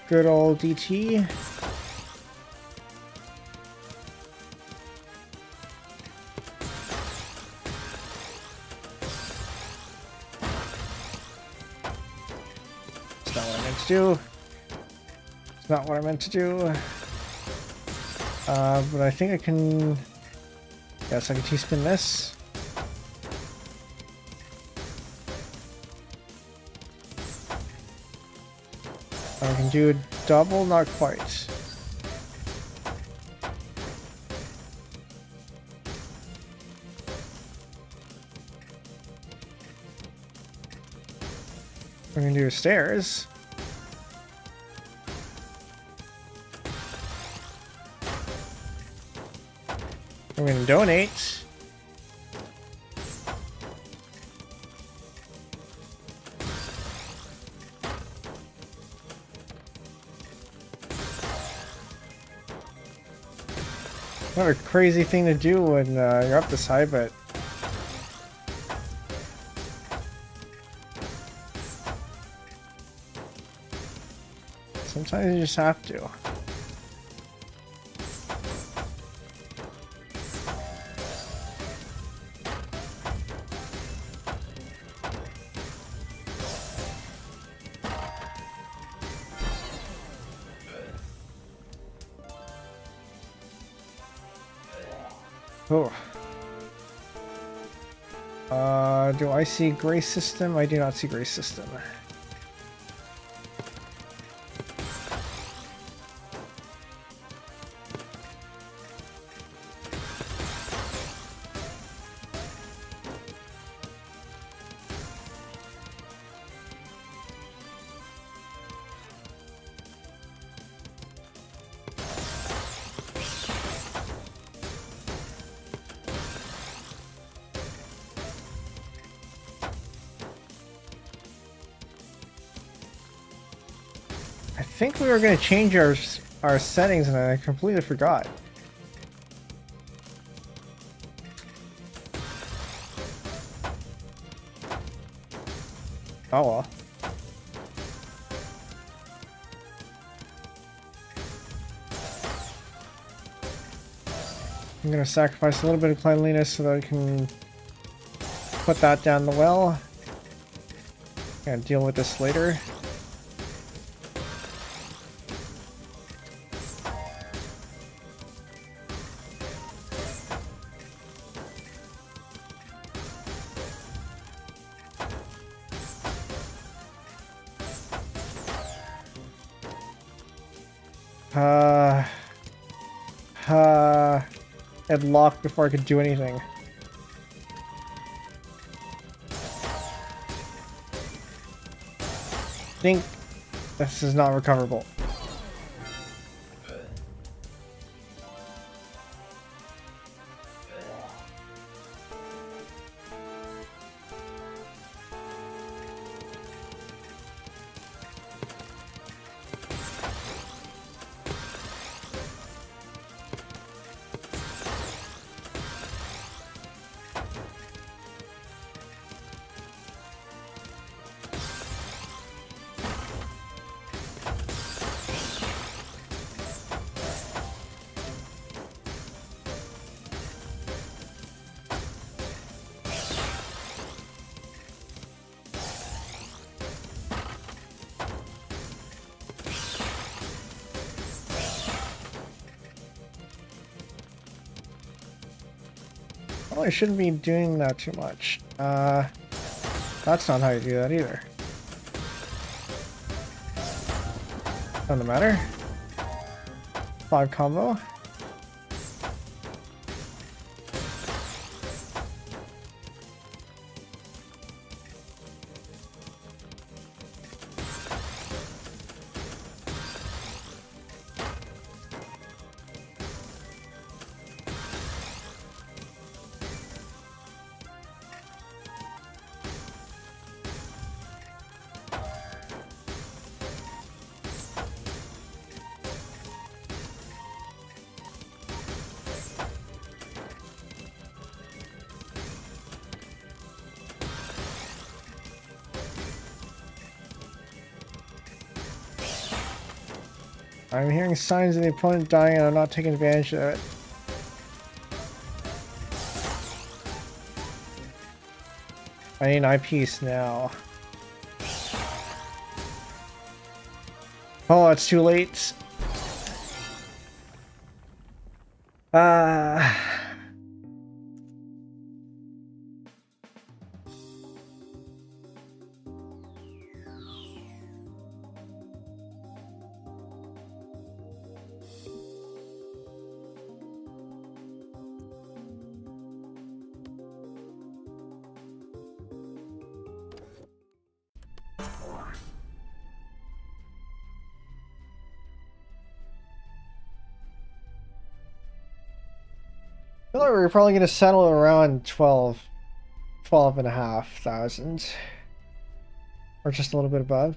Good old DT. It's not what I meant to do. It's not what I meant to do. But I think I can... Yes, I can T-spin this. I can do a double, not quite. We're gonna do stairs. We're gonna donate. What a crazy thing to do when you're up this high, but sometimes you just have to. Oh. Do I see gray system? I do not see gray system. I think we were going to change our settings and I completely forgot. Oh well. I'm going to sacrifice a little bit of cleanliness so that I can put that down the well. Gonna deal with this later. It locked before I could do anything. I think this is not recoverable. Well, I shouldn't be doing that too much. That's not how you do that either. Doesn't matter. 5 combo. I'm hearing signs of the opponent dying and I'm not taking advantage of it. I need an eyepiece now. Oh, it's too late. I feel like we're probably going to settle around 12,500. Or just a little bit above.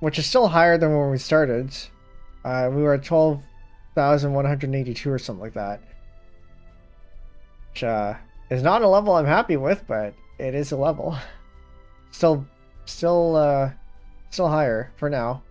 Which is still higher than when we started. We were at 12,182 or something like that. Which is not a level I'm happy with, but it is a level. Still higher for now.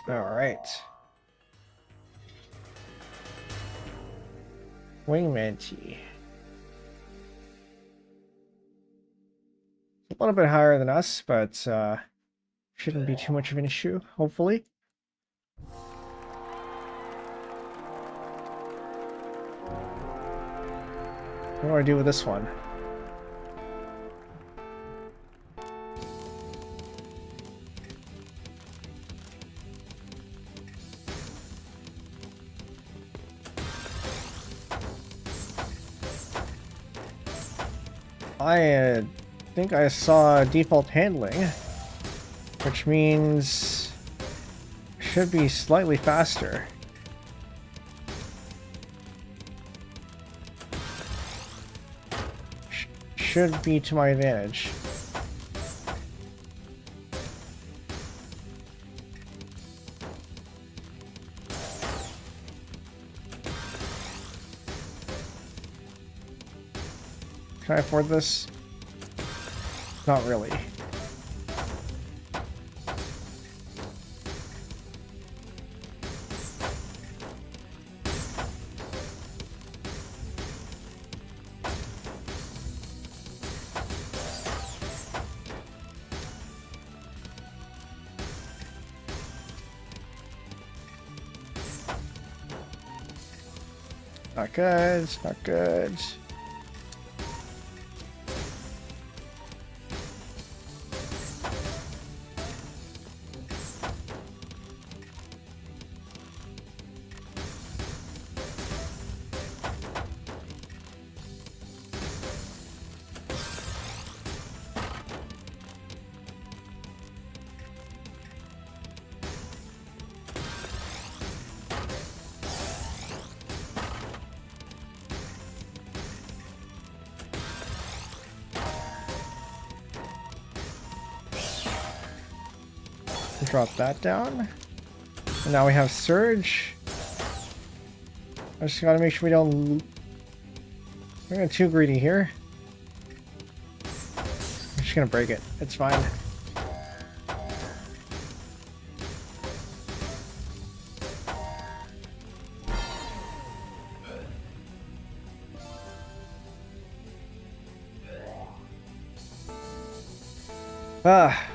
All right. Wingman T. A little bit higher than us, but shouldn't be too much of an issue, hopefully. What do I do with this one? I think I saw default handling, which means should be slightly faster. Should be to my advantage. Can I afford this? Not really. Not good, not good. Drop that down. And now we have Surge. I just gotta make sure we don't... We're not too greedy here. I'm just gonna break it. It's fine. Ah.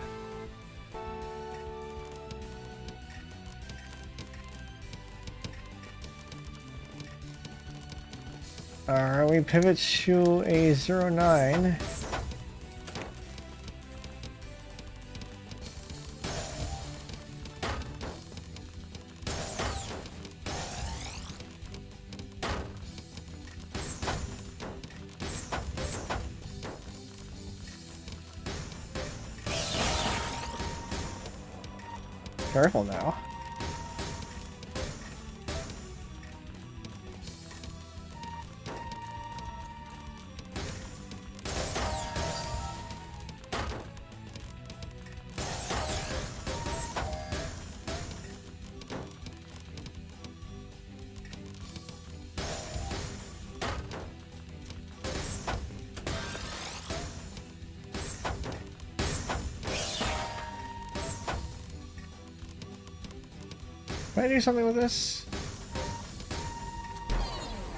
Alright, we pivot to a 0-9. Careful now. Can I do something with this?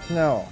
No.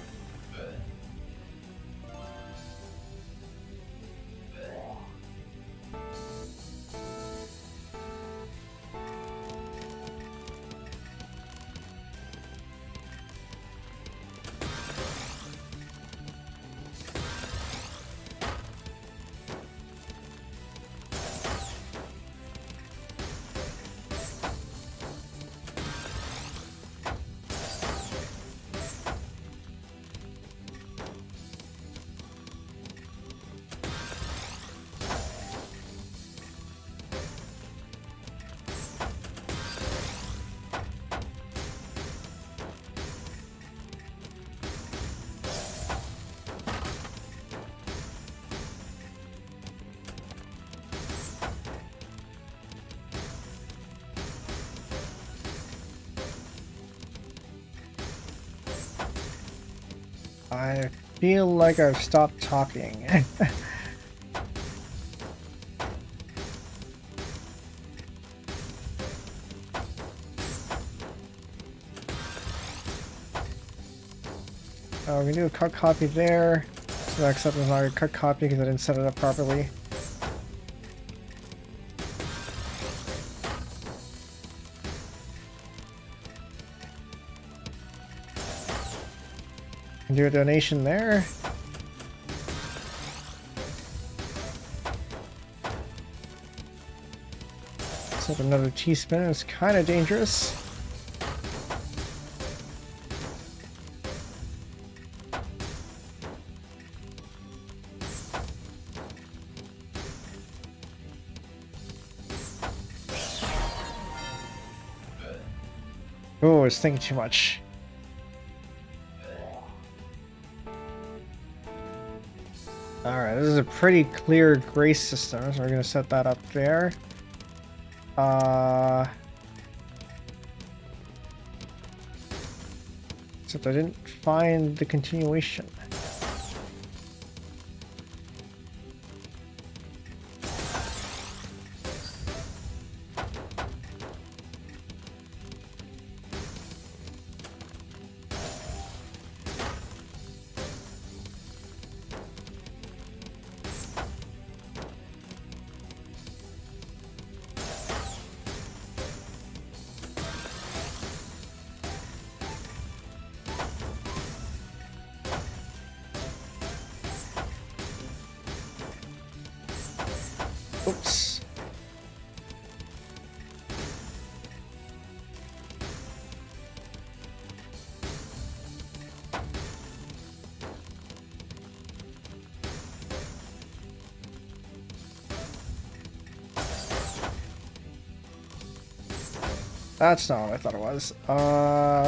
I feel like I've stopped talking. Oh, we can do a cut copy there. So that accepts not a cut copy because I didn't set it up properly. Can do a donation there. Set another T-spin. It's kind of dangerous. Oh, I was thinking too much. Alright, this is a pretty clear grace system, so we're going to set that up there. Except I didn't find the continuation. Oops. That's not what I thought it was.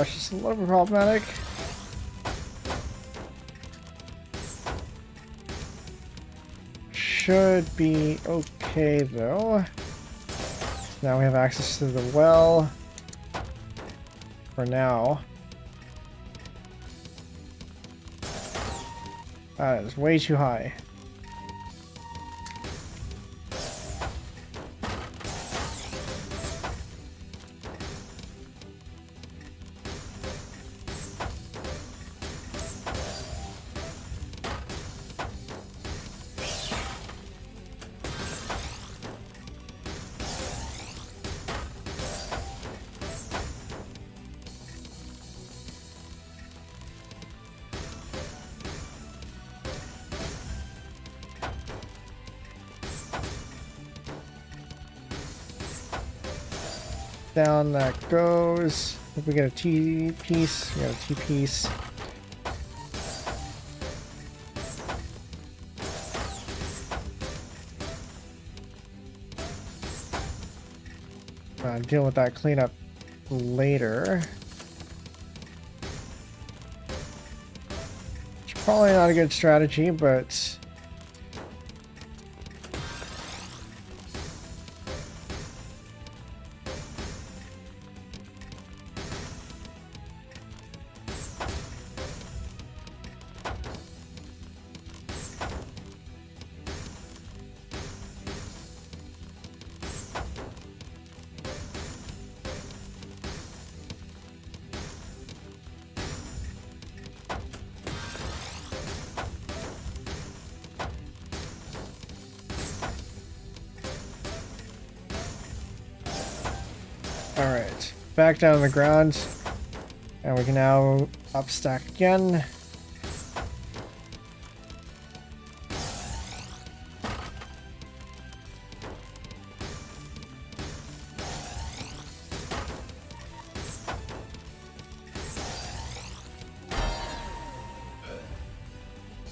It's just a little bit problematic. Should be okay though. Now we have access to the well. For now. That is way too high. Down that goes. If we get a T piece, we got a T piece. Deal with that cleanup later. It's probably not a good strategy, but Alright, back down on the ground. And we can now up stack again.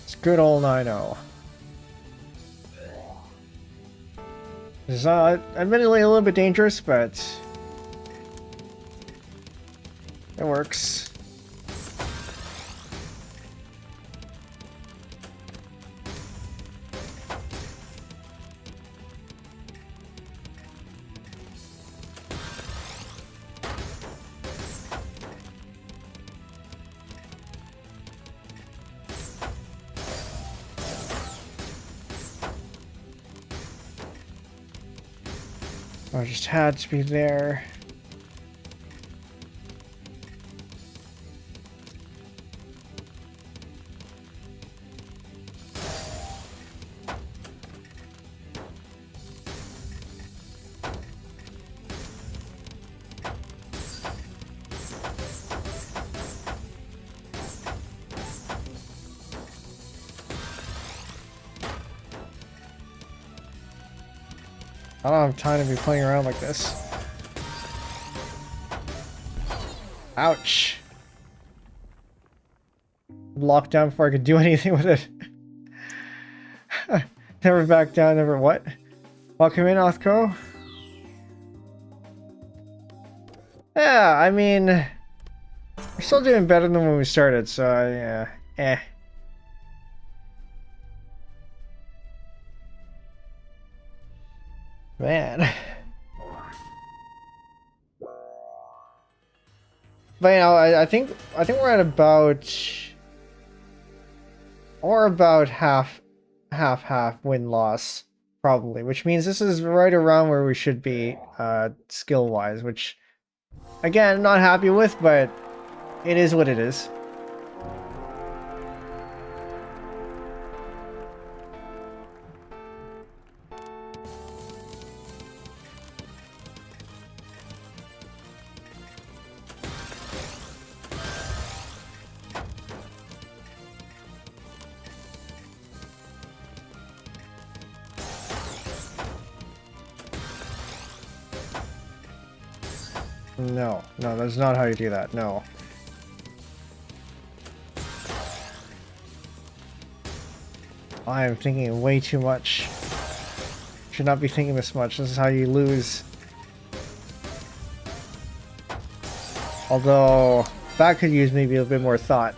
It's good old 9-0. It's admittedly a little bit dangerous, but it works. I just had to be there. I don't have time to be playing around like this. Ouch. Locked down before I could do anything with it. Never back down, never what? Welcome in, Othko. Yeah, I mean, we're still doing better than when we started, so yeah, Man. But you know, I think we're at about half win-loss probably, which means this is right around where we should be skill-wise, which again, not happy with, but it is what it is. No, that's not how you do that, no. I am thinking way too much. Should not be thinking this much, this is how you lose. Although, that could use maybe a bit more thought.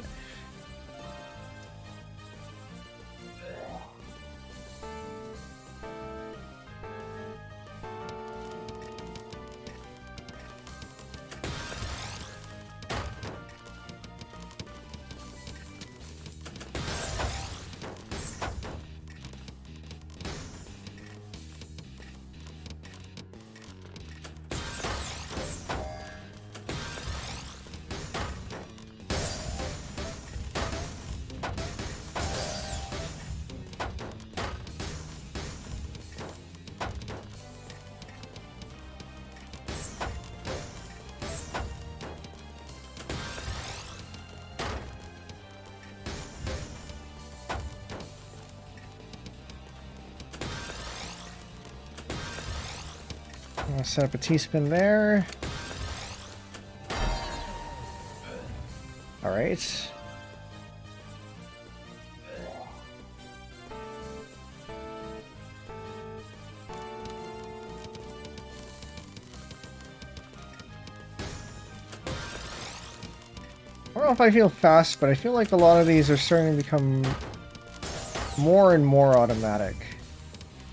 I'm gonna set up a T-spin there. Alright. I don't know if I feel fast, but I feel like a lot of these are starting to become more and more automatic,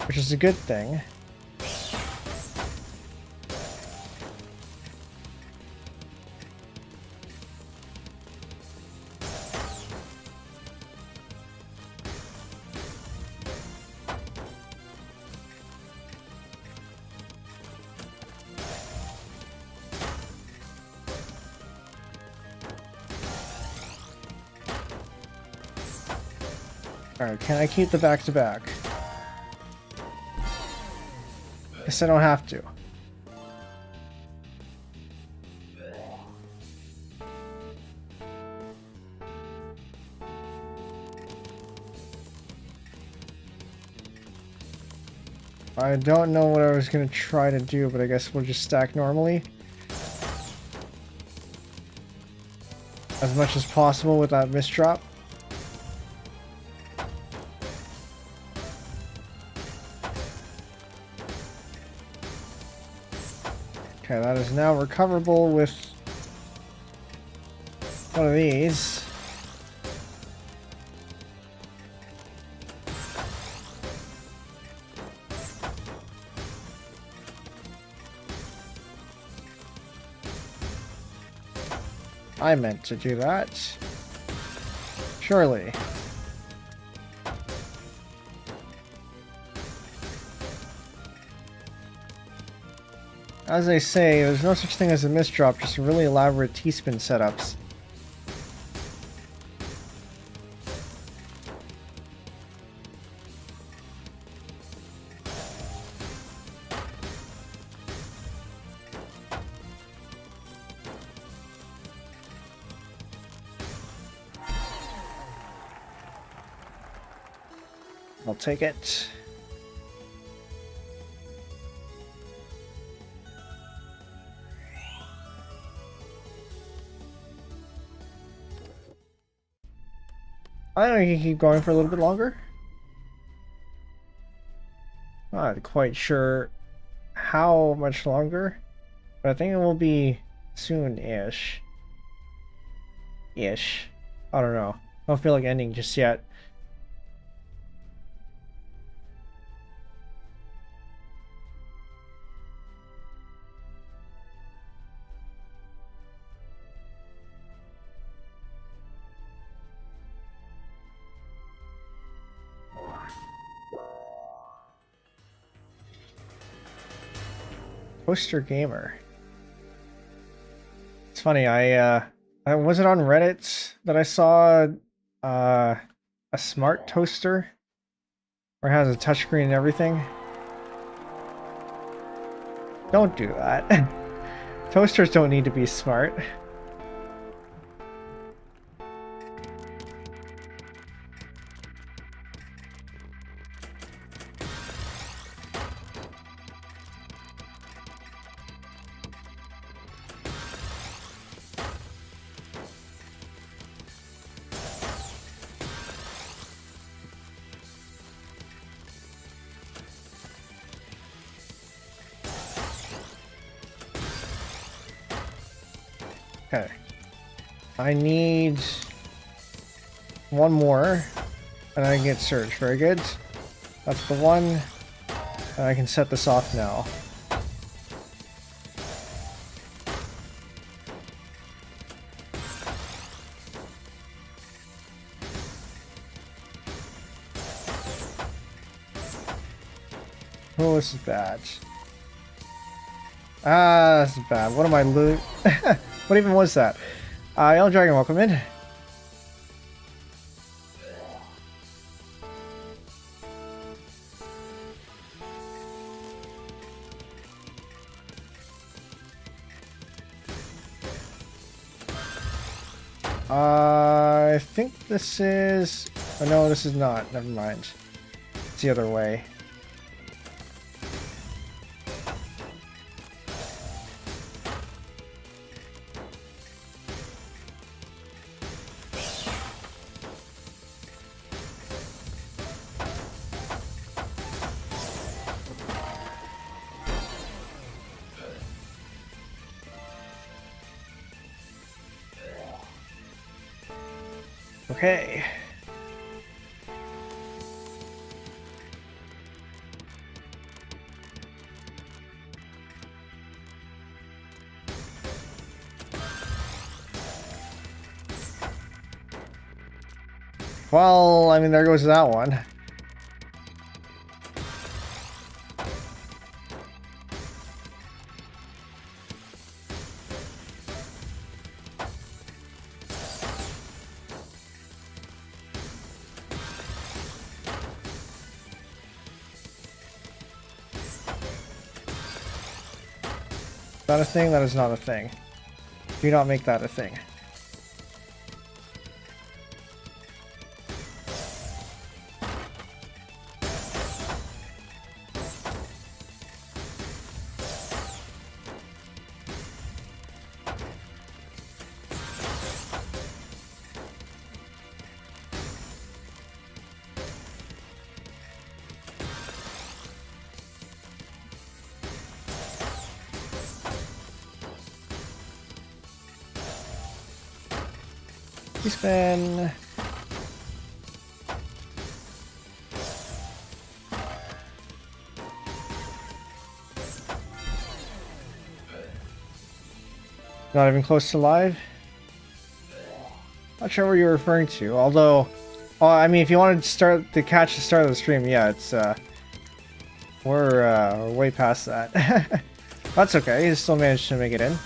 which is a good thing. Alright, can I keep the back-to-back? Guess I don't have to. I don't know what I was going to try to do, but I guess we'll just stack normally. As much as possible with that misdrop. Okay, that is now recoverable with one of these. I meant to do that. Surely. As they say, there's no such thing as a misdrop, just really elaborate T-spin setups. I'll take it. I think we can keep going for a little bit longer. Not quite sure how much longer, but I think it will be soon-ish. I don't know. I don't feel like ending just yet. Poster Gamer. It's funny, I was it on Reddit that I saw a smart toaster where it has a touchscreen and everything. Don't do that. Toasters don't need to be smart. Okay. I need one more, and I can get Surge. Very good. That's the one. And I can set this off now. Oh, this is bad. Ah, this is bad. What am I loot? What even was that? Yellow Dragon, welcome in. I think this is... Oh, no, this is not. Never mind. It's the other way. Okay. Well, I mean, there goes that one. That a thing? That is not a thing. Do not make that a thing. Spin. Not even close to live. Not sure what you're referring to. Although, well, I mean, if you wanted to catch the start of the stream, yeah, it's we're way past that. That's okay. You still managed to make it in.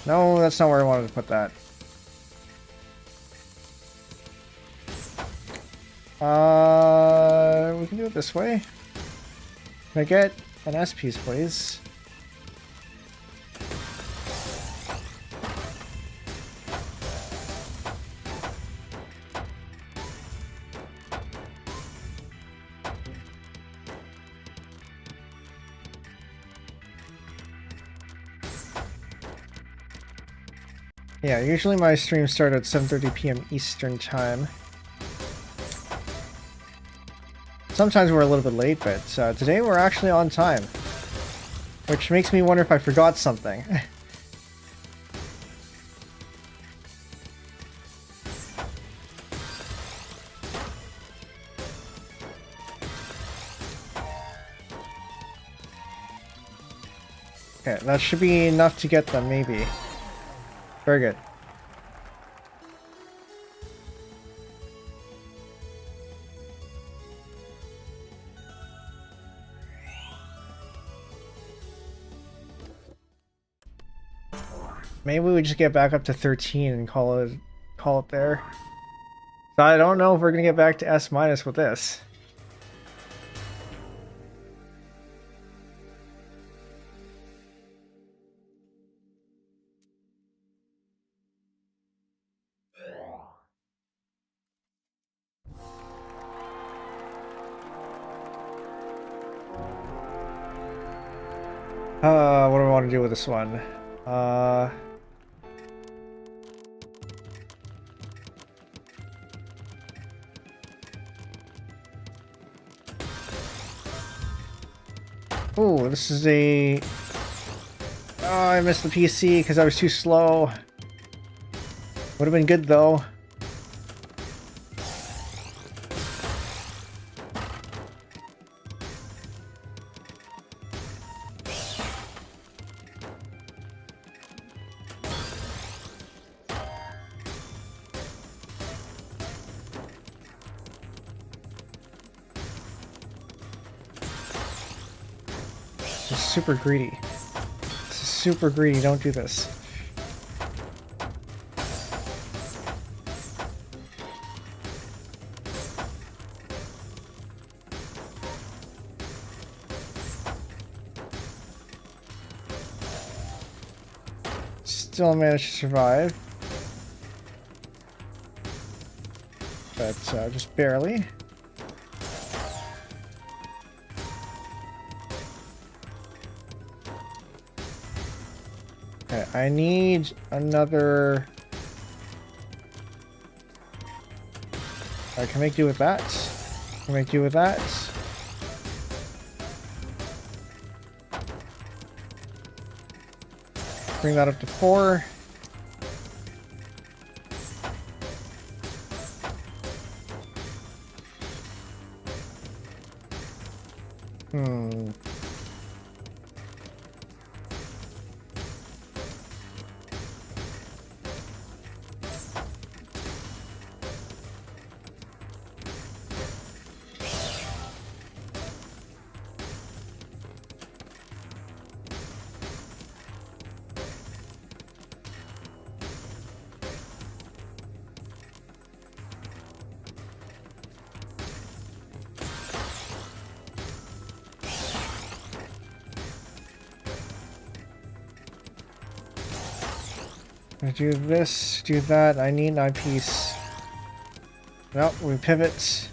No, that's not where I wanted to put that. We can do it this way. Can I get an S piece, please? Yeah, usually my streams start at 7:30 p.m. Eastern time. Sometimes we're a little bit late, but today we're actually on time. Which makes me wonder if I forgot something. Okay, that should be enough to get them, maybe. Very good. Maybe we just get back up to 13 and call it there. So I don't know if we're gonna get back to S- with this. What do I want to do with this one? Oh, this is a... Oh, I missed the PC because I was too slow. Would have been good though. Super greedy. This is super greedy, don't do this. Still managed to survive. But just barely. I need another... I can make do with that. Can make do with that. Bring that up to 4. I do this, do that. I need an eyepiece. Nope, we pivot.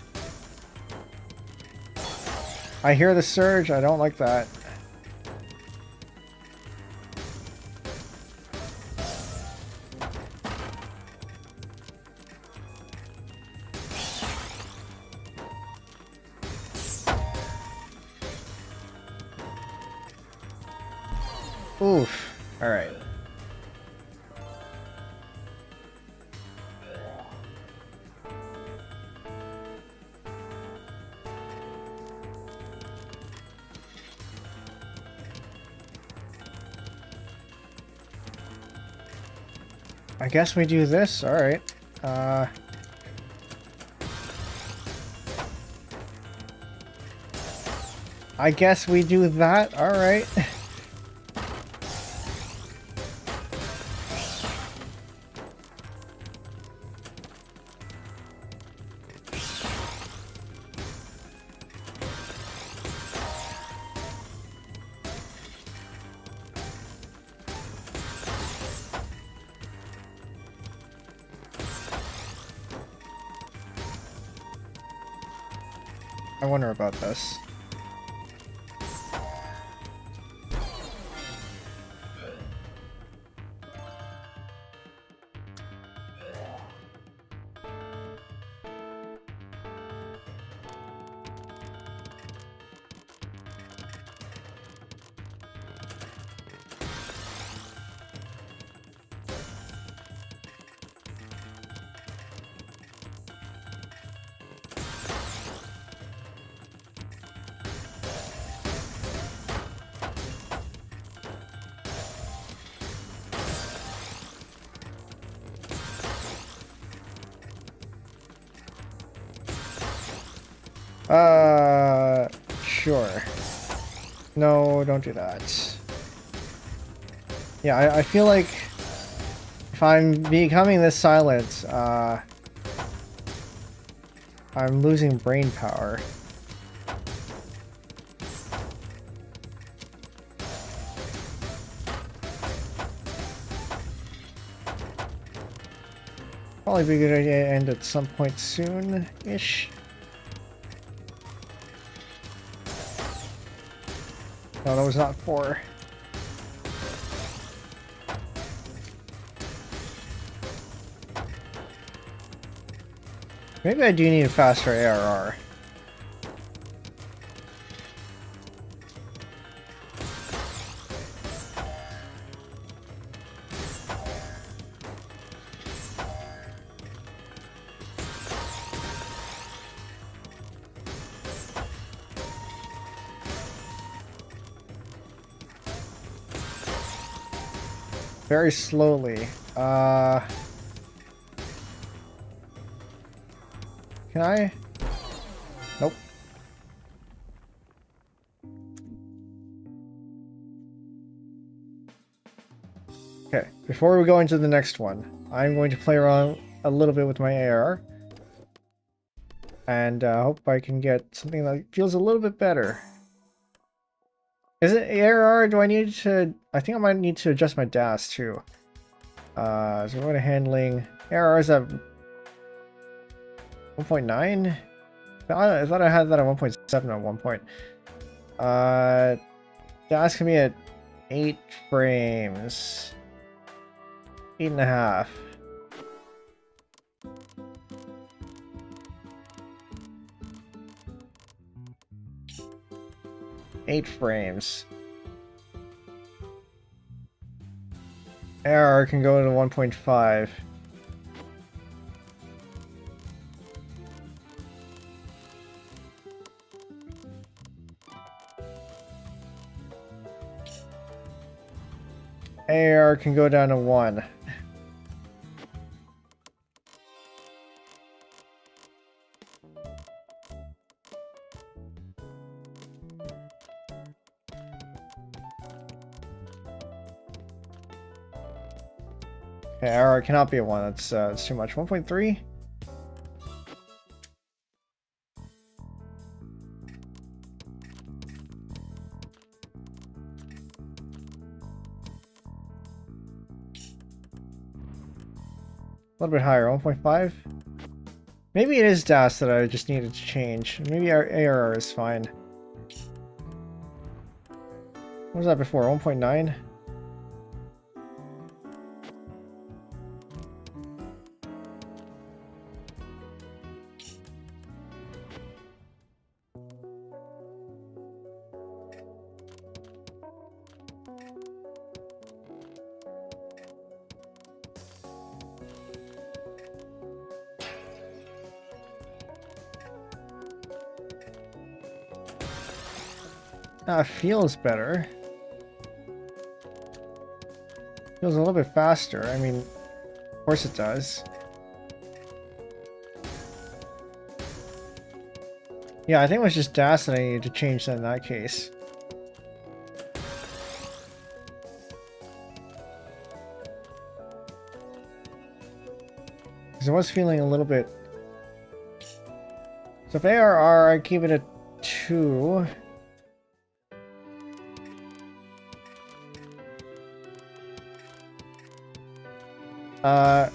I hear the surge. I don't like that. Oof. All right. I guess we do this. All right. I guess we do that. All right. I wonder about this. Sure. No, don't do that. Yeah, I feel like if I'm becoming this silent, I'm losing brain power. Probably be a good idea to end at some point soon-ish. No, that was not 4. Maybe I do need a faster ARR. Very slowly. Can I? Nope. Okay, before we go into the next one, I'm going to play around a little bit with my AR. And hope I can get something that feels a little bit better. Is it ARR? Do I need to... I think I might need to adjust my DAS too. So we're going to handling... ARR is at 1.9? I thought I had that at 1.7 at one point. DAS can be at 8 frames. 8.5. Eight frames. ARR can go to 1.5. ARR can go down to 1. Okay, ARR cannot be a 1. That's too much. 1.3? A little bit higher, 1.5? Maybe it is DAS that I just needed to change. Maybe our ARR is fine. What was that before? 1.9? Feels better. Feels a little bit faster. I mean, Of course it does. Yeah, I think it was just DAS that I needed to change that in that case. Because I was feeling a little bit... So if ARR, I keep it at 2. Uh,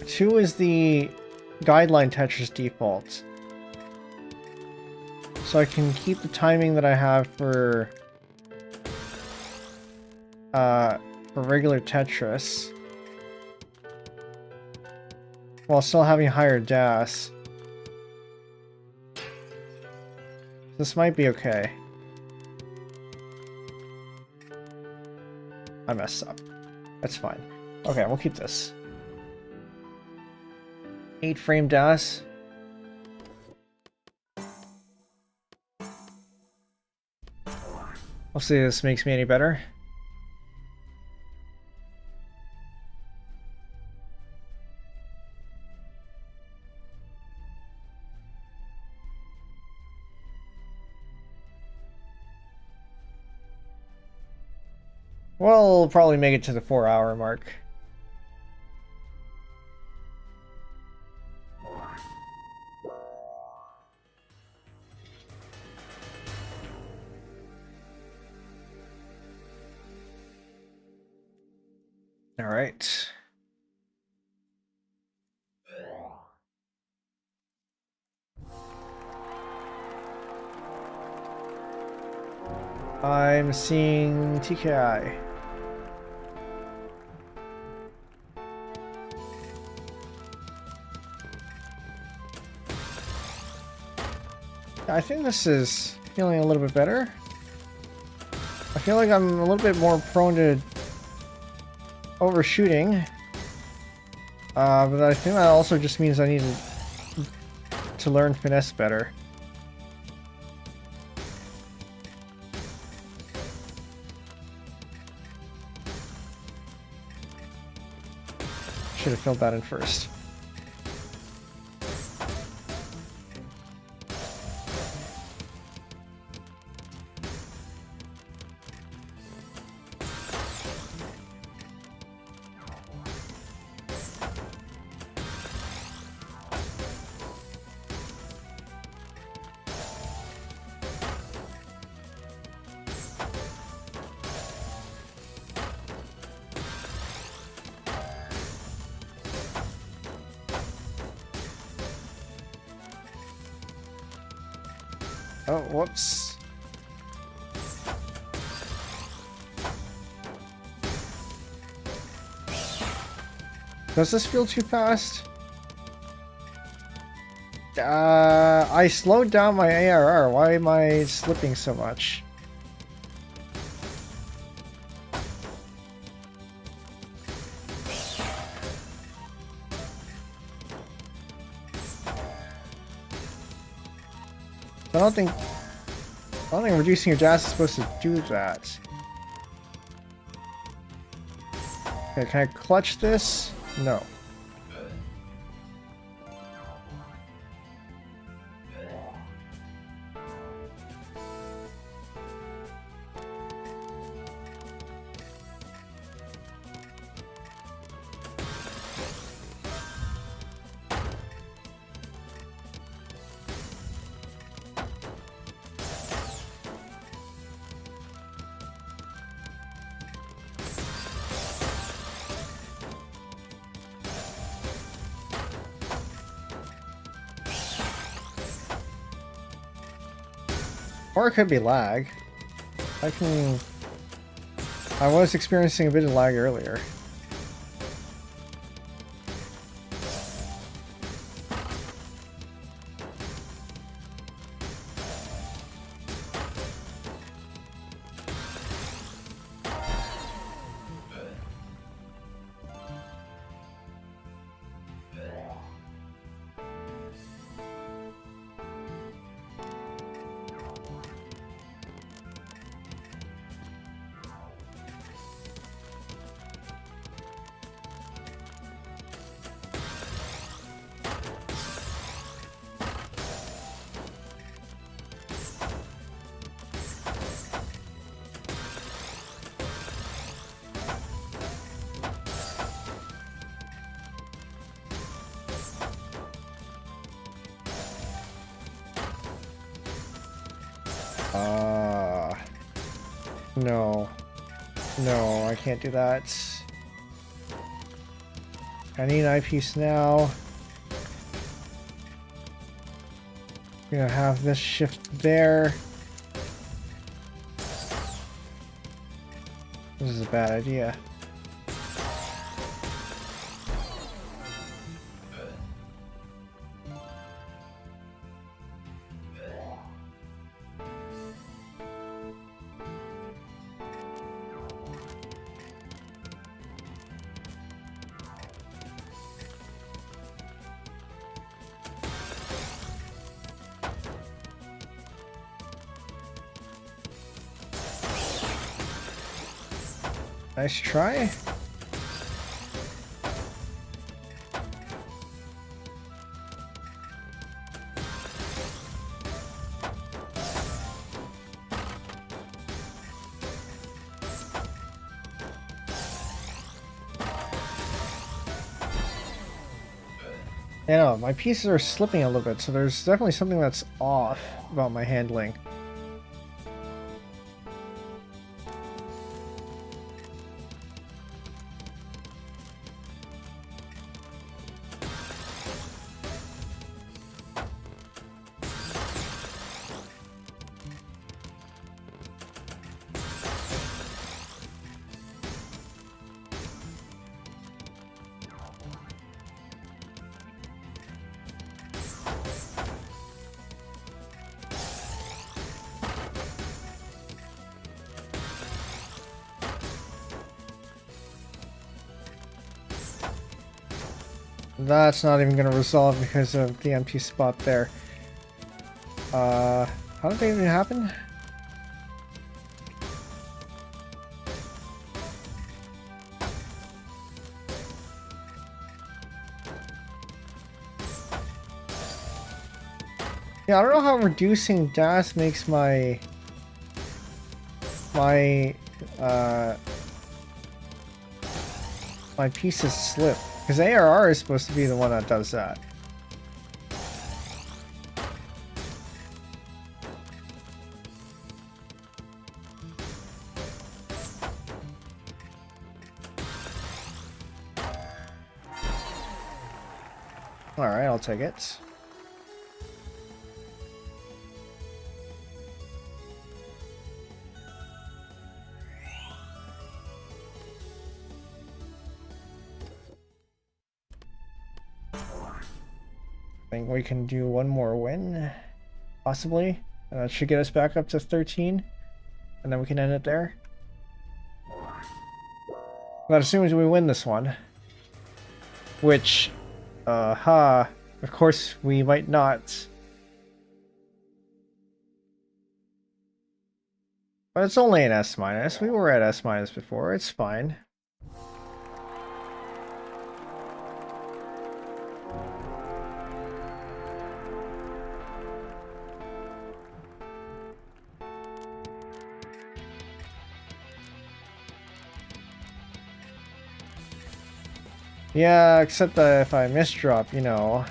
2 is the guideline Tetris default. So I can keep the timing that I have for regular Tetris while still having higher DAS. This might be okay. I messed up. That's fine. Okay, we'll keep this. 8 frame DAS. We'll see if this makes me any better. We'll probably make it to the 4-hour mark. All right. I'm seeing TKI. I think this is feeling a little bit better. I feel like I'm a little bit more prone to overshooting. But I think that also just means I need to learn finesse better. Should have filled that in first. Oh, whoops. Does this feel too fast? I slowed down my ARR. Why am I slipping so much? I don't think reducing your DAS is supposed to do that. Okay, can I clutch this? No. Or it could be lag. I was experiencing a bit of lag earlier. No. No, I can't do that. I need an eyepiece now. I'm gonna have this shift there. This is a bad idea. Nice try. Yeah, my pieces are slipping a little bit, so there's definitely something that's off about my handling. That's not even going to resolve because of the empty spot there. How did that even happen? Yeah, I don't know how reducing DAS makes my pieces slip. Because ARR is supposed to be the one that does that. Alright, I'll take it. I think we can do one more win, possibly. That should get us back up to 13, and then we can end it there. But as soon as we win this one, which, of course we might not. But it's only an S-. We were at S- before, it's fine. Yeah, except that if I misdrop, you know.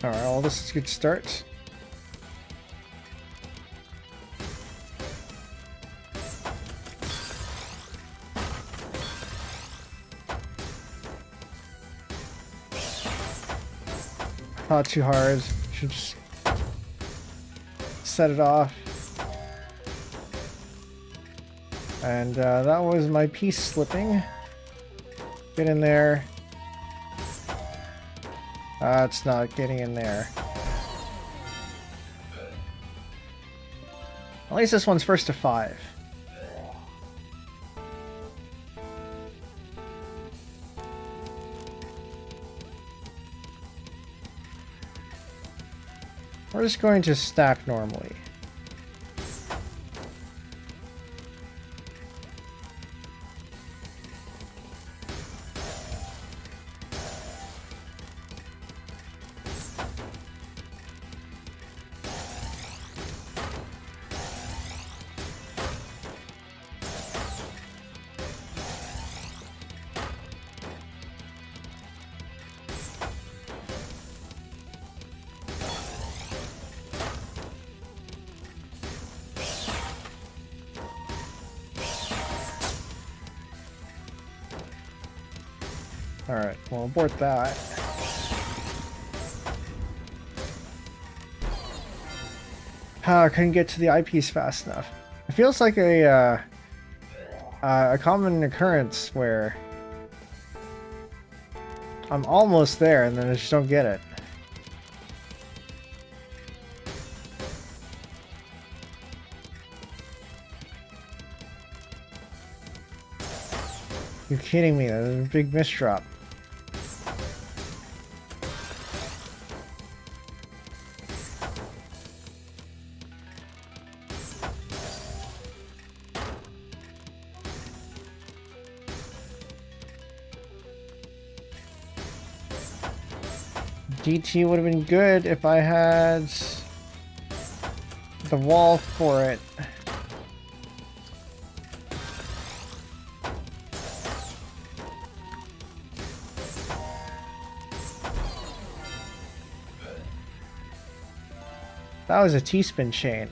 Alright, well, this is a good start. Not too hard. Should just set it off. And that was my piece slipping. Get in there. It's not getting in there. At least this one's first to 5. We're just going to stack normally. Alright, we'll abort that. I couldn't get to the eyepiece fast enough. It feels like a common occurrence where I'm almost there and then I just don't get it. You're kidding me, that was a big misdrop. DT would have been good if I had the wall for it. That was a T-spin chain.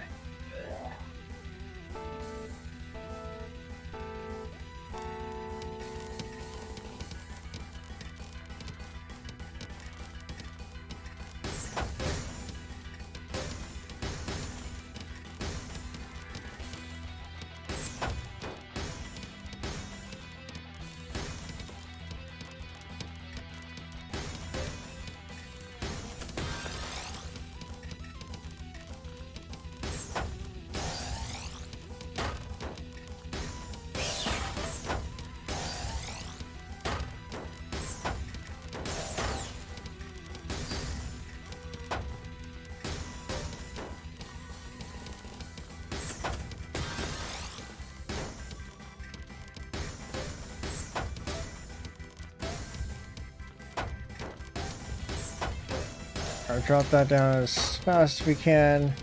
I'll drop that down as fast as we can.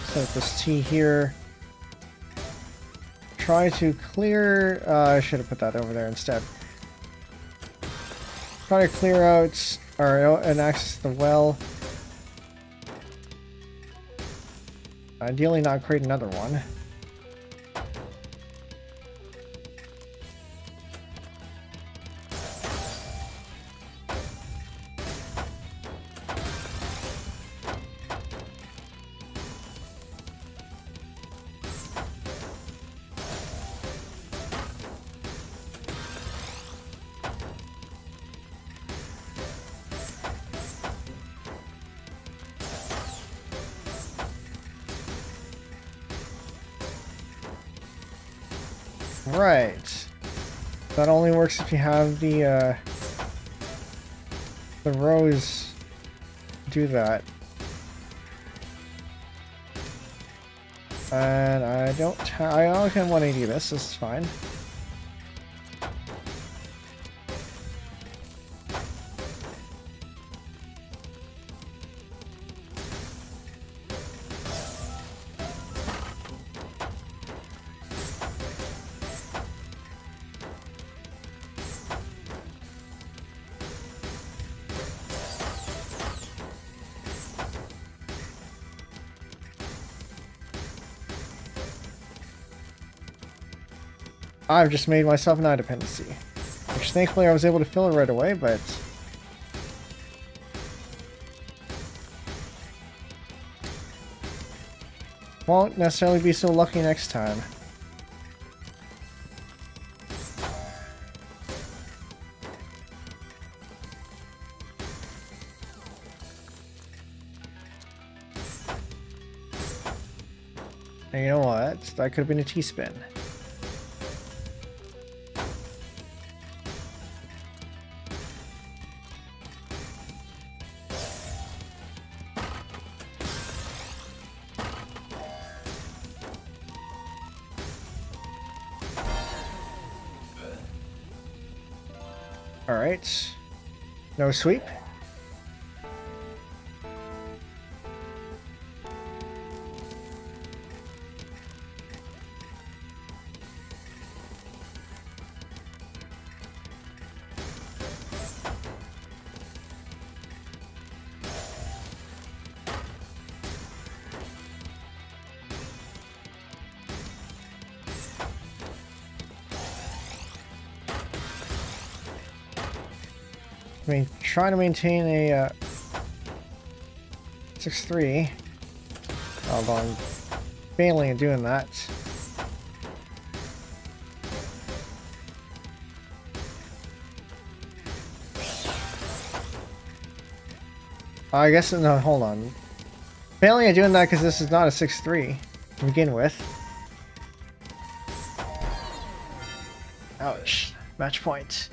Set this T here. Try to clear... I should have put that over there instead. Try to clear out and access the well. Ideally not create another one. Right. That only works if you have the rows do that. And I don't I only can 180 this is fine. I've just made myself an eye dependency, which thankfully I was able to fill it right away, but won't necessarily be so lucky next time. And you know what? That could have been a T-spin. Alright. No sweep. I mean, trying to maintain a 6-3. Although I'm failing at doing that. I guess, no, hold on. Failing at doing that because this is not a 6-3 to begin with. Ouch. Match point.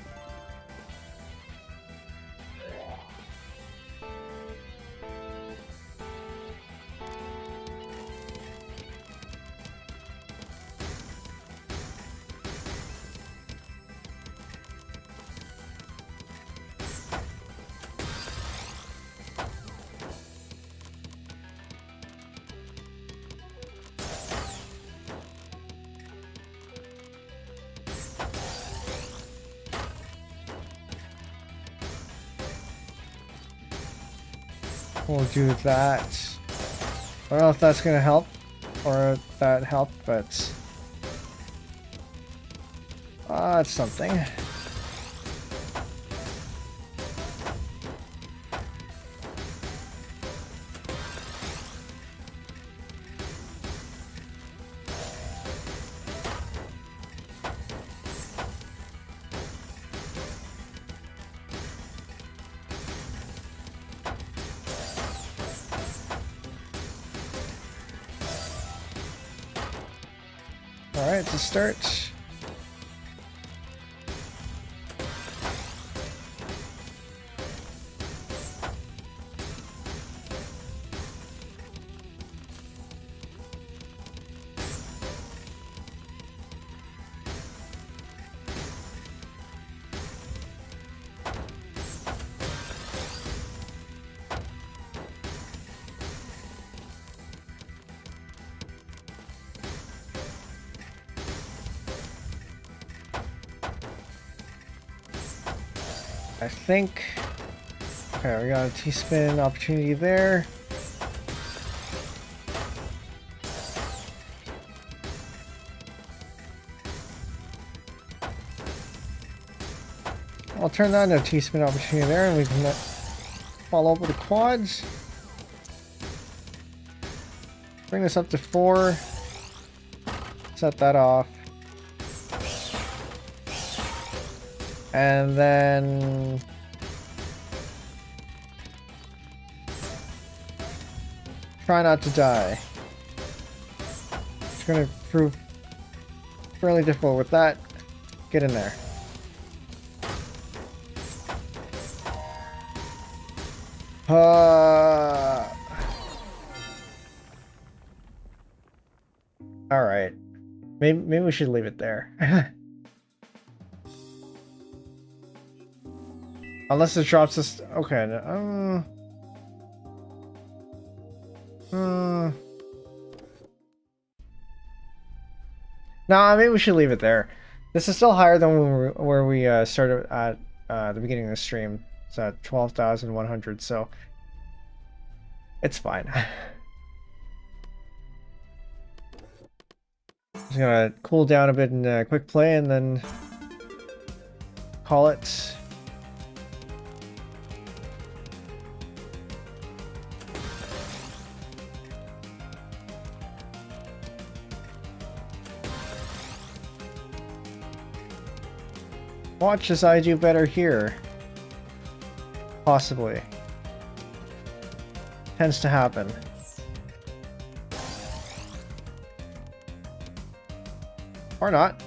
We'll do that. I don't know if that's gonna help or if that helped, but it's something. Alright, to start. I think. Okay, we got a T-spin opportunity there. I'll turn that into a T-spin opportunity there, and we can follow up with the quads. Bring this up to 4. Set that off. And then try not to die. It's going to prove fairly difficult with that. Get in there. All right. Maybe we should leave it there. Unless it drops us. Okay. Nah, maybe we should leave it there. This is still higher than where we started at the beginning of the stream. It's at 12,100, so it's fine. Just gonna cool down a bit in quick play and then call it. Watch as I do better here. Possibly. Tends to happen. Or not.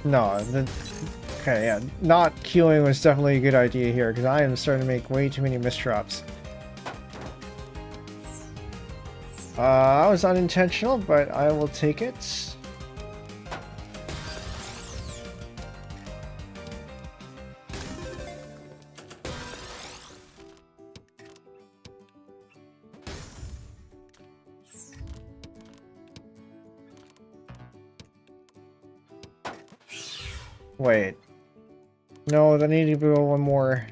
No, okay, yeah. Not queuing was definitely a good idea here, because I am starting to make way too many misdrops. That was unintentional, but I will take it. Wait. No, I need to go one more.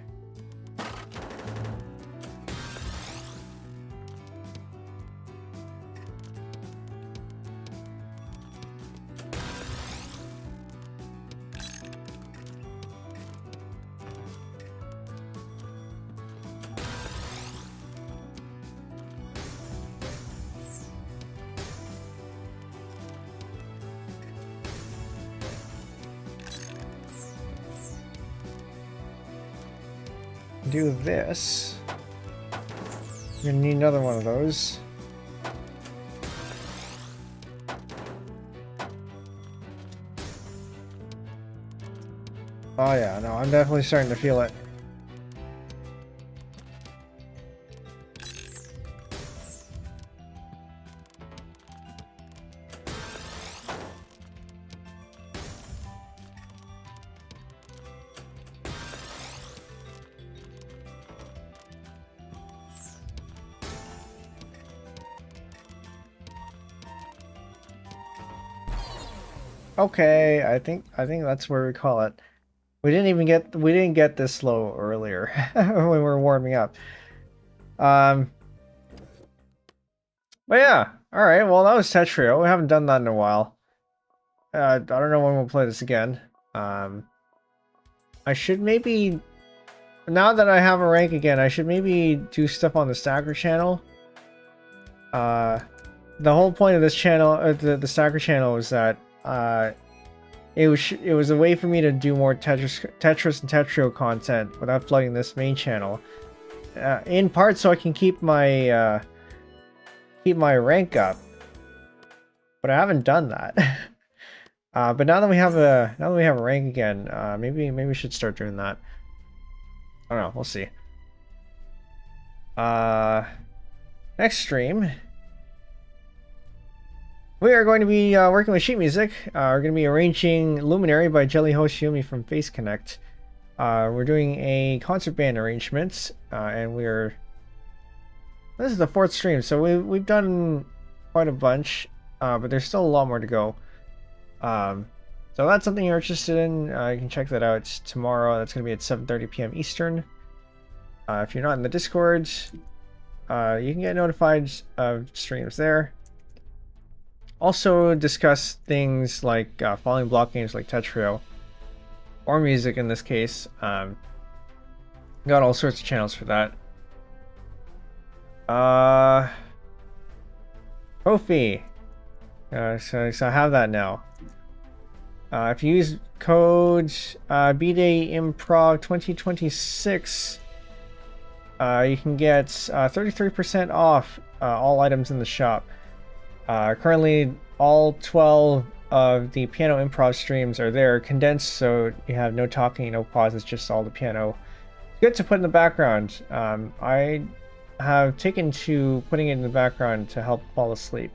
Do this. You're gonna need another one of those. Oh yeah, no, I'm definitely starting to feel it. Okay, I think that's where we call it. We didn't get this low earlier when we were warming up. But yeah, all right. Well, that was Tetrio. We haven't done that in a while. I don't know when we'll play this again. I should maybe, now that I have a rank again, I should maybe do stuff on the Stacker channel. The whole point of this channel, the Stacker channel, was that it was a way for me to do more Tetris and Tetrio content without flooding this main channel. In part, so I can keep my rank up. But I haven't done that. But now that we have a rank again, maybe we should start doing that. I don't know. We'll see. Next stream, we are going to be working with sheet music. We're going to be arranging Luminary by Jellyhost Yumi from Face Connect. We're doing a concert band arrangement, and this is the 4th stream, so we've done quite a bunch, but there's still a lot more to go. So that's something you're interested in. You can check that out tomorrow. That's going to be at 7:30 p.m. Eastern. If you're not in the Discord, you can get notified of streams there. Also discuss things like falling block games like Tetrio, or music in this case. Got all sorts of channels for that. Trophy. So I have that now. If you use code B-Day Improv 2026, you can get 33% off all items in the shop. Currently, all 12 of the piano improv streams are there, condensed, so you have no talking, no pauses, just all the piano. It's good to put in the background. I have taken to putting it in the background to help fall asleep,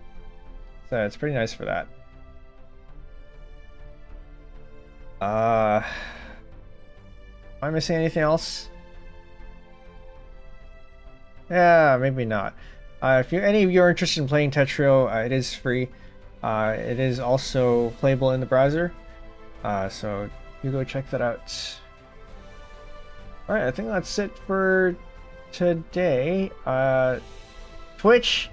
so it's pretty nice for that. Am I missing anything else? Yeah, maybe not. If any of you are interested in playing Tetrio, it is free. It is also playable in the browser, so you go check that out. Alright, I think that's it for today. Twitch,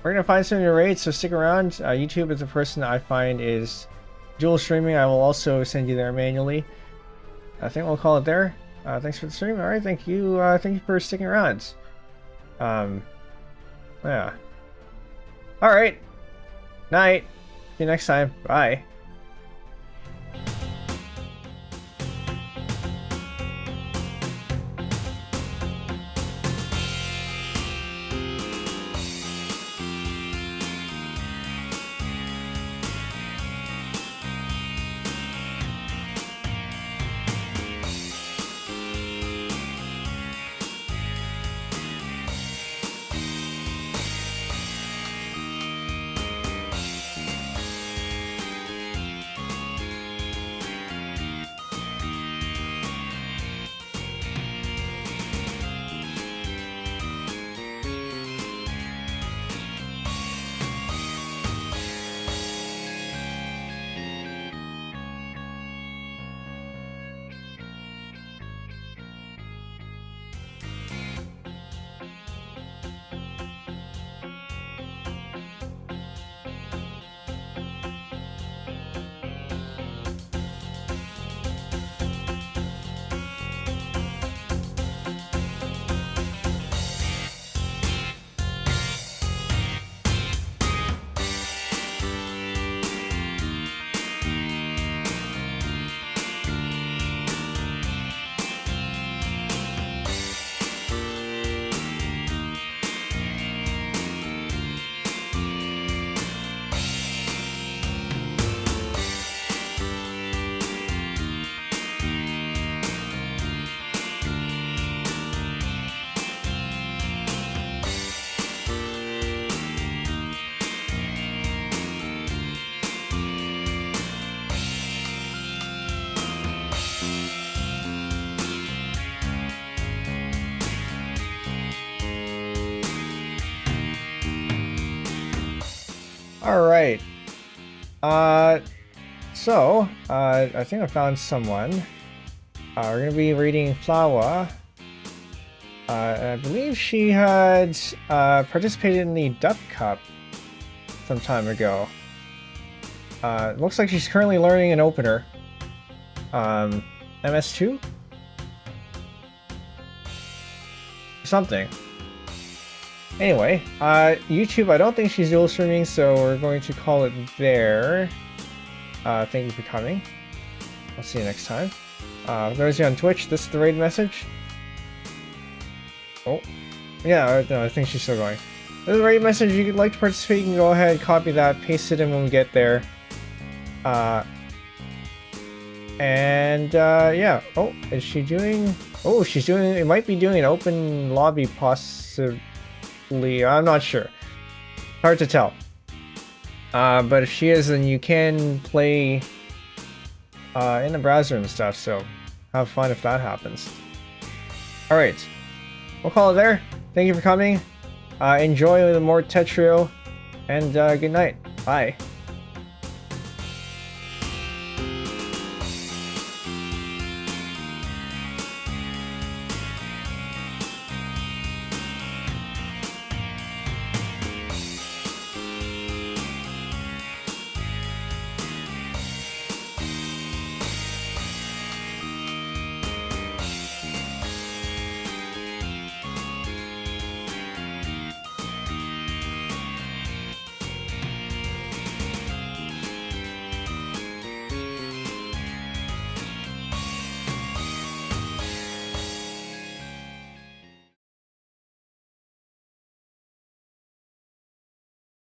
we're gonna find some of your rates, so stick around. YouTube is the person that I find is dual streaming. I will also send you there manually. I think we'll call it there. Thanks for the stream. Alright, thank you for sticking around. Yeah. Alright. Night. See you next time. Bye. Alright. So, I think I found someone. We're gonna be reading Flower. I believe she had participated in the Duck Cup some time ago. It looks like she's currently learning an opener. MS2? Something. Anyway, YouTube, I don't think she's dual streaming, so we're going to call it there. Thank you for coming. I'll see you next time. For those of you on Twitch, this is the raid message. Oh. Yeah, no, I think she's still going. This is the raid message. If you'd like to participate, you can go ahead, copy that, paste it in when we get there. Yeah. Oh, is she doing... Oh, she's doing... It might be doing an open lobby, possibly. I'm not sure. Hard to tell. But if she is, then you can play in the browser and stuff, so have fun if that happens. Alright. We'll call it there. Thank you for coming. Enjoy the more tetrio, and good night. Bye.